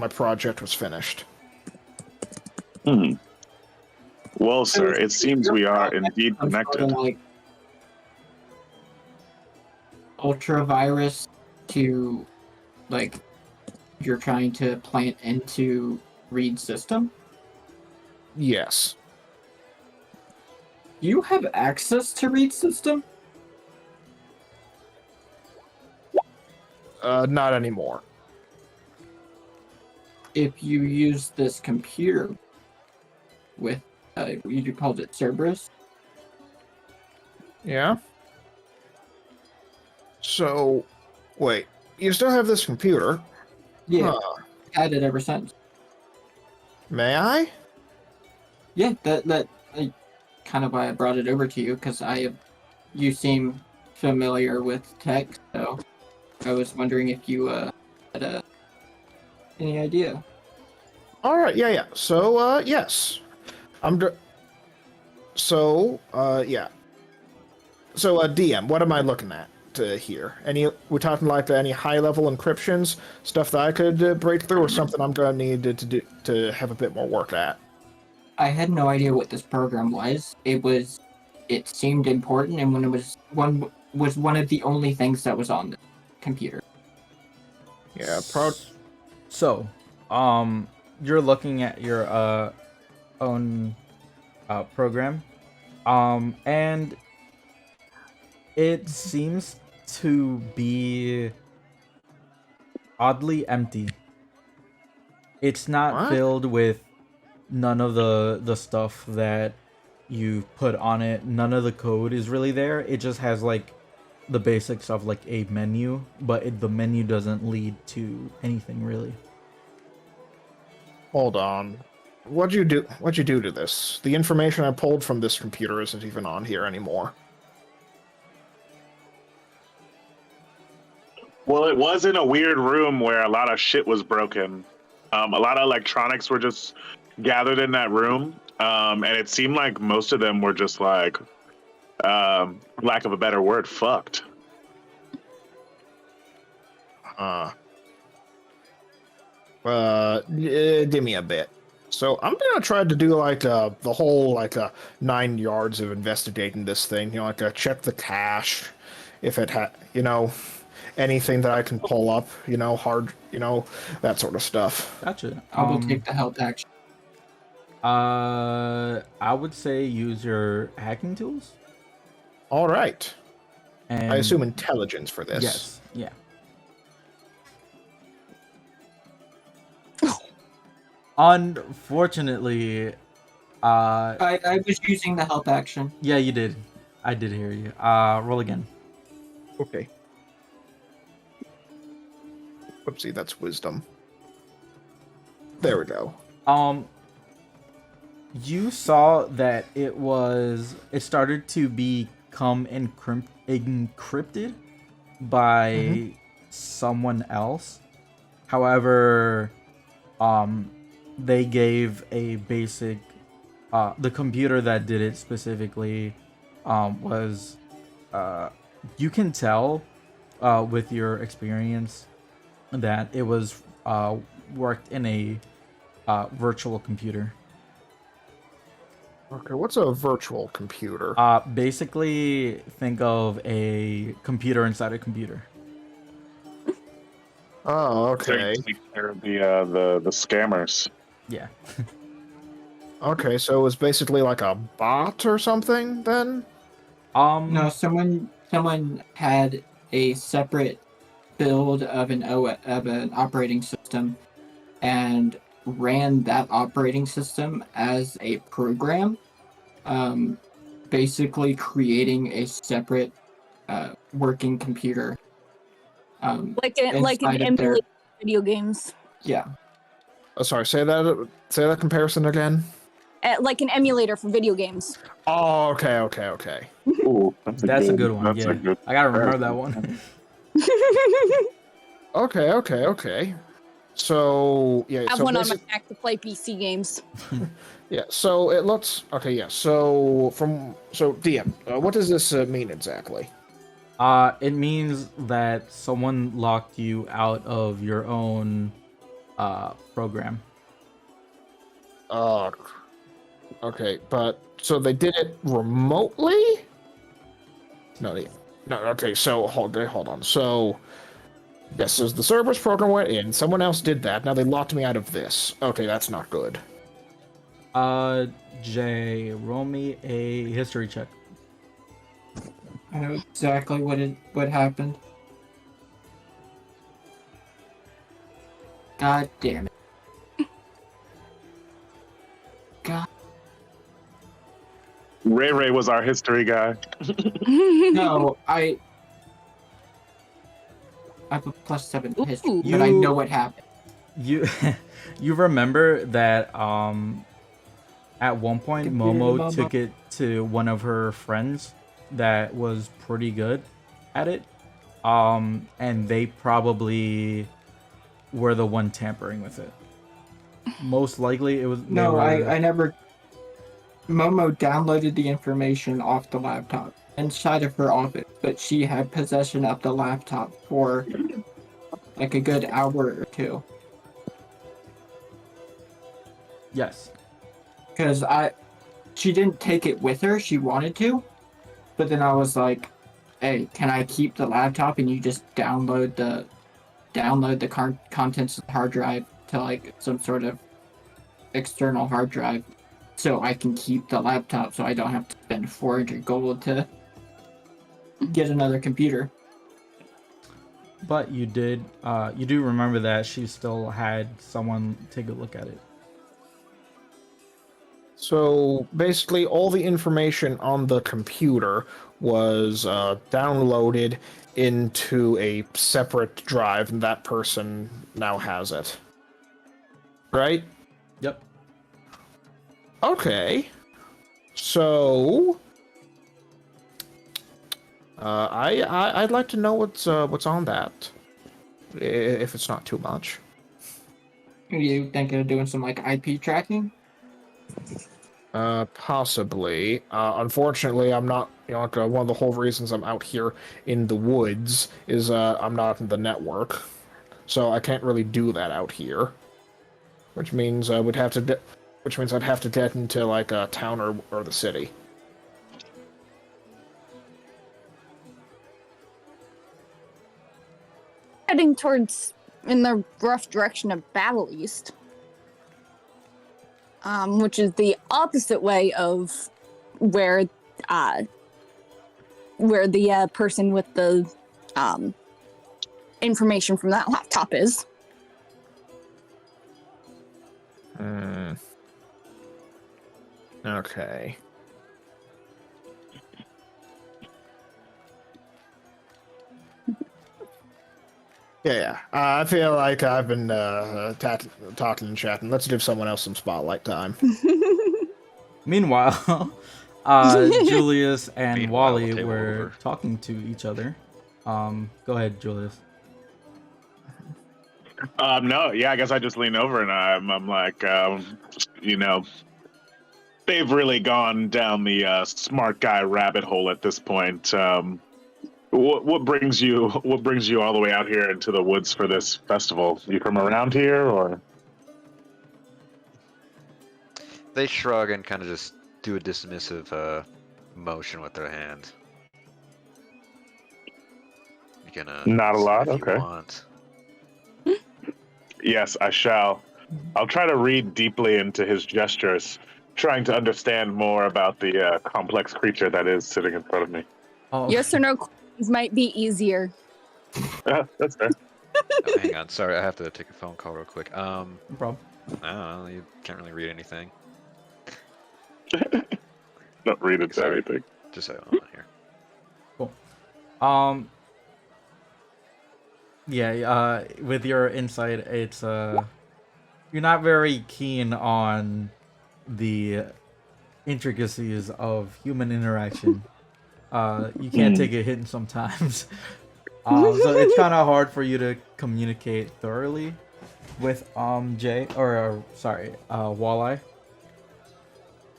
project was finished. Well, sir, it seems we are indeed connected. Like ultra virus to like you're trying to plant into Reid's system. Yes. You have access to Reid's system? Not anymore. If you use this computer with you called it Cerberus. Yeah. So, wait, you still have this computer? Yeah, Huh. had it ever since. May I? Yeah, that kind of why I brought it over to you, because you seem familiar with tech, so I was wondering if you had any idea. All right, yeah. So, yes, So, yeah. So, DM, what am I looking at here? We're talking like any high-level encryptions, stuff that I could break through, or something I'm gonna need to do to have a bit more work at? I had no idea what this program was. It seemed important, and when it was one of the only things that was on the computer. Yeah, So, you're looking at your own program, and it seems to be oddly empty. It's not What? filled with none of the stuff that you put on it. None of the code is really there. It just has like the basic stuff, like a menu, but the menu doesn't lead to anything really. Hold on. What'd you do to this? The information I pulled from this computer isn't even on here anymore. Well, it was in a weird room where a lot of shit was broken. A lot of electronics were just gathered in that room, and it seemed like most of them were just like, for lack of a better word, fucked. Give me a bit. So I'm gonna try to do like the whole 9 yards of investigating this thing. Check the cache, if it had anything that I can pull up. Hard, that sort of stuff. Gotcha. I will take the help action. I would say use your hacking tools. All right. And I assume intelligence for this. Yes. Yeah. Unfortunately, I was using the help action. yeah, you did. I did hear you. Roll again. Okay. Whoopsie, that's wisdom. There we go. You saw that it started to become encrypted by someone else. However, they gave a basic, the computer that did it specifically, was, you can tell, with your experience that it was, worked in a, virtual computer. Okay, what's a virtual computer? Basically, think of a computer inside a computer. Oh, okay. They're the scammers. Yeah. Okay, so it was basically like a bot or something then? No, someone had a separate build of an operating system and ran that operating system as a program, basically creating a separate working computer. Like an emulator video games. Yeah. Oh, sorry, say that comparison again. Like an emulator for video games. Oh, okay. Ooh, That's a good one. That's Yeah. a good. I gotta remember that one. Okay. So yeah, I have so one on my Mac to play PC games. yeah. So it looks okay. Yeah. So DM, what does this mean exactly? It means that someone locked you out of your own program. Okay, but so they did it remotely? No. Okay, so hold on. So yes, so the server's program went in. Someone else did that. Now they locked me out of this. Okay, that's not good. Jay, roll me a history check. I know exactly what happened. God damn it. God. Ray was our history guy. No, I have a +7 in history, but I know what happened. You you remember that at one point Momo took it to one of her friends that was pretty good at it, and they probably were the one tampering with it. Most likely it was. I never. Momo downloaded the information off the laptop inside of her office, but she had possession of the laptop for like a good hour or two. Yes. Because she didn't take it with her. She wanted to, but then I was like, "Hey, can I keep the laptop and you just download the contents of the hard drive to like some sort of external hard drive, so I can keep the laptop, so I don't have to spend 400 gold to get another computer." But you do remember that she still had someone take a look at it. So basically, all the information on the computer was downloaded into a separate drive, and that person now has it. Right? Yep. Okay. So I'd like to know what's on that, if it's not too much. You thinking of doing some like IP tracking? Possibly. Unfortunately, I'm not. One of the whole reasons I'm out here in the woods is I'm not in the network, so I can't really do that out here. Which means I would have to which means I'd have to get into like a town or the city. Heading towards in the rough direction of Battle East, which is the opposite way of where the person with the information from that laptop is. Okay. Yeah. I feel like I've been talking and chatting. Let's give someone else some spotlight time. Meanwhile, Julius and Meanwhile, Wally the table were over. talking to each other. Go ahead, Julius. No, yeah, I guess I just lean over and I'm like, you know, they've really gone down the smart guy rabbit hole at this point. What brings you all the way out here into the woods for this festival? You from around here, or? They shrug and kind of just do a dismissive motion with their hand. You can Not a say lot? if you Okay. want. Yes, I shall. I'll try to read deeply into his gestures, trying to understand more about the complex creature that is sitting in front of me. Oh, Yes or no questions might be easier. That's fair. Oh, hang on, sorry, I have to take a phone call real quick. no problem. I don't know, you can't really read anything. Not read into Sorry. anything. Just say on here. Cool. Yeah, with your insight, it's you're not very keen on the intricacies of human interaction. You can't take a hint sometimes. So it's kind of hard for you to communicate thoroughly with Walleye.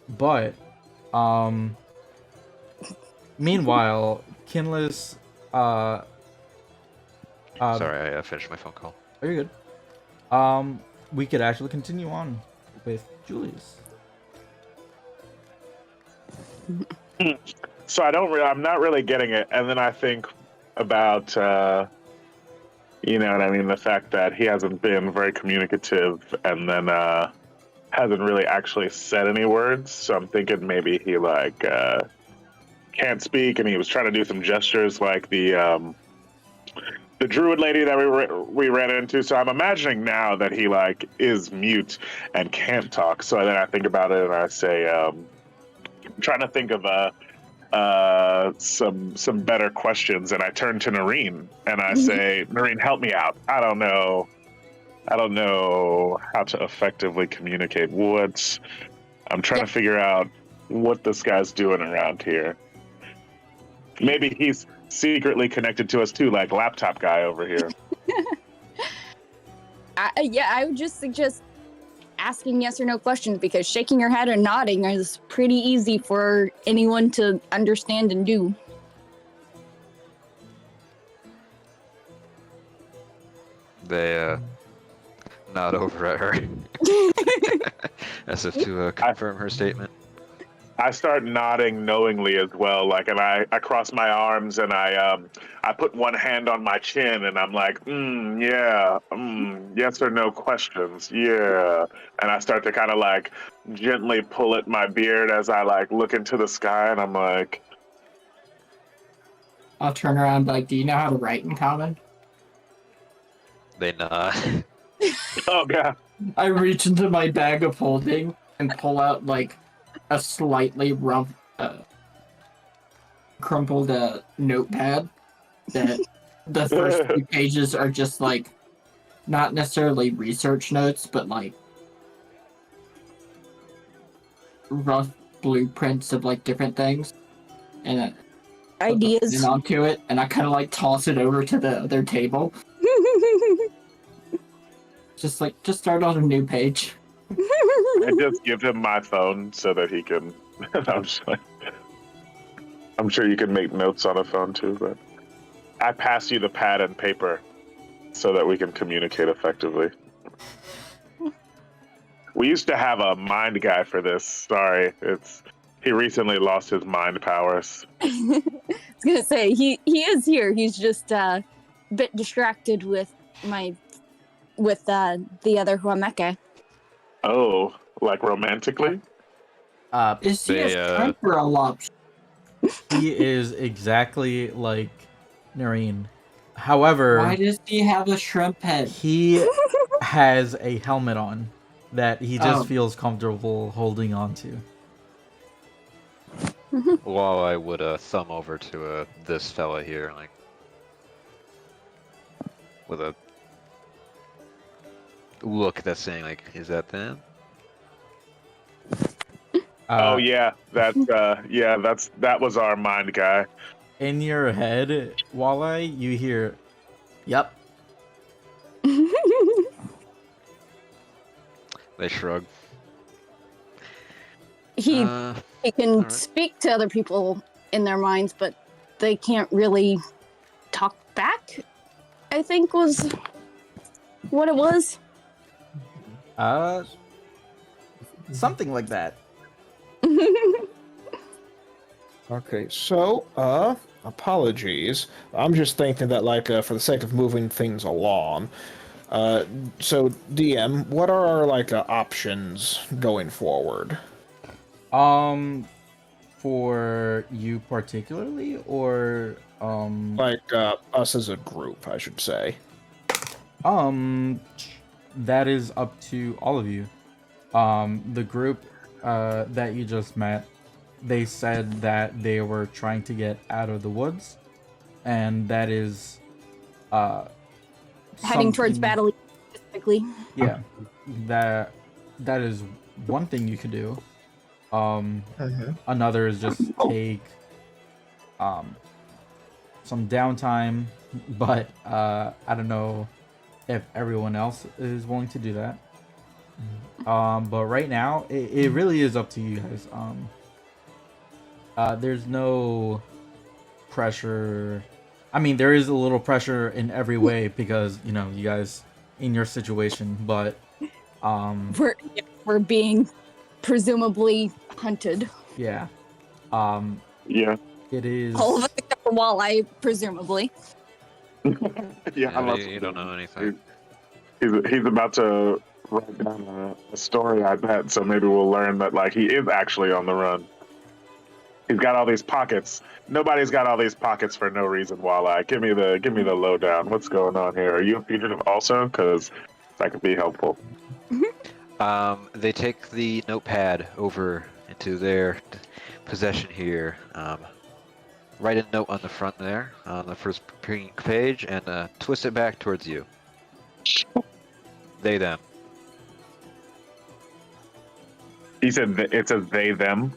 But meanwhile, Kinless Sorry, I finished my phone call. are you good? We could actually continue on with Julius. So I'm not really getting it, and then I think about, you know what I mean, the fact that he hasn't been very communicative, and then hasn't really actually said any words. So I'm thinking maybe he like can't speak, and he was trying to do some gestures like the druid lady that we ran into. So I'm imagining now that he like is mute and can't talk. So then I think about it and I say, I'm trying to think of some better questions, and I turn to Noreen and I say, Noreen, help me out. I don't know how to effectively communicate. I'm trying to figure out what this guy's doing around here. Maybe he's secretly connected to us too, like laptop guy over here. I would just suggest asking yes or no questions, because shaking your head and nodding is pretty easy for anyone to understand and do. They nod over at her as if to confirm her statement. I start nodding knowingly as well, like, and I cross my arms and I put one hand on my chin and I'm like, yeah, yes or no questions, yeah. And I start to kind of like gently pull at my beard as I like look into the sky, and I'm like, I'll turn around like, do you know how to write in common? They nod. oh god. I reach into my bag of holding and pull out like a slightly rough, crumpled notepad that the first few pages are just like not necessarily research notes, but like rough blueprints of like different things, and Ideas. onto it, and I kind of like toss it over to the other table. Just start on a new page. I just give him my phone so that he can. I'm sure you can make notes on a phone too, but I pass you the pad and paper so that we can communicate effectively. We used to have a mind guy for this. Sorry, he recently lost his mind powers. I was gonna say he is here. He's just a bit distracted with the other Huameka. Oh, like romantically? Is he They, a shrimp or a lobster? He is exactly like Nareen. However, Why does he have a shrimp head? he has a helmet on that he just Oh. feels comfortable holding on to. While I would thumb over to this fella here, like with a look that's saying like, "Is that them?" Oh yeah, that was our mind guy. In your head, Walleye, you hear, "Yep." They shrug. He can alright. speak to other people in their minds, but they can't really talk back, I think was what it was. Something like that. Okay, so, apologies. I'm just thinking that, like, for the sake of moving things along, so, DM, what are our, like, options going forward? For you particularly, or Like, us as a group, I should say. that is up to all of you. The group that you just met, they said that they were trying to get out of the woods, and that is Heading towards something- battle specifically. Yeah, that is one thing you could do. Another is just take some downtime, but I don't know if everyone else is willing to do that. But right now, it really is up to you guys. There's no pressure. I mean, there is a little pressure in every way because, you know, you guys in your situation, but We're being presumably hunted. yeah. Yeah. It is. All of us except for Walleye, presumably. Yeah, unless you don't know anything. he's about to write down a story, I bet. So maybe we'll learn that like he is actually on the run. He's got all these pockets. Nobody's got all these pockets for no reason. Walleye, give me the lowdown. What's going on here? Are you a fugitive also? Because that could be helpful. They take the notepad over into their possession here. Write a note on the front there, on the first page, and twist it back towards you. They, them. He said it says they, them.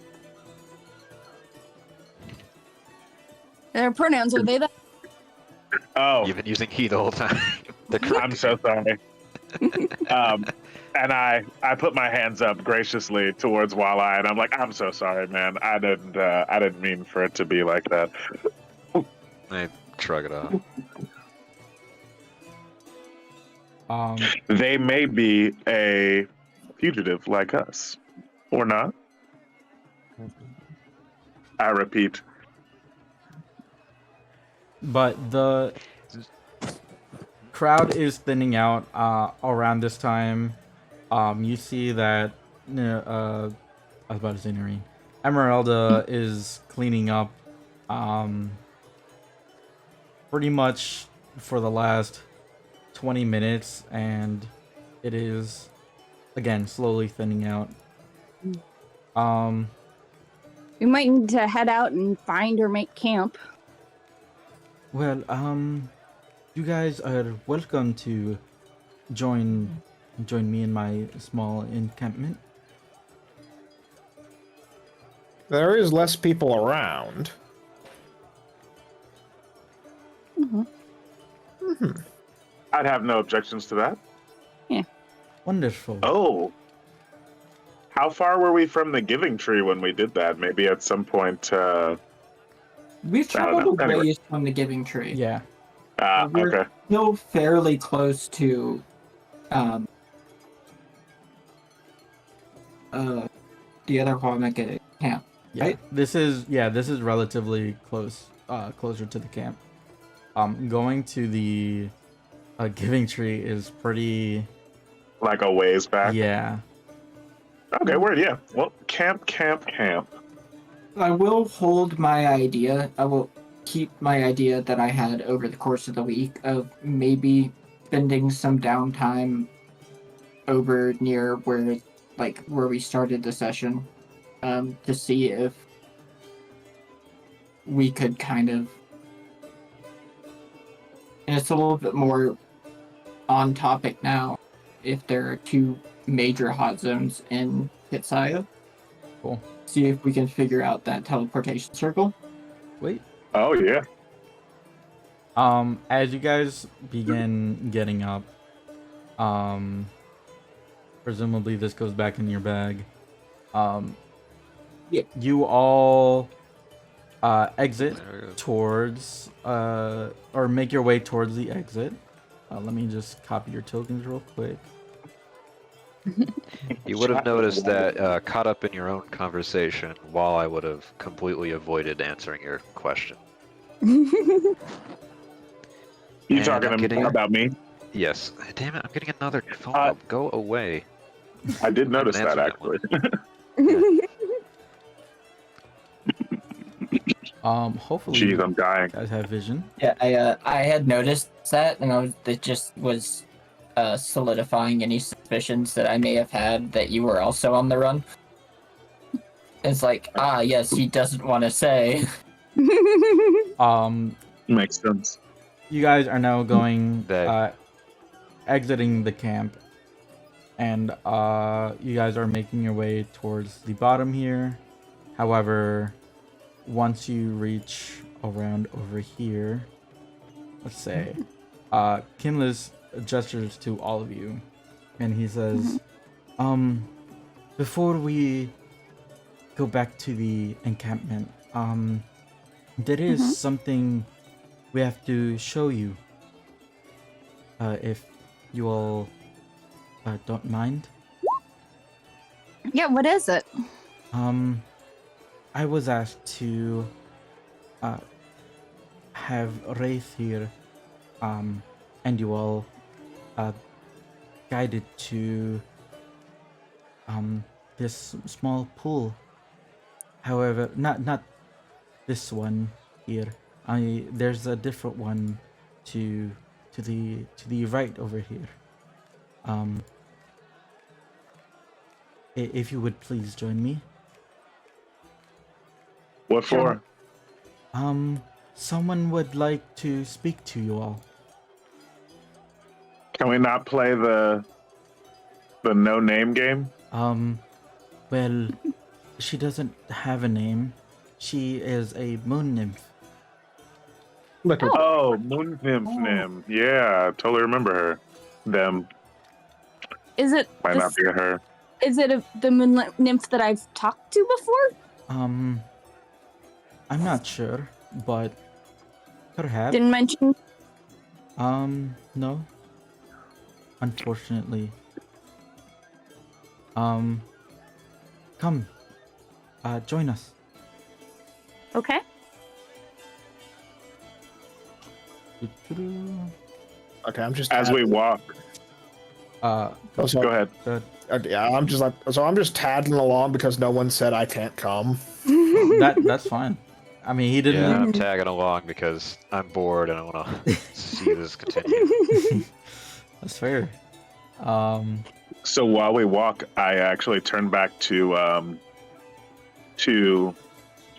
Their pronouns are they that. Oh, You've been using he the whole time. I'm so sorry. And I put my hands up graciously towards Walleye, and I'm like, I'm so sorry, man. I didn't mean for it to be like that. I shrug it off. They may be a fugitive like us, or not. I repeat. But the crowd is thinning out around this time. You see that I was about to say Noreen. Emeralda is cleaning up pretty much for the last 20 minutes, and it is again slowly thinning out. We might need to head out and find or make camp. Well, you guys are welcome to join me in my small encampment. There is less people around. I'd have no objections to that. Wonderful. Oh. How far were we from the Giving Tree when we did that? Maybe at some point. We've traveled a Anyway. ways from the Giving Tree. Yeah. We're Okay. still fairly close to the other homemade camp, Yeah, right? this is relatively close, closer to the camp. Going to the giving tree is pretty. Like a ways back. Yeah. Okay, word. Yeah. Well, camp. I will hold my idea. I will keep my idea that I had over the course of the week of maybe spending some downtime over near where we started the session, to see if we could kind of, and it's a little bit more on topic now, if there are two major hot zones in Kitsaya. Cool. See if we can figure out that teleportation circle. Wait. Oh yeah. As you guys begin getting up, presumably this goes back in your bag. Yeah. You all exit There we go. towards or make your way towards the exit. Let me just copy your tokens real quick. You would have noticed that caught up in your own conversation while I would have completely avoided answering your question. You And talking I'm getting- about me? Yes. Damn it, I'm getting another phone Uh, call. Go away. I did notice answer that that one. actually. Hopefully Jeez, you I'm dying. guys have vision. Yeah, I had noticed that, and it just was solidifying any suspicions that I may have had that you were also on the run. It's like, yes, he doesn't want to say. Makes sense. You guys are now going They- exiting the camp, and you guys are making your way towards the bottom here. However, once you reach around over here, let's say, Kinless gestures to all of you, and he says, before we go back to the encampment, there is something we have to show you. If you all don't mind. Yeah, what is it? I was asked to have Wraith here, and you all guided to this small pool. However, not this one here. There's a different one to the right over here. If you would please join me. What for? Someone would like to speak to you all. Can we not play the no name game? Well, she doesn't have a name. She is a moon nymph. Oh, Moon Nymph. Yeah, totally remember her. Them. Is it Might not be her. is it the moon nymph that I've talked to before? I'm not sure, but perhaps. Didn't mention. No. Unfortunately. Come. Join us. Okay. Okay, I'm just As we walk. Uh, so, Go ahead. yeah, I'm just tagging along because no one said I can't come. that's fine. I mean, he didn't. Yeah, I'm tagging along because I'm bored and I want to see this continue. That's fair. So while we walk, I actually turn back to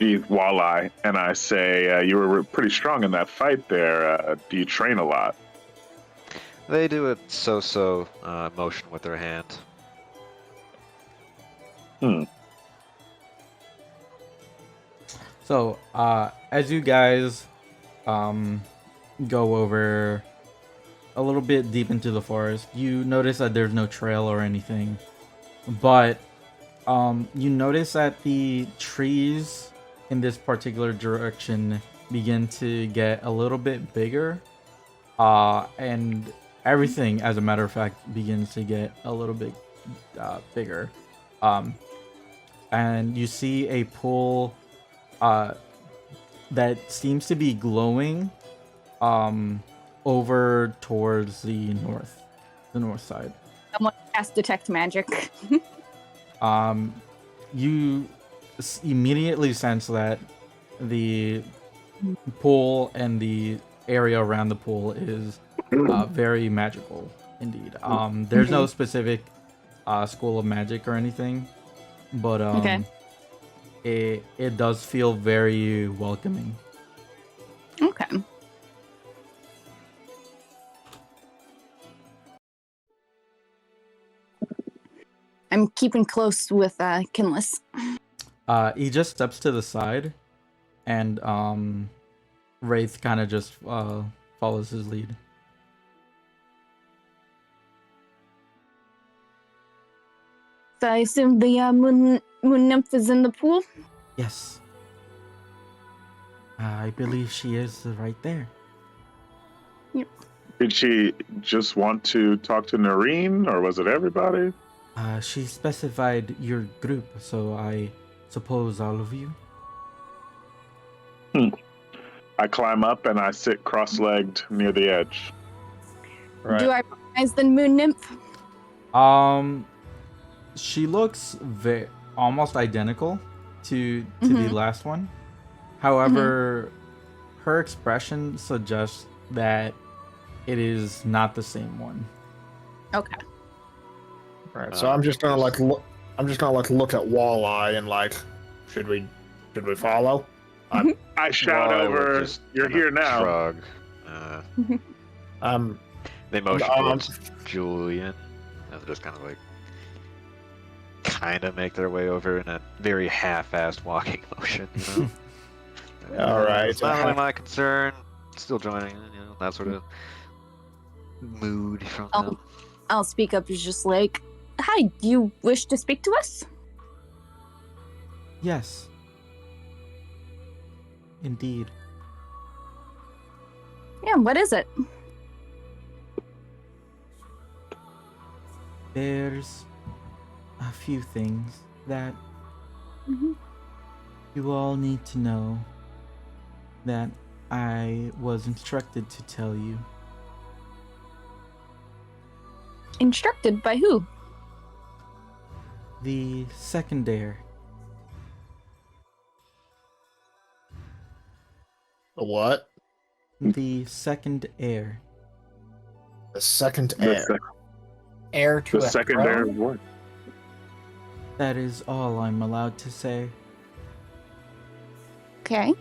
Walleye, and I say, "You were pretty strong in that fight there. Do you train a lot?" They do a so-so motion with their hand. So, as you guys go over a little bit deep into the forest, you notice that there's no trail or anything. But you notice that the trees in this particular direction begin to get a little bit bigger. And everything, as a matter of fact, begins to get a little bit bigger. Um, and you see a pool that seems to be glowing over towards the north side. Someone cast detect magic. You immediately sense that the pool and the area around the pool is very magical indeed. There's no specific school of magic or anything, but Okay. it does feel very welcoming. Okay. I'm keeping close with Kinless. He just steps to the side, and Wraith kind of just follows his lead. So I assume the moon nymph is in the pool? Yes. I believe she is right there. Did she just want to talk to Noreen, or was it everybody? She specified your group, so I suppose all of you. I climb up and I sit cross-legged near the edge. Right. Do I recognize the moon nymph? She looks almost identical to the last one. However, her expression suggests that it is not the same one. Okay. Right. So I'm just gonna look. I'm just gonna look at Walleye and should we follow? I shout Well, I would over, just "You're kinda here now." Shrug. They motion towards Julian. And just kind of make their way over in a very half-assed walking motion. All right. It's not really my concern. Still joining, that sort of mood from them. I'll speak up. It's just like, hi, do you wish to speak to us? Yes. Indeed. Yeah, what is it? There's a few things that Mhm. you all need to know that I was instructed to tell you. Instructed by who? The second heir. The what? The second heir. The second The, heir. sec- Heir to the a second throne? heir of what? That is all I'm allowed to say. Okay.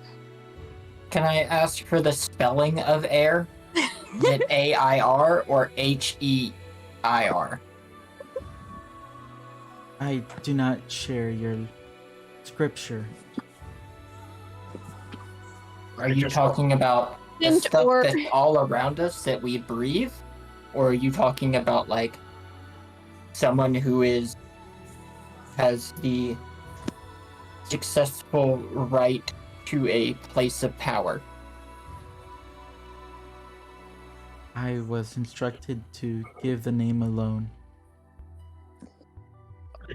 Can I ask for the spelling of heir? Is it A-I-R or H-E-I-R? I do not share your scripture. Are you talking about the Didn't stuff or- that's all around us that we breathe? Or are you talking about someone who has the successful right to a place of power? I was instructed to give the name alone.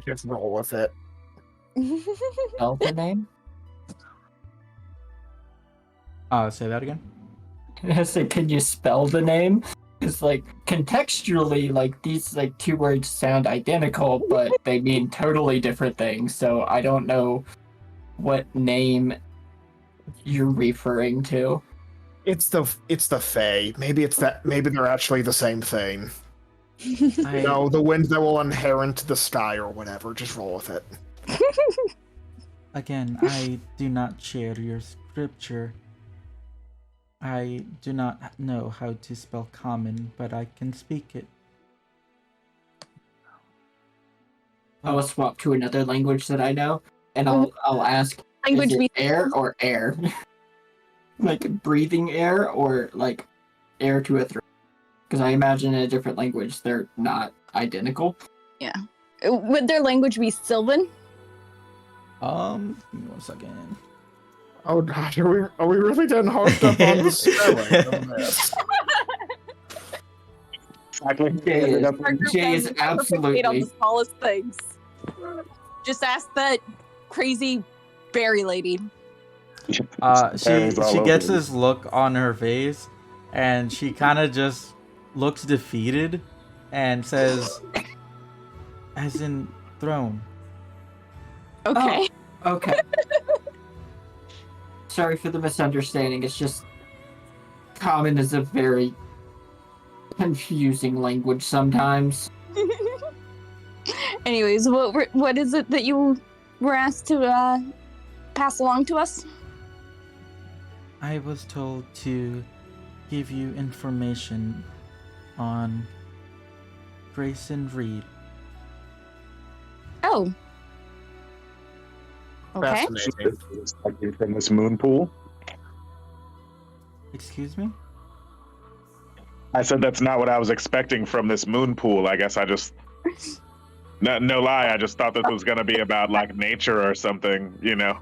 Just roll with it. Spell the name? Say that again? I said, can you spell the name? Because, contextually, these, two words sound identical, but they mean totally different things, so I don't know what name you're referring to. It's the Fae. Maybe they're actually the same thing. No, the wind that will inherit the sky or whatever. Just roll with it. Again, I do not share your scripture. I do not know how to spell common, but I can speak it. I will swap to another language that I know, and I'll ask, Language is we it air or air? Breathing air or, air to a throat? Because I imagine in a different language they're not identical. Would their language be Sylvan? Give me 1 second. Oh gosh, are we really done hooked up on the spelling of this? Jay is Our group Jay is has perfect date on absolutely the smallest things. Just ask that crazy berry lady. Berries all She over gets you. this look on her face, and she kind of just looks defeated, and says, "As in throne." Okay. Oh, okay. Sorry for the misunderstanding. It's just common is a very confusing language sometimes. Anyways, what is it that you were asked to pass along to us? I was told to give you information on Grace and Reid. Oh. Okay. Fascinating. From this moon pool. Excuse me? I said that's not what I was expecting from this moon pool. I guess I just no lie. I just thought this was gonna be about like nature or something. You know.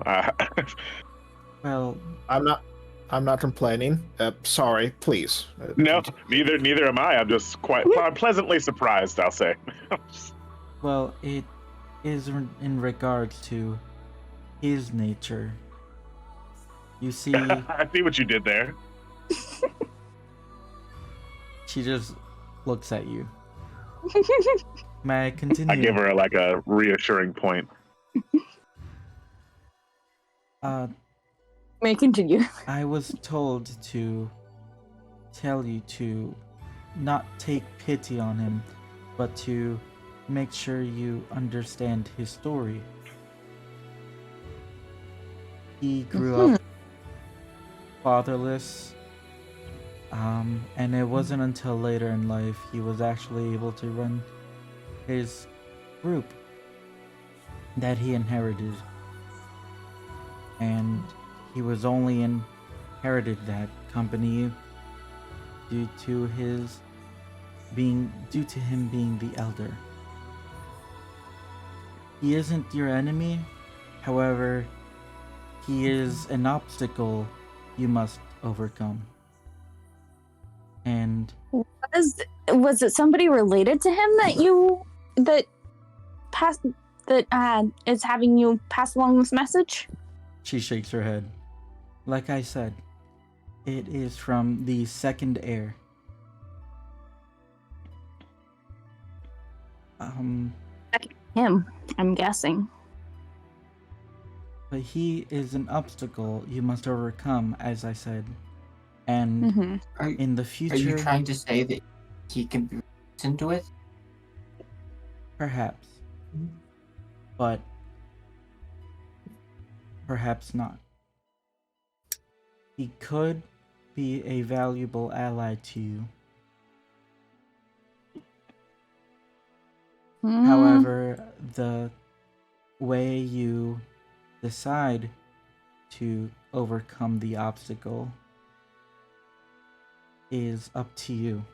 Well, I'm not complaining. Sorry, please. No, neither am I. I'm just quite pleasantly surprised. I'll say. well, it is in regards to his nature. You see, I see what you did there. she just looks at you. May I continue? I give her like a reassuring point. May I continue? I was told to tell you to not take pity on him, but to make sure you understand his story. He grew up fatherless, and it wasn't until later in life he was actually able to run his group that he inherited. And he was only inherited that company due to him being the elder. He isn't your enemy, however, he is an obstacle you must overcome. And Was it somebody related to him that is having you pass along this message? she shakes her head. Like I said, it is from the second heir. Him, I'm guessing. But he is an obstacle you must overcome, as I said. And in the future... Are you trying to say that he can be listened to it? Perhaps. But perhaps not. He could be a valuable ally to you. However, the way you decide to overcome the obstacle is up to you.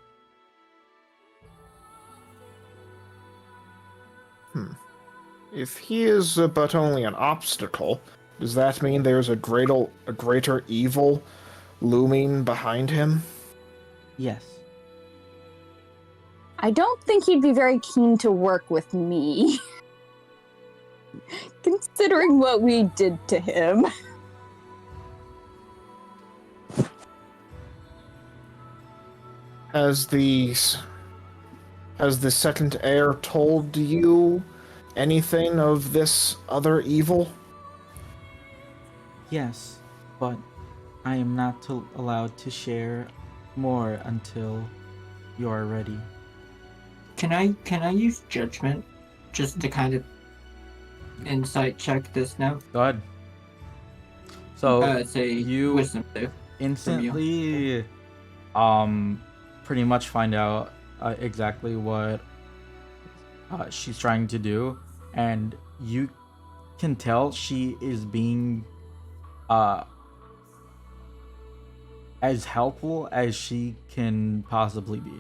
If he is but only an obstacle, does that mean there's a greater evil looming behind him? Yes. I don't think he'd be very keen to work with me. Considering what we did to him. Has the second heir told you anything of this other evil? Yes, but I am not allowed to share more until you are ready. Can I use judgment just to kind of insight check this now? Go ahead. So Say you wisdom save. instantly pretty much find out exactly what she's trying to do, and you can tell she is being as helpful as she can possibly be,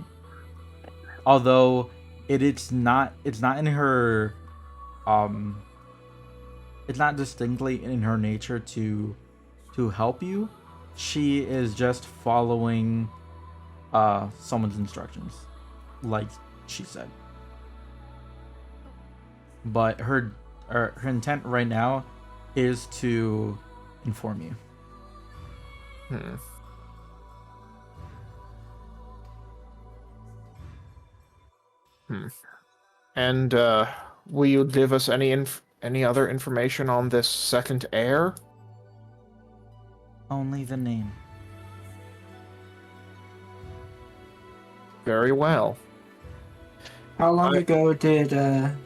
although it's not in her it's not distinctly in her nature to help you. She is just following someone's instructions, like she said. but her intent right now is to inform you. And will you give us any other information on this second heir? Only the name. Very well. How long ago did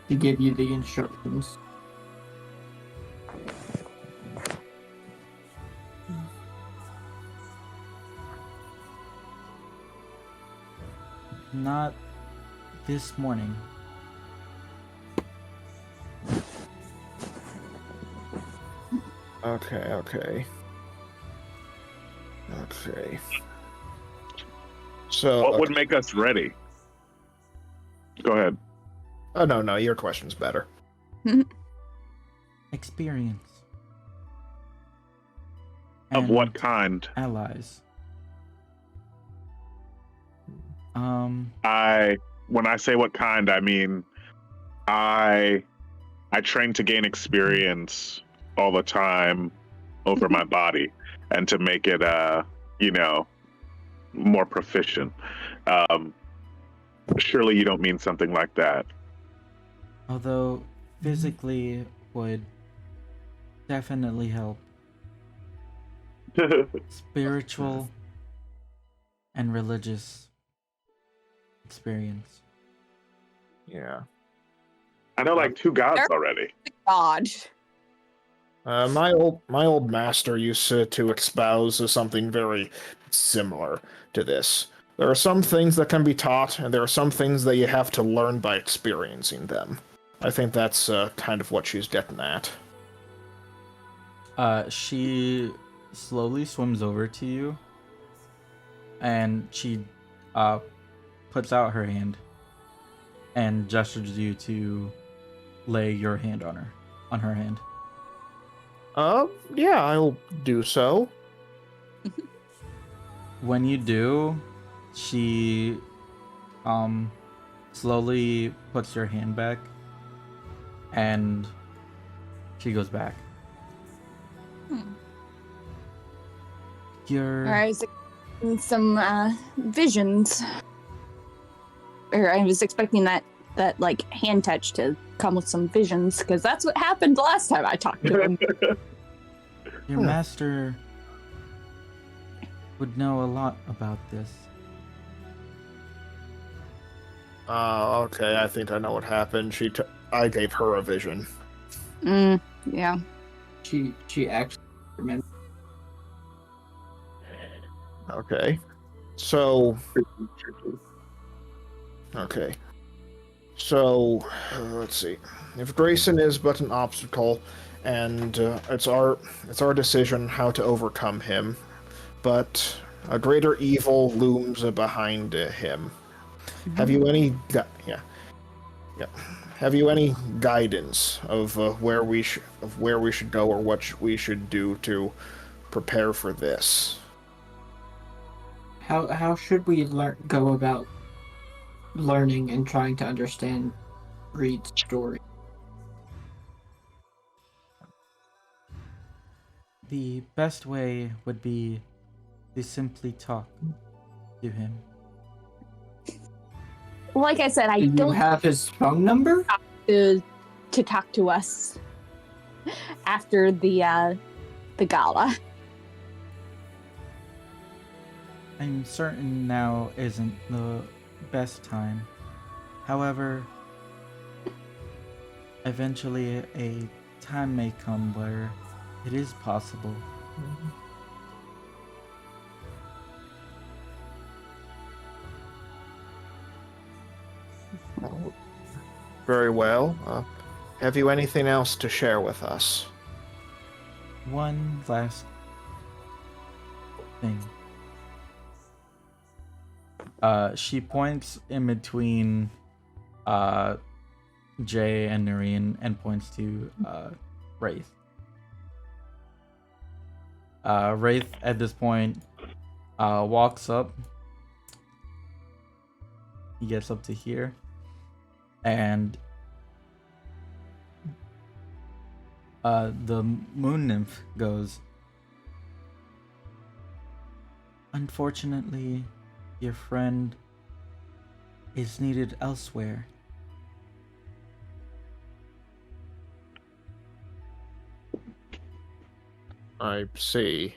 he give you the instructions? Not this morning. Okay. So What would make us ready? Go ahead. Oh no, your question's better. Experience. Of And what kind? allies. When I say what kind, I mean I train to gain experience all the time over my body and to make it more proficient. Surely you don't mean something like that. Although physically would definitely help. Spiritual and religious experience. Yeah. I know like 2 gods already. God. My old master used to espouse something very similar to this. There are some things that can be taught, and there are some things that you have to learn by experiencing them. I think that's kind of what she's getting at. She slowly swims over to you, and she puts out her hand and gestures you to lay your hand on her hand. Yeah, I'll do so. When you do, she slowly puts your hand back, and she goes back. I was expecting some visions. Or I was expecting that like hand touch to come with some visions, because that's what happened last time I talked to him. Your master would know a lot about this. Okay, I think I know what happened. I gave her a vision. Yeah. She actually remembered. Okay. So, let's see. If Grayson is but an obstacle, and it's our decision how to overcome him, but a greater evil looms behind him. Have you any Have you any guidance of where we should go or what we should do to prepare for this? How should we go about learning and trying to understand Reid's story? The best way would be to simply talk to him. Like I said, I Do you don't have his phone number? to talk to us after the gala. I'm certain now isn't the best time. However, eventually a time may come where it is possible. Very well. Have you anything else to share with us? One last thing. She points in between Jay and Noreen and points to Wraith. Wraith at this point walks up. He gets up to here, and the moon nymph goes, "Unfortunately, your friend is needed elsewhere." I see.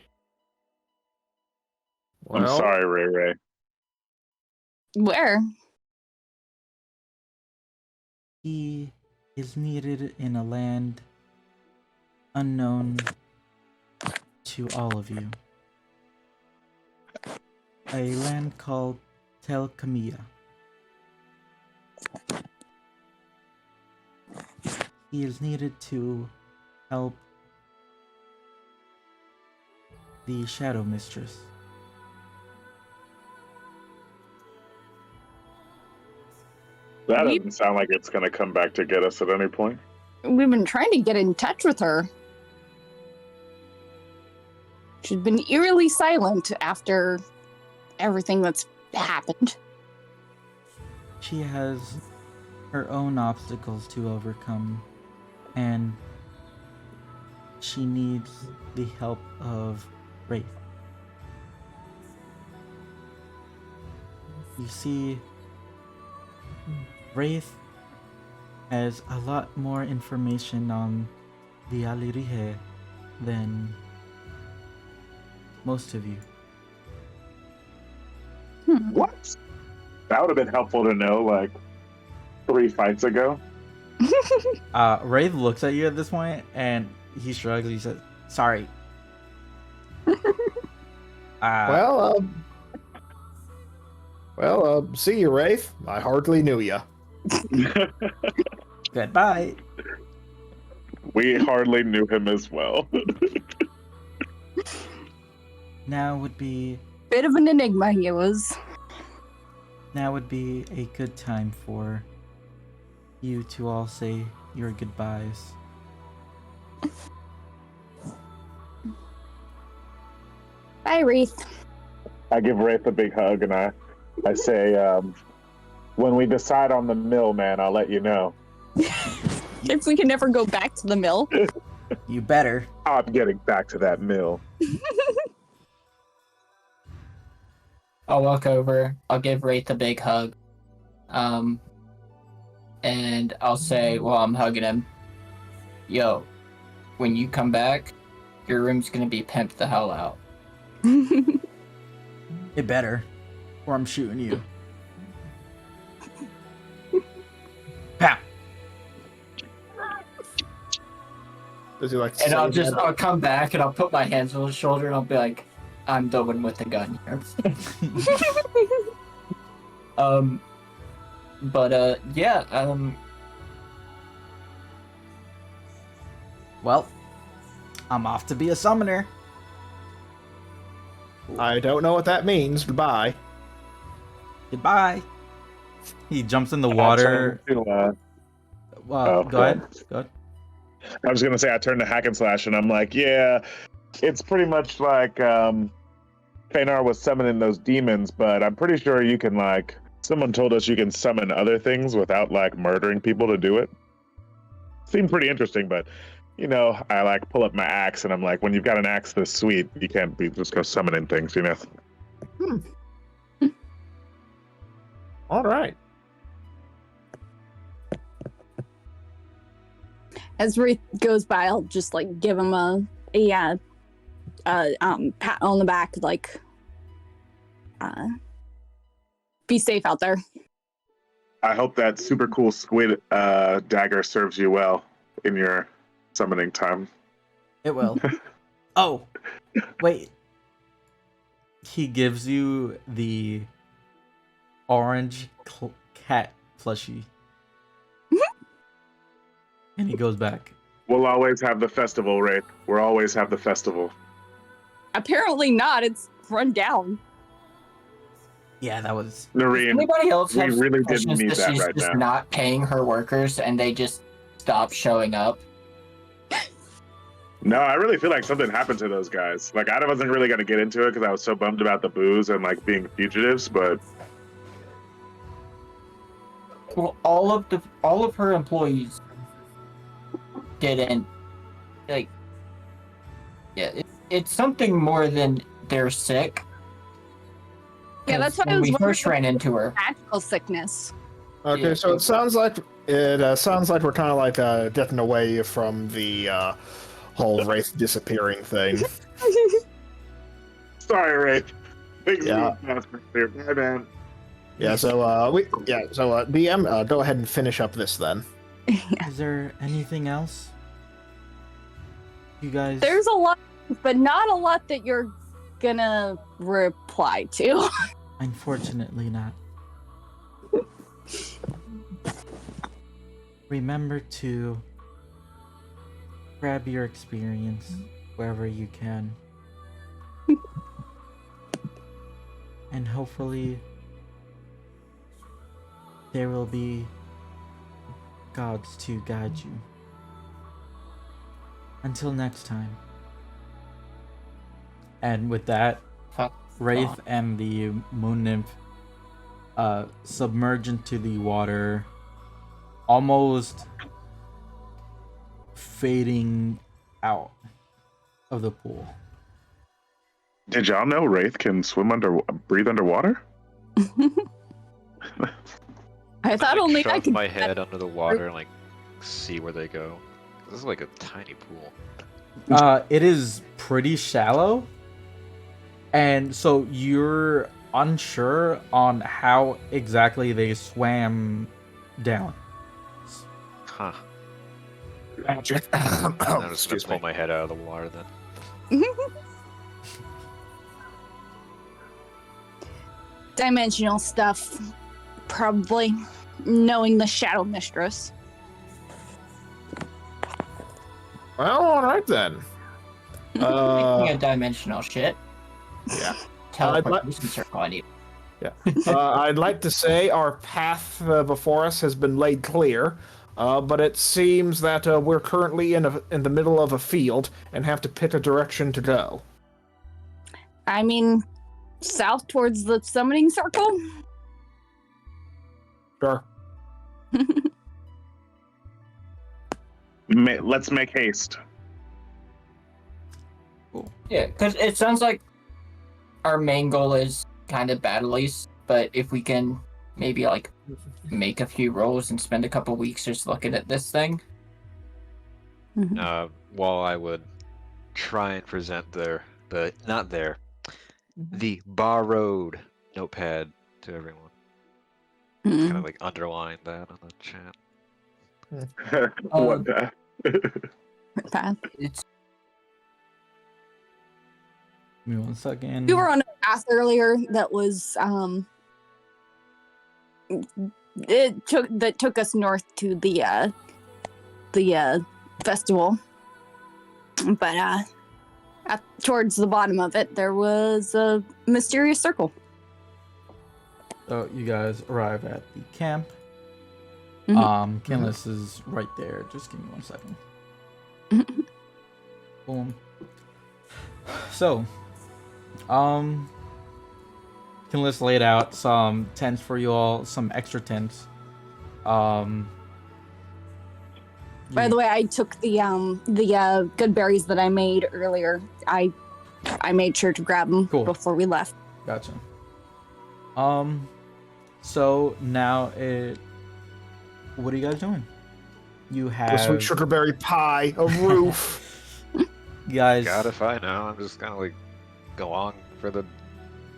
I'm Well, sorry, Ray Ray. Where? He is needed in a land unknown to all of you. A land called Tel Kamia. He is needed to help the Shadow Mistress. That We- doesn't sound like it's going to come back to get us at any point. We've been trying to get in touch with her. She's been eerily silent after everything that's happened. She has her own obstacles to overcome, and she needs the help of Wraith. You see, Wraith has a lot more information on the Alirihe than most of you. What? That would have been helpful to know, like, 3 fights ago. Wraith looks at you at this point, and he shrugs. He says, "Sorry." See you, Rafe. I hardly knew ya. Goodbye. We hardly knew him as well. Now would be Bit of an enigma he was. a good time for you to all say your goodbyes. Bye, Wreath. I give Wraith a big hug and I say, when we decide on the mill, man, I'll let you know. If we can ever go back to the mill. You better. I'm getting back to that mill. I'll walk over. I'll give Wraith a big hug. And I'll say while I'm hugging him, "Yo, when you come back, your room's gonna be pimped the hell out." It better, or I'm shooting you. Pow! Does he like? And I'll say that? I'll come back and I'll put my hands on his shoulder and I'll be like, "I'm the one with the gun here." Well, I'm off to be a summoner. I don't know what that means. Goodbye. Goodbye. He jumps in the water. I Well, go ahead. Go ahead. was going to say, I turned to Hack and Slash and I'm like, yeah, it's pretty much like Fenar was summoning those demons, but I'm pretty sure you can, like, someone told us you can summon other things without, like, murdering people to do it. Seemed pretty interesting, but, you know, I, like, pull up my axe and I'm like, when you've got an axe this sweet, you can't be just go summoning things, you know? All right. As Wreath goes by, I'll just like give him a pat on the back, like be safe out there. I hope that super cool squid dagger serves you well in your summoning time. It will. Oh, wait. He gives you the orange cat plushie. And he goes back. We'll always have the festival, Wraith. We'll always have the festival. Apparently not. It's run down. Yeah, that was... Noreen, Anybody else we have really suspicions didn't need that she's right just now. not paying her workers and they just stop showing up? No, I really feel like something happened to those guys. Like I wasn't really gonna get into it because I was so bummed about the booze and like being fugitives, but Well, all of her employees didn't like. Yeah, it's something more than they're sick. Yeah, that's why I When was we wondering first ran into her. magical sickness. Okay, Yeah. so it sounds like we're kind of like getting away from the whole Wraith disappearing thing. sorry, Ray. Things Yeah. move fast here. Bye, man. Yeah. So DM, go ahead and finish up this then. Is there anything else? You guys. There's a lot, but not a lot that you're gonna reply to. Unfortunately, not. Remember to grab your experience wherever you can. And hopefully, there will be gods to guide you. Until next time. And with that, Fuck. Wraith and the moon nymph submerge into the water, almost fading out of the pool. Did y'all know Wraith can breathe underwater? I thought only I shove could. my head under the water and like see where they go. This is like a tiny pool. It is pretty shallow, and so you're unsure on how exactly they swam down. Huh. Magic. I'm just gonna Excuse pull me. my head out of the water then. Dimensional stuff. Probably. Knowing the Shadow Mistress. Well, all right then. Speaking of dimensional shit. Yeah. Teleportation circle, I need. I'd like to say our path before us has been laid clear, but it seems that we're currently in the middle of a field and have to pick a direction to go. I mean, south towards the summoning circle? Sure. Let's make haste. Yeah, because it sounds like our main goal is kind of battle-east, but if we can maybe like make a few rolls and spend a couple weeks just looking at this thing. While I would try and present the borrowed notepad to everyone. Kind of like underline that on the chat. What the? Path. It's Give me 1 second. We were on a path earlier that was took us north to the festival, but towards the bottom of it there was a mysterious circle. So you guys arrive at the camp. Mhm. Kinless is right there. Just give me 1 second. Boom. So, Kinless laid out some tents for you all, some extra tents. By the way, I took the good berries that I made earlier. I made sure to grab them Cool. before we left. Gotcha. So now what are you guys doing? You A have sweet sugarberry pie, a roof. you guys. God, if I know, I'm just gonna like go along for the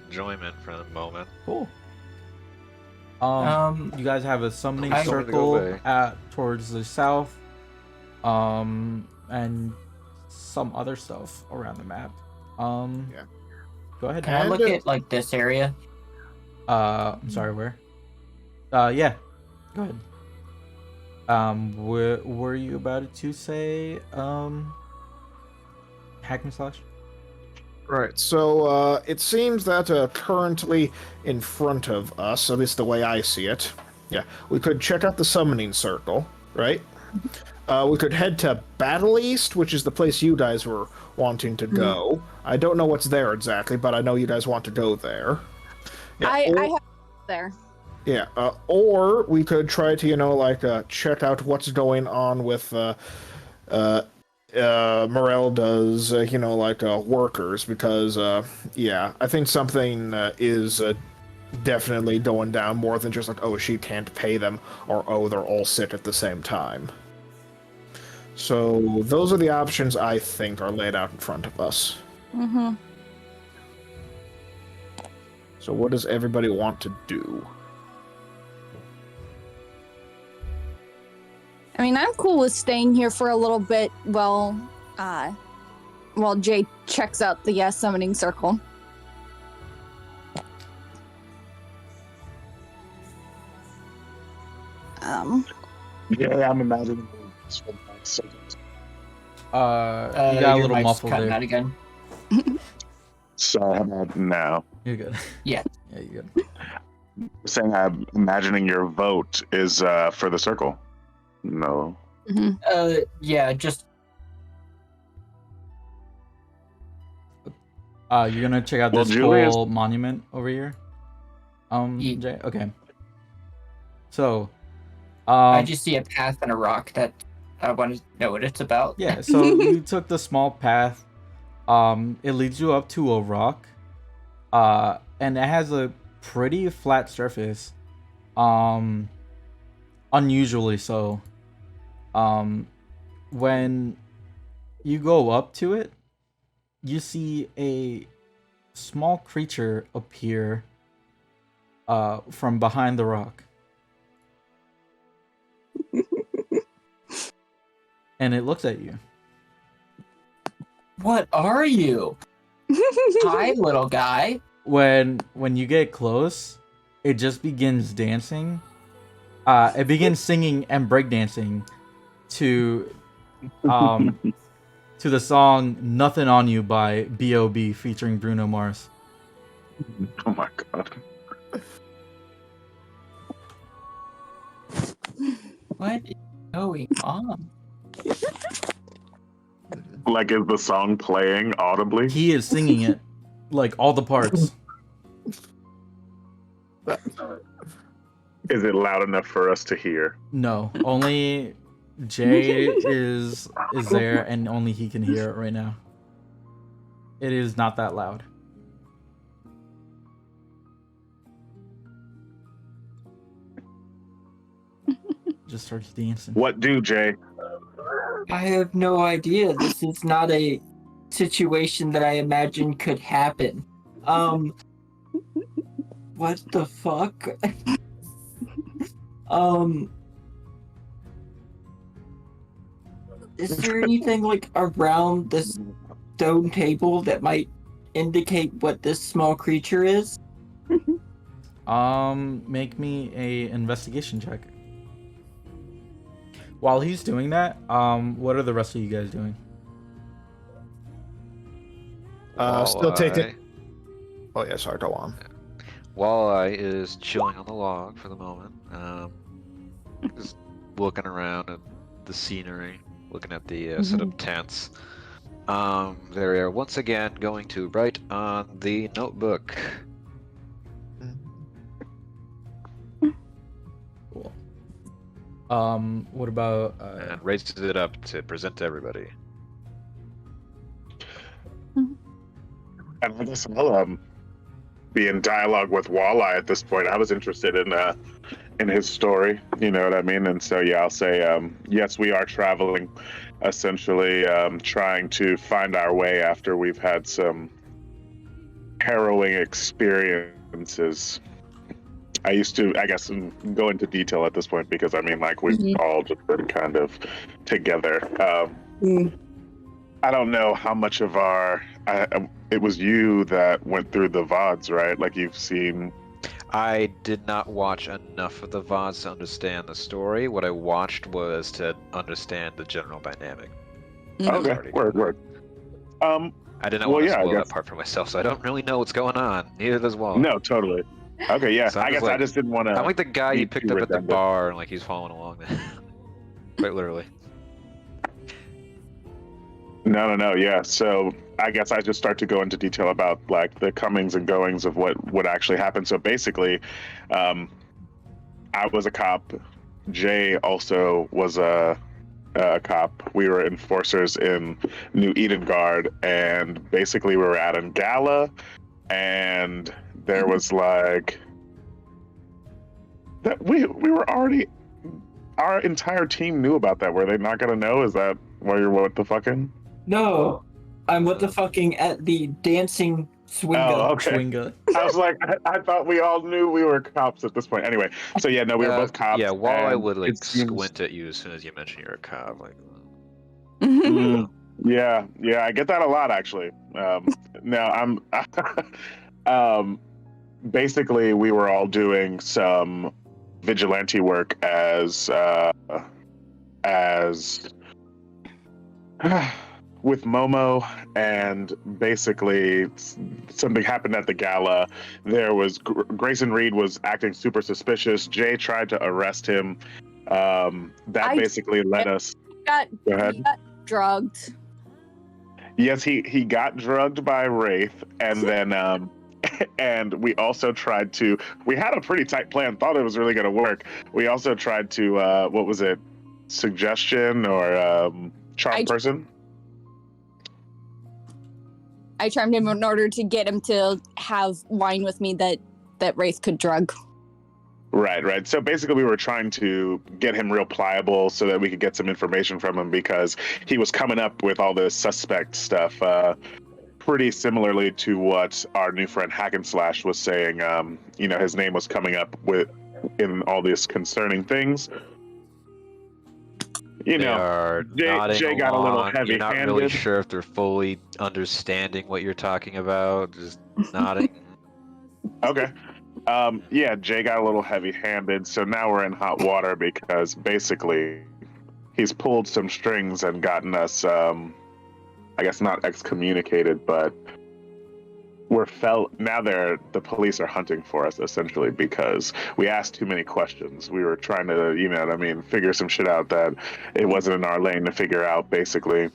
enjoyment for the moment. Cool. Um, You guys have a summoning I- circle towards the south, and some other stuff around the map. Yeah. Go ahead. can I look at like this area? I'm sorry, where? Yeah. Go ahead. Were you about to say, hack and slash? Right, so it seems that currently in front of us, at least the way I see it, yeah, we could check out the summoning circle, right? We could head to Battle East, which is the place you guys were wanting to go. I don't know what's there exactly, but I know you guys want to go there. Yeah, I have there. yeah, or we could try to, check out what's going on with Morelda's, workers, because, I think something is definitely going down more than just like, oh, she can't pay them, or oh, they're all sick at the same time. So those are the options I think are laid out in front of us. Mm-hmm. So what does everybody want to do? I mean, I'm cool with staying here for a little bit while Jay checks out the summoning circle. Yeah, I'm imagining. You got a little muffled there. Out again. So how about now? You're good. Yeah. Yeah, you're good. Saying I'm imagining your vote is for the circle. No. Mm-hmm. Yeah, just You're gonna check out Well, this Julius- cool monument over here. Jay. Okay. So, I just see a path and a rock that I want to know what it's about. yeah. So you took the small path. It leads you up to a rock. And it has a pretty flat surface. Unusually so. When you go up to it, you see a small creature appear from behind the rock. And it looks at you. What are you? Hi, little guy. When you get close, it just begins dancing. It begins singing and breakdancing to the song "Nothing on You" by B.O.B. featuring Bruno Mars. Oh my god. What is going on? Like, is the song playing audibly? He is singing it, like all the parts. Is it loud enough for us to hear? No, only Jay is there, and only he can hear it right now. It is not that loud. Just starts dancing. What do, Jay? I have no idea. This is not a situation that I imagine could happen. What the fuck? Is there anything like around this stone table that might indicate what this small creature is? Make me a investigation check. While he's doing that, what are the rest of you guys doing? Still taking. Oh yeah, sorry. Go on. Walleye is chilling on the log for the moment. Just looking around at the scenery, looking at the set of tents. They are once again going to write on the notebook. Cool. What about And raises it up to present to everybody. And I guess I'll be in dialogue with Walleye at this point. I was interested in his story, you know what I mean? And so yeah, I'll say yes, we are traveling, essentially trying to find our way after we've had some harrowing experiences. I used to, I guess, go into detail at this point because I mean, like, we've all just been kind of together. I don't know how much of our. It was you that went through the VODs, right? Like, you've seen. I did not watch enough of the VODs to understand the story. What I watched was to understand the general dynamic. Okay, word. I did not want to spoil that part for myself, so I don't really know what's going on. Neither does Wall. No, totally. Okay, yeah. So I guess I just didn't want to. I'm like the guy you picked too up at the redundant. bar, and like he's following along there. Quite literally. No. Yeah. So I guess I just start to go into detail about like the comings and goings of what would actually happen. So basically, um, I was a cop. Jay also was a cop. We were enforcers in New Eden Guard, and basically we were at a gala, and there was like that we were already our entire team knew about that. Were they not gonna know? Is that why you're what the fucking? No, I'm what the fucking at the dancing swingo. Oh, okay. Schwinga. I was like, I thought we all knew we were cops at this point. Anyway, so yeah, no, we were both cops. Yeah, Walleye and would like it seems- squint at you as soon as you mention you're a cop. Like, Mm, yeah, I get that a lot actually. Now I'm, basically we were all doing some vigilante work as with Momo, and basically something happened at the gala. There was Grayson Reid was acting super suspicious. Jay tried to arrest him. That I basically led us. got, Go ahead. he got drugged. Yes, he got drugged by Wraith, and then and we also tried to. We had a pretty tight plan. Thought it was really going to work. We also tried to. What was it? Suggestion or charm person? I charmed him in order to get him to have wine with me that Wraith could drug. Right. So basically, we were trying to get him real pliable so that we could get some information from him because he was coming up with all this suspect stuff, pretty similarly to what our new friend Hack and Slash was saying. His name was coming up in all these concerning things. they are nodding Jay got a little along. You're not heavy-handed. really sure if they're fully understanding what you're talking about. Just nodding. Okay. Jay got a little heavy-handed, so now we're in hot water because basically he's pulled some strings and gotten us, I guess not excommunicated, but the police are hunting for us essentially because we asked too many questions. We were trying to, figure some shit out that it wasn't in our lane to figure out, basically.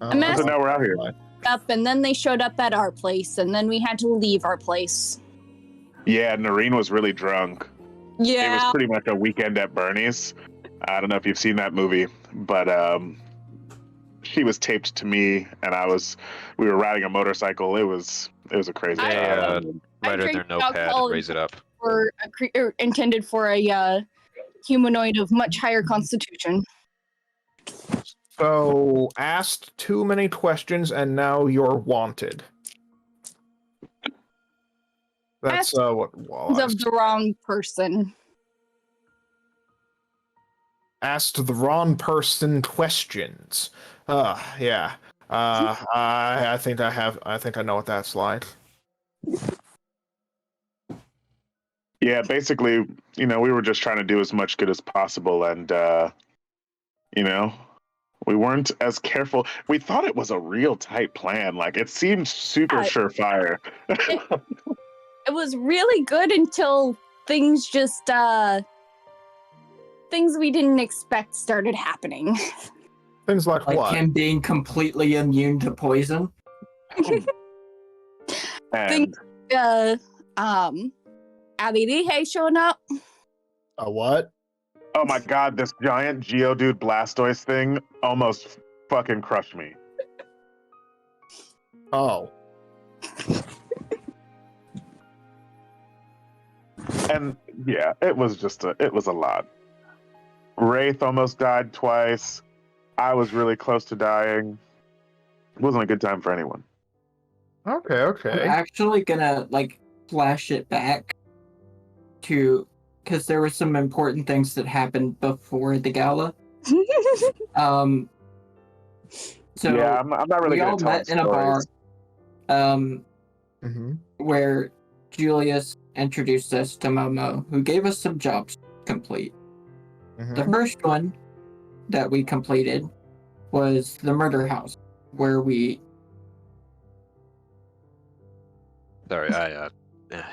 So now we're out here. Up, and then they showed up at our place, and then we had to leave our place. Yeah, Noreen was really drunk. It was pretty much a weekend at Bernie's. I don't know if you've seen that movie, but she was taped to me, and we were riding a motorcycle. It was a crazy. They I write in drink their notepad alcohol and raise it up. for intended for a humanoid of much higher constitution. So, asked too many questions, and now you're wanted. That's what Of the wrong person. asked the wrong person questions. Yeah. I think I know what that's like. Yeah, basically, we were just trying to do as much good as possible, and we weren't as careful. We thought it was a real tight plan. Like it seemed super surefire. It was really good until things just things we didn't expect started happening. Things like Like what? him being completely immune to poison. And Abby showing up. A what? oh my god, this giant Geodude Blastoise thing almost fucking crushed me. Oh. And yeah, it was a lot. Wraith almost died twice. I was really close to dying. It wasn't a good time for anyone. Okay. I'm actually gonna flash it back to because there were some important things that happened before the gala. So yeah, I'm not really we good all at telling met in a bar, stories. where Julius introduced us to Momo, who gave us some jobs to complete. The first one that we completed was the murder house, where we. Sorry, I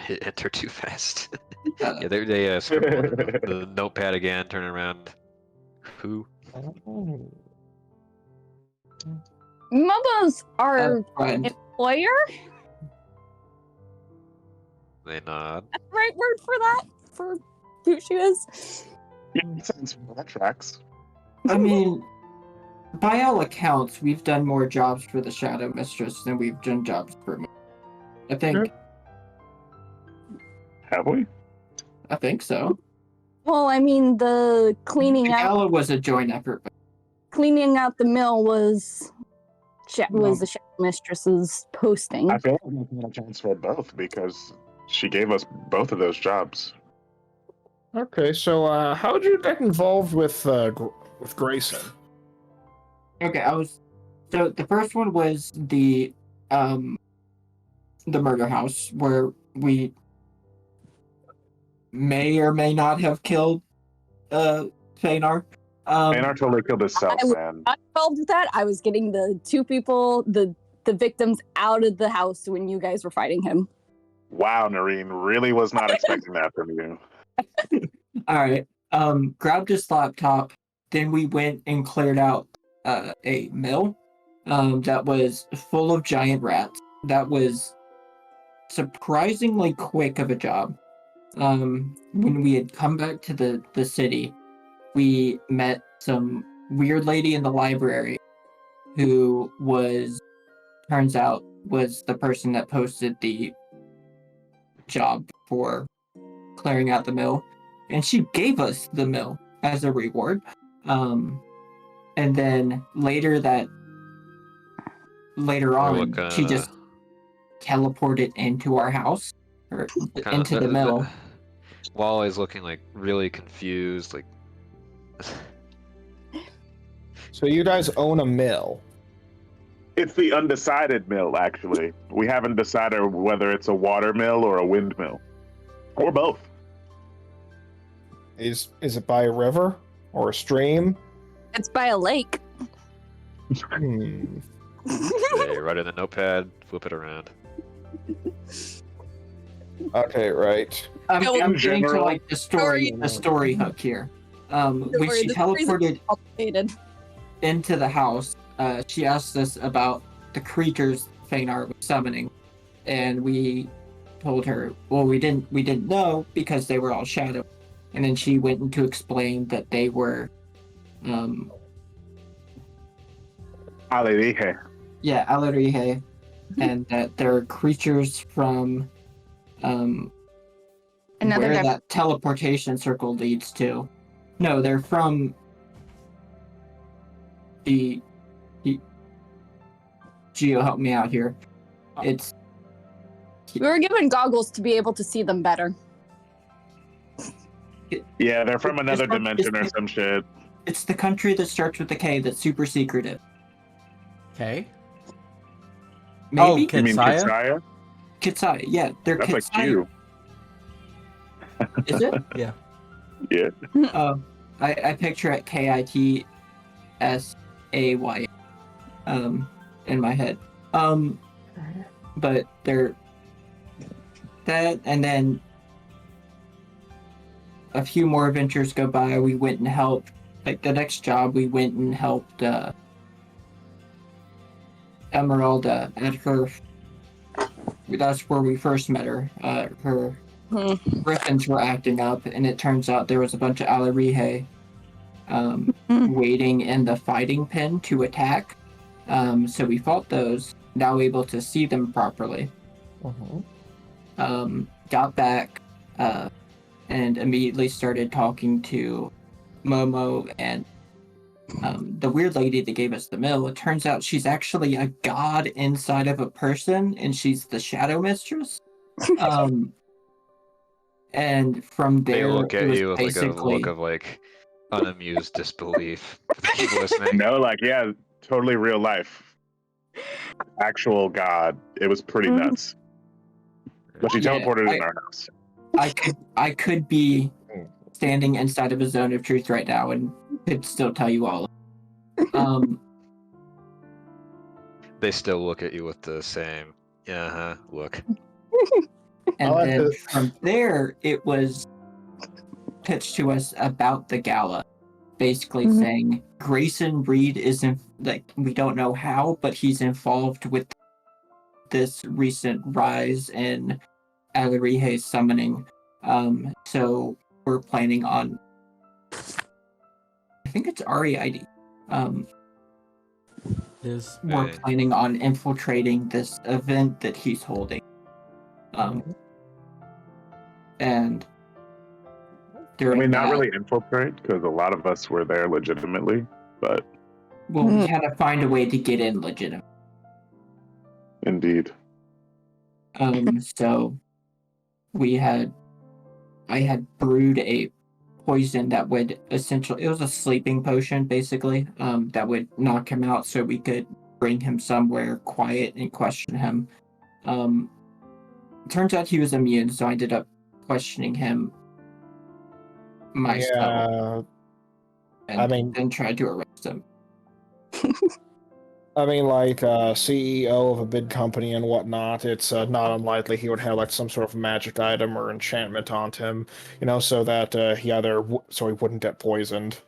hit enter too fast. Yeah, they scribbled the notepad again, turning around. Who? Mubas our Friend. employer? They nod. That's the right word for that? For who she is? Yeah, that tracks. I mean, by all accounts, we've done more jobs for the Shadow Mistress than we've done jobs for me. I think. Have we? I think so. Well, I mean, the The cleaning out gala was a joint effort. the mill was the Shadow Mistress's posting. I feel like we can transfer both because she gave us both of those jobs. Okay, so how did you get involved with Grayson? Okay, so the first one was the murder house where we may or may not have killed Fenar. Anar totally killed himself, I was man. not involved with that. I was getting the two people, the victims out of the house when you guys were fighting him. Wow, Noreen, really was not expecting that from you. All right. Grabbed his laptop. Then we went and cleared out a mill that was full of giant rats. That was surprisingly quick of a job. When we had come back to the city, we met some weird lady in the library who turns out was the person that posted the job for clearing out the mill, and she gave us the mill as a reward. And then later on, she just teleported into our house or into the mill. Wally's looking like really confused, like. So you guys own a mill. It's the undecided mill, actually. We haven't decided whether it's a water mill or a windmill. Or both. Is it by a river or a stream? It's by a lake. Hmm. Hey, write in the notepad, flip it around. Okay, right. I'm getting to general- like the story hook here. When she teleported into the house, she asked us about the creatures Fenar was summoning, and we told her, well, we didn't know because they were all shadow. And then she went into explain that they were Alirije. yeah, Alarihe, and that they're creatures from where that teleportation circle leads to. No, they're from the Geo, help me out here. It's We were given goggles to be able to see them better. Yeah, they're from another dimension or some shit. It's the country that starts with a K that's super secretive. Okay. Maybe? Oh, You mean Kitsaya? Kitsaya? Kitsai, yeah, they're That's like Kitsai. you. Is it? Yeah. Yeah. I picture it Kitsay in my head. But they're that, and then a few more adventures go by. We went and helped, like the next job, we went and helped Emeralda at her. That's where we first met her. Her griffins were acting up, and it turns out there was a bunch of Alarihe waiting in the fighting pen to attack. So we fought those, now able to see them properly. Got back and immediately started talking to Momo and the weird lady that gave us the mill. It turns out she's actually a god inside of a person, and she's the Shadow Mistress. And from there, They look at it was you with like a basically look of like unamused disbelief. For the people listening. No, like, yeah, totally real life. Actual God. It was pretty nuts. But she Yeah, teleported in our house. I could be standing inside of a zone of truth right now and could still tell you all. They still look at you with the same look. And like then it. from there, it was pitched to us about the gala. basically Mhm. saying Grayson Reid isn't like we don't know how, but he's involved with this recent rise in Alarihe's summoning. So we're planning on, I think it's REID. Is We're Okay. planning on infiltrating this event that he's holding. And I during mean, not that, really infiltrate because a lot of us were there legitimately, but well, we had to find a way to get in legitimate. indeed. So I had brewed a poison that would essentially, it was a sleeping potion basically, that would knock him out so we could bring him somewhere quiet and question him. Turns out he was immune, so I ended up questioning him myself Yeah, and I mean- then tried to arrest him. I mean, like CEO of a big company and whatnot, it's not unlikely he would have like some sort of magic item or enchantment on him, so that so he wouldn't get poisoned.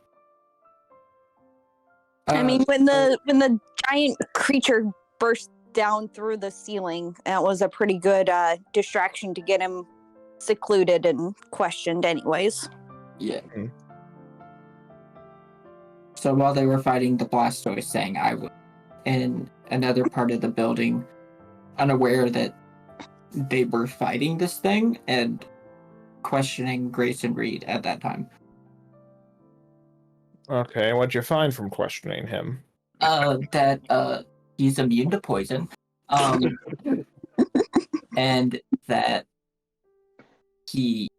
I mean, when So- the giant creature burst down through the ceiling, that was a pretty good distraction to get him secluded and questioned, anyways. Yeah. Mhm. So while they were fighting the Blastoise thing, I was in another part of the building, unaware that they were fighting this thing and questioning Grayson Reid at that time. Okay, what'd you find from questioning him? That he's immune to poison, and that he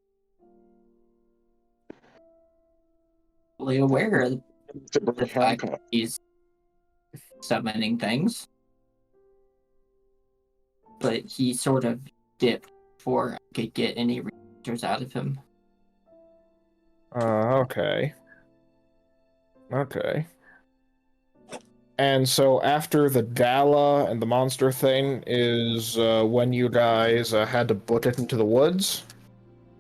fully aware of the fact that he's summoning things, but he sort of dipped before I could get any answers out of him. Okay. Okay. And so after the gala and the monster thing is when you guys had to book it into the woods?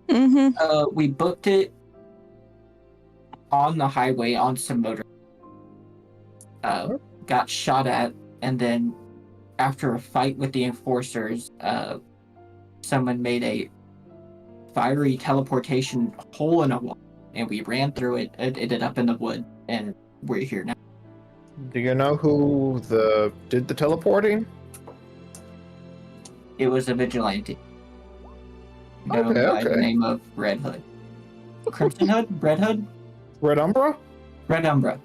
Mm-hmm. We booked it on the highway on some motor. Got shot at, and then after a fight with the enforcers, someone made a fiery teleportation hole in a wall, and we ran through it. It ended up in the wood, and we're here now. Do you know who did the teleporting? It was a vigilante known by the Okay. name of Red Hood. Crimson Hood? Red Hood? Red Umbra? Red Umbra.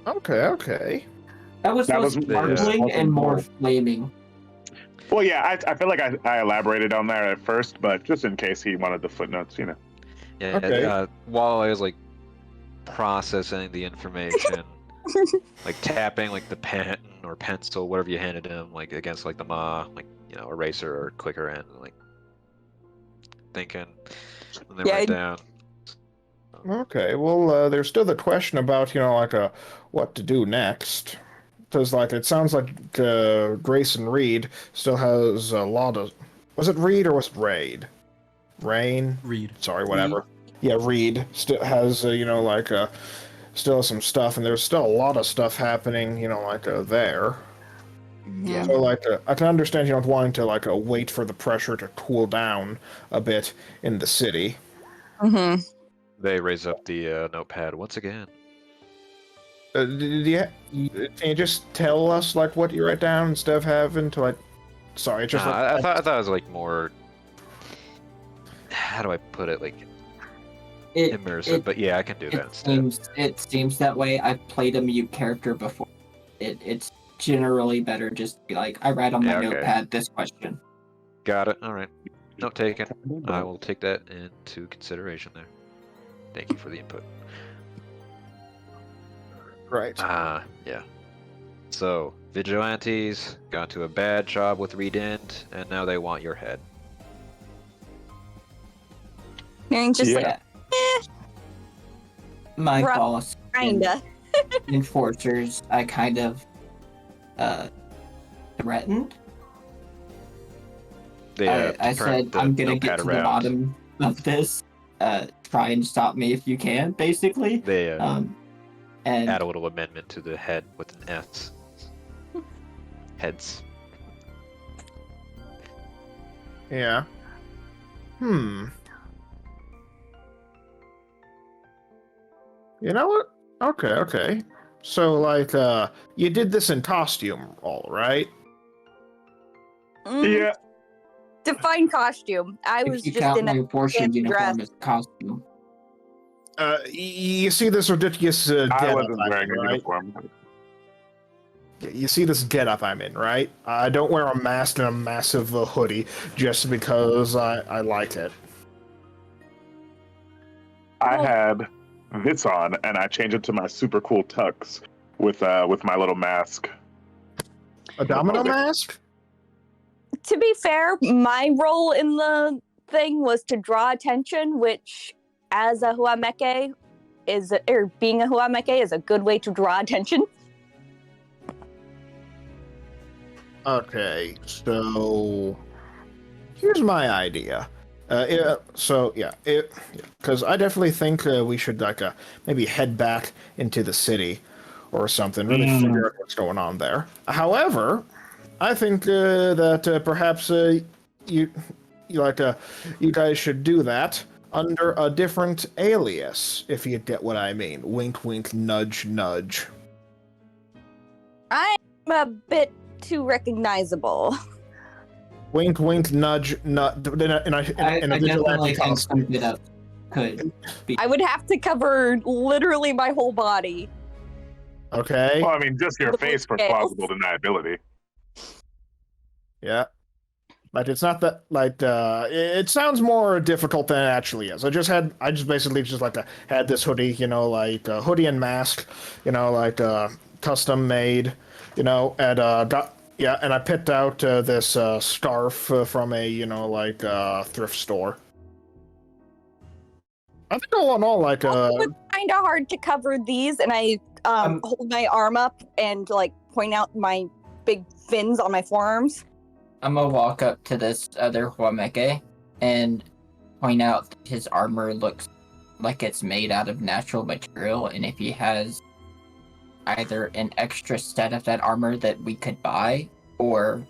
Okay. That was That less was- sparkling and more flaming. Well, yeah, I feel like I elaborated on that at first, but just in case he wanted the footnotes. Yeah. Okay. While I was like processing the information, like tapping like the pen or pencil, whatever you handed him, like against like the eraser or clicker end, like thinking, and then Yeah, write down. Okay, well, there's still the question about, what to do next. Because, it sounds like Grayson Reid still has a lot of... Was it Reid or was it Raid? Rain? Reid. Sorry, whatever. Yeah, Reid still has, still has some stuff, and there's still a lot of stuff happening, there. Yeah. So, I can understand, wanting to, wait for the pressure to cool down a bit in the city. Mm-hmm. They raise up the notepad once again. Can you just tell us what you write down instead of having to Sorry, just Nah, I thought it was like more. How do I put it? Like immersive, but yeah, I can do that instead. It seems that way. I've played a mute character before. It's generally better just to be like, I write on my Yeah, okay. notepad this question. Got it. All right. Note taken. I will take that into consideration there. Thank you for the input. Right. Yeah. So, vigilantes got to a bad job with Reid, and now they want your head. And just Yeah. like, My Rough, boss, and kinda. enforcers, I kind of threatened. I said I'm gonna get to the bottom of this. Try and stop me if you can, basically. They And add a little amendment to the head with an S. Heads. Yeah. You know what? Okay. So, like, you did this in costume, all right? Yeah. Define costume. I was if you just count in my a abortion fancy dress. uniform as costume. You see this ridiculous I get-up wasn't I'm wearing in, a right? uniform. You see this get-up I'm in, right? I don't wear a mask and a massive hoodie just because I like it. I Well- had this on, and I changed it to my super cool tux with my little mask. A domino Okay. mask? To be fair, my role in the thing was to draw attention, which, as a Huameke, being a Huameke is a good way to draw attention. Okay, so here's my idea. Because I definitely think we should maybe head back into the city or something, really figure out what's going on there. However, I think that perhaps you guys should do that under a different alias, if you get what I mean. Wink, wink, nudge, nudge. I'm a bit too recognizable. Wink, wink, nudge, nudge. In a I vigilante definitely think costume. some get-up could be. I would have to cover literally my whole body. Okay. Well, I mean, just your The face for scales. plausible deniability. Yeah. But it's not that it sounds more difficult than it actually is. I just basically had this hoodie, hoodie and mask, custom made, and and I picked out this scarf from a thrift store. I think all in all, It's kind of hard to cover these, and I hold my arm up and point out my big fins on my forearms. I'm gonna walk up to this other Huameke and point out that his armor looks like it's made out of natural material, and if he has either an extra set of that armor that we could buy, or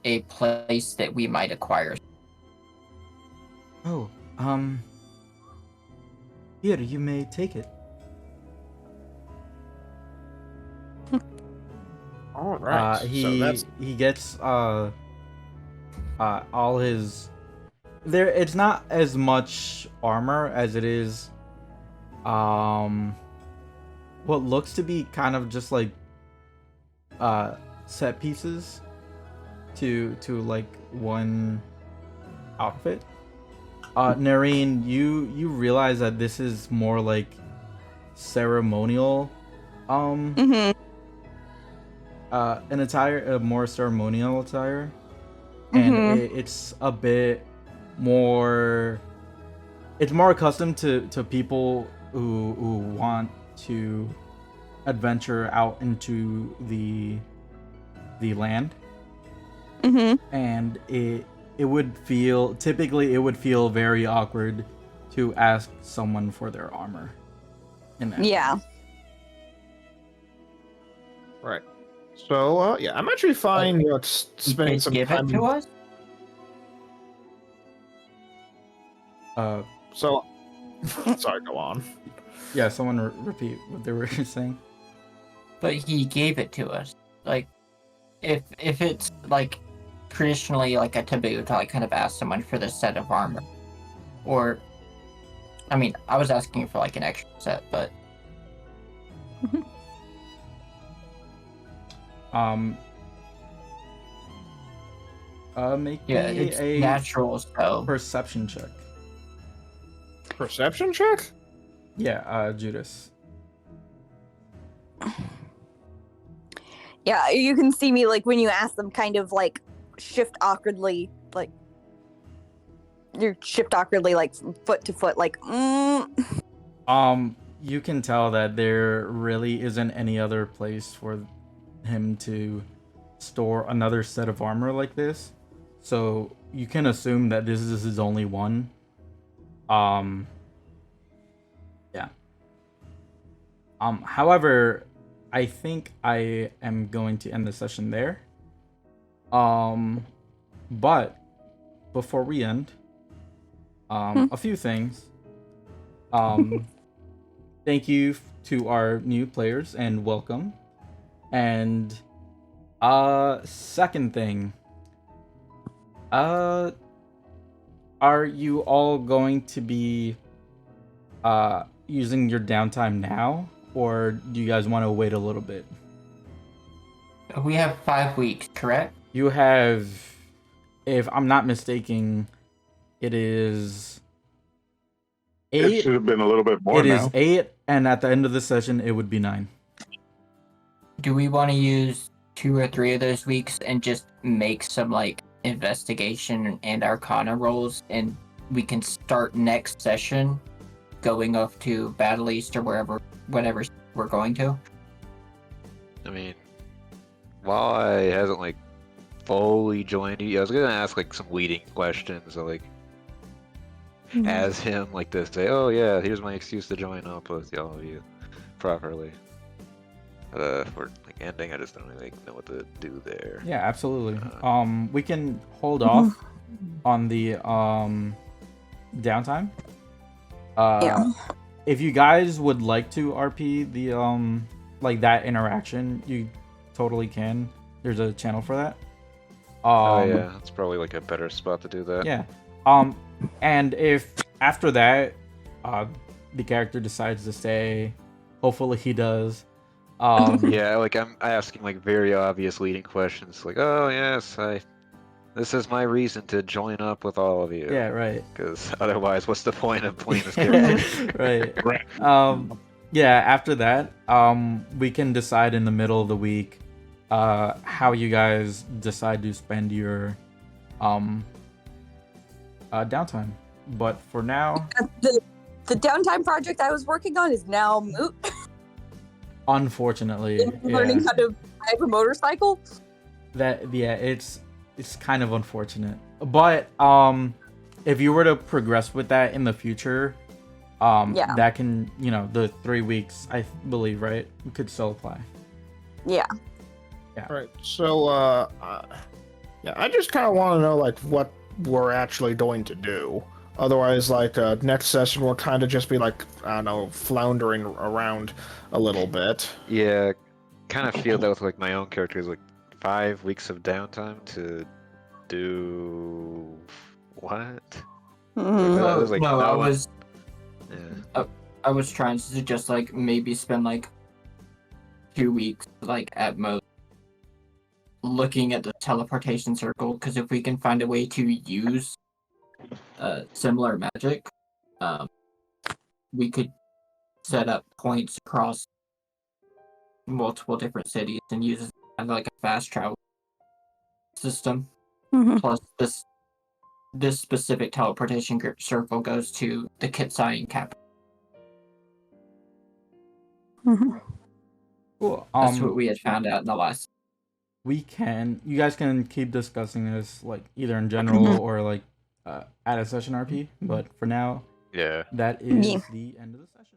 a place that we might acquire. Oh, here, you may take it. all right. He gets all his there. It's not as much armor as it is what looks to be kind of just like set pieces to like one outfit. Nareen, you realize that this is more like ceremonial Mm-hmm. an attire, a more ceremonial attire, and it's a bit more. It's more accustomed to people who want to adventure out into the land, and it would feel very awkward to ask someone for their armor. In that Yeah. Right. So, I'm actually fine spending some Give time. it to us? So, sorry, go on. Yeah, someone repeat what they were saying. But he gave it to us. Like, if it's like traditionally like a taboo to kind of ask someone for this set of armor, or, I mean, I was asking for an extra set, but Make yeah, me it's a natural. So perception check. Perception check? Yeah, Judas. Yeah, you can see me when you ask them kind of shift awkwardly, you shift awkwardly from foot to foot, You can tell that there really isn't any other place for him to store another set of armor like this, so you can assume that this is his only one. Yeah. However, I think I am going to end the session there. But before we end, a few things. Thank you to our new players and welcome. And second thing, are you all going to be using your downtime now, or do you guys want to wait a little bit? We have 5 weeks, correct? You have, if I'm not mistaken, it is It 8. should have been a little bit more It now. is 8, and at the end of the session, it would be 9. Do we want to use 2 or 3 of those weeks and just make some like investigation and arcana rolls, and we can start next session going off to Battle East or whatever we're going to? I mean, Walleye hasn't like fully joined you. I was gonna ask like some leading questions, so, like as him, like to say, "Oh yeah, here's my excuse to join up with all of you properly." For like ending, I just don't really know what to do there. Yeah, absolutely. We can hold off on the downtime. Yeah. If you guys would like to RP the like that interaction, you totally can. There's a channel for that. Oh yeah, that's probably like a better spot to do that. Yeah. And if after that, the character decides to stay, hopefully he does. Yeah, like I'm asking like very obvious leading questions, like, "Oh yes, this is my reason to join up with all of you." Yeah, right. Because otherwise, what's the point of playing this character? Right. Yeah, after that, we can decide in the middle of the week how you guys decide to spend your downtime. But for now, The downtime project I was working on is now moot. unfortunately, Learning how to drive a motorcycle. it's kind of unfortunate. But if you were to progress with that in the future, Yeah. that can, the 3 weeks, I believe, right, could still apply. Yeah. Right. So, yeah, I just kind of want to know like what we're actually going to do. Otherwise, like next session will kind of just be like, I don't know, floundering around a little bit. Yeah, kind of feel that with like my own characters, like 5 weeks of downtime to do what? Mhm. That was, like, no, I no one- was Yeah. I was trying to just like maybe spend like 2 weeks, like at most, looking at the teleportation circle, because if we can find a way to use similar magic, we could set up points across multiple different cities and use it as like a fast travel system. Mhm. Plus, this specific teleportation circle goes to the Kitsayan capital. Mhm. Cool. That's what we had found out in the last. You guys can keep discussing this like either in general or like at a session RP, but for now, Yeah. that is Yeah. the end of the session.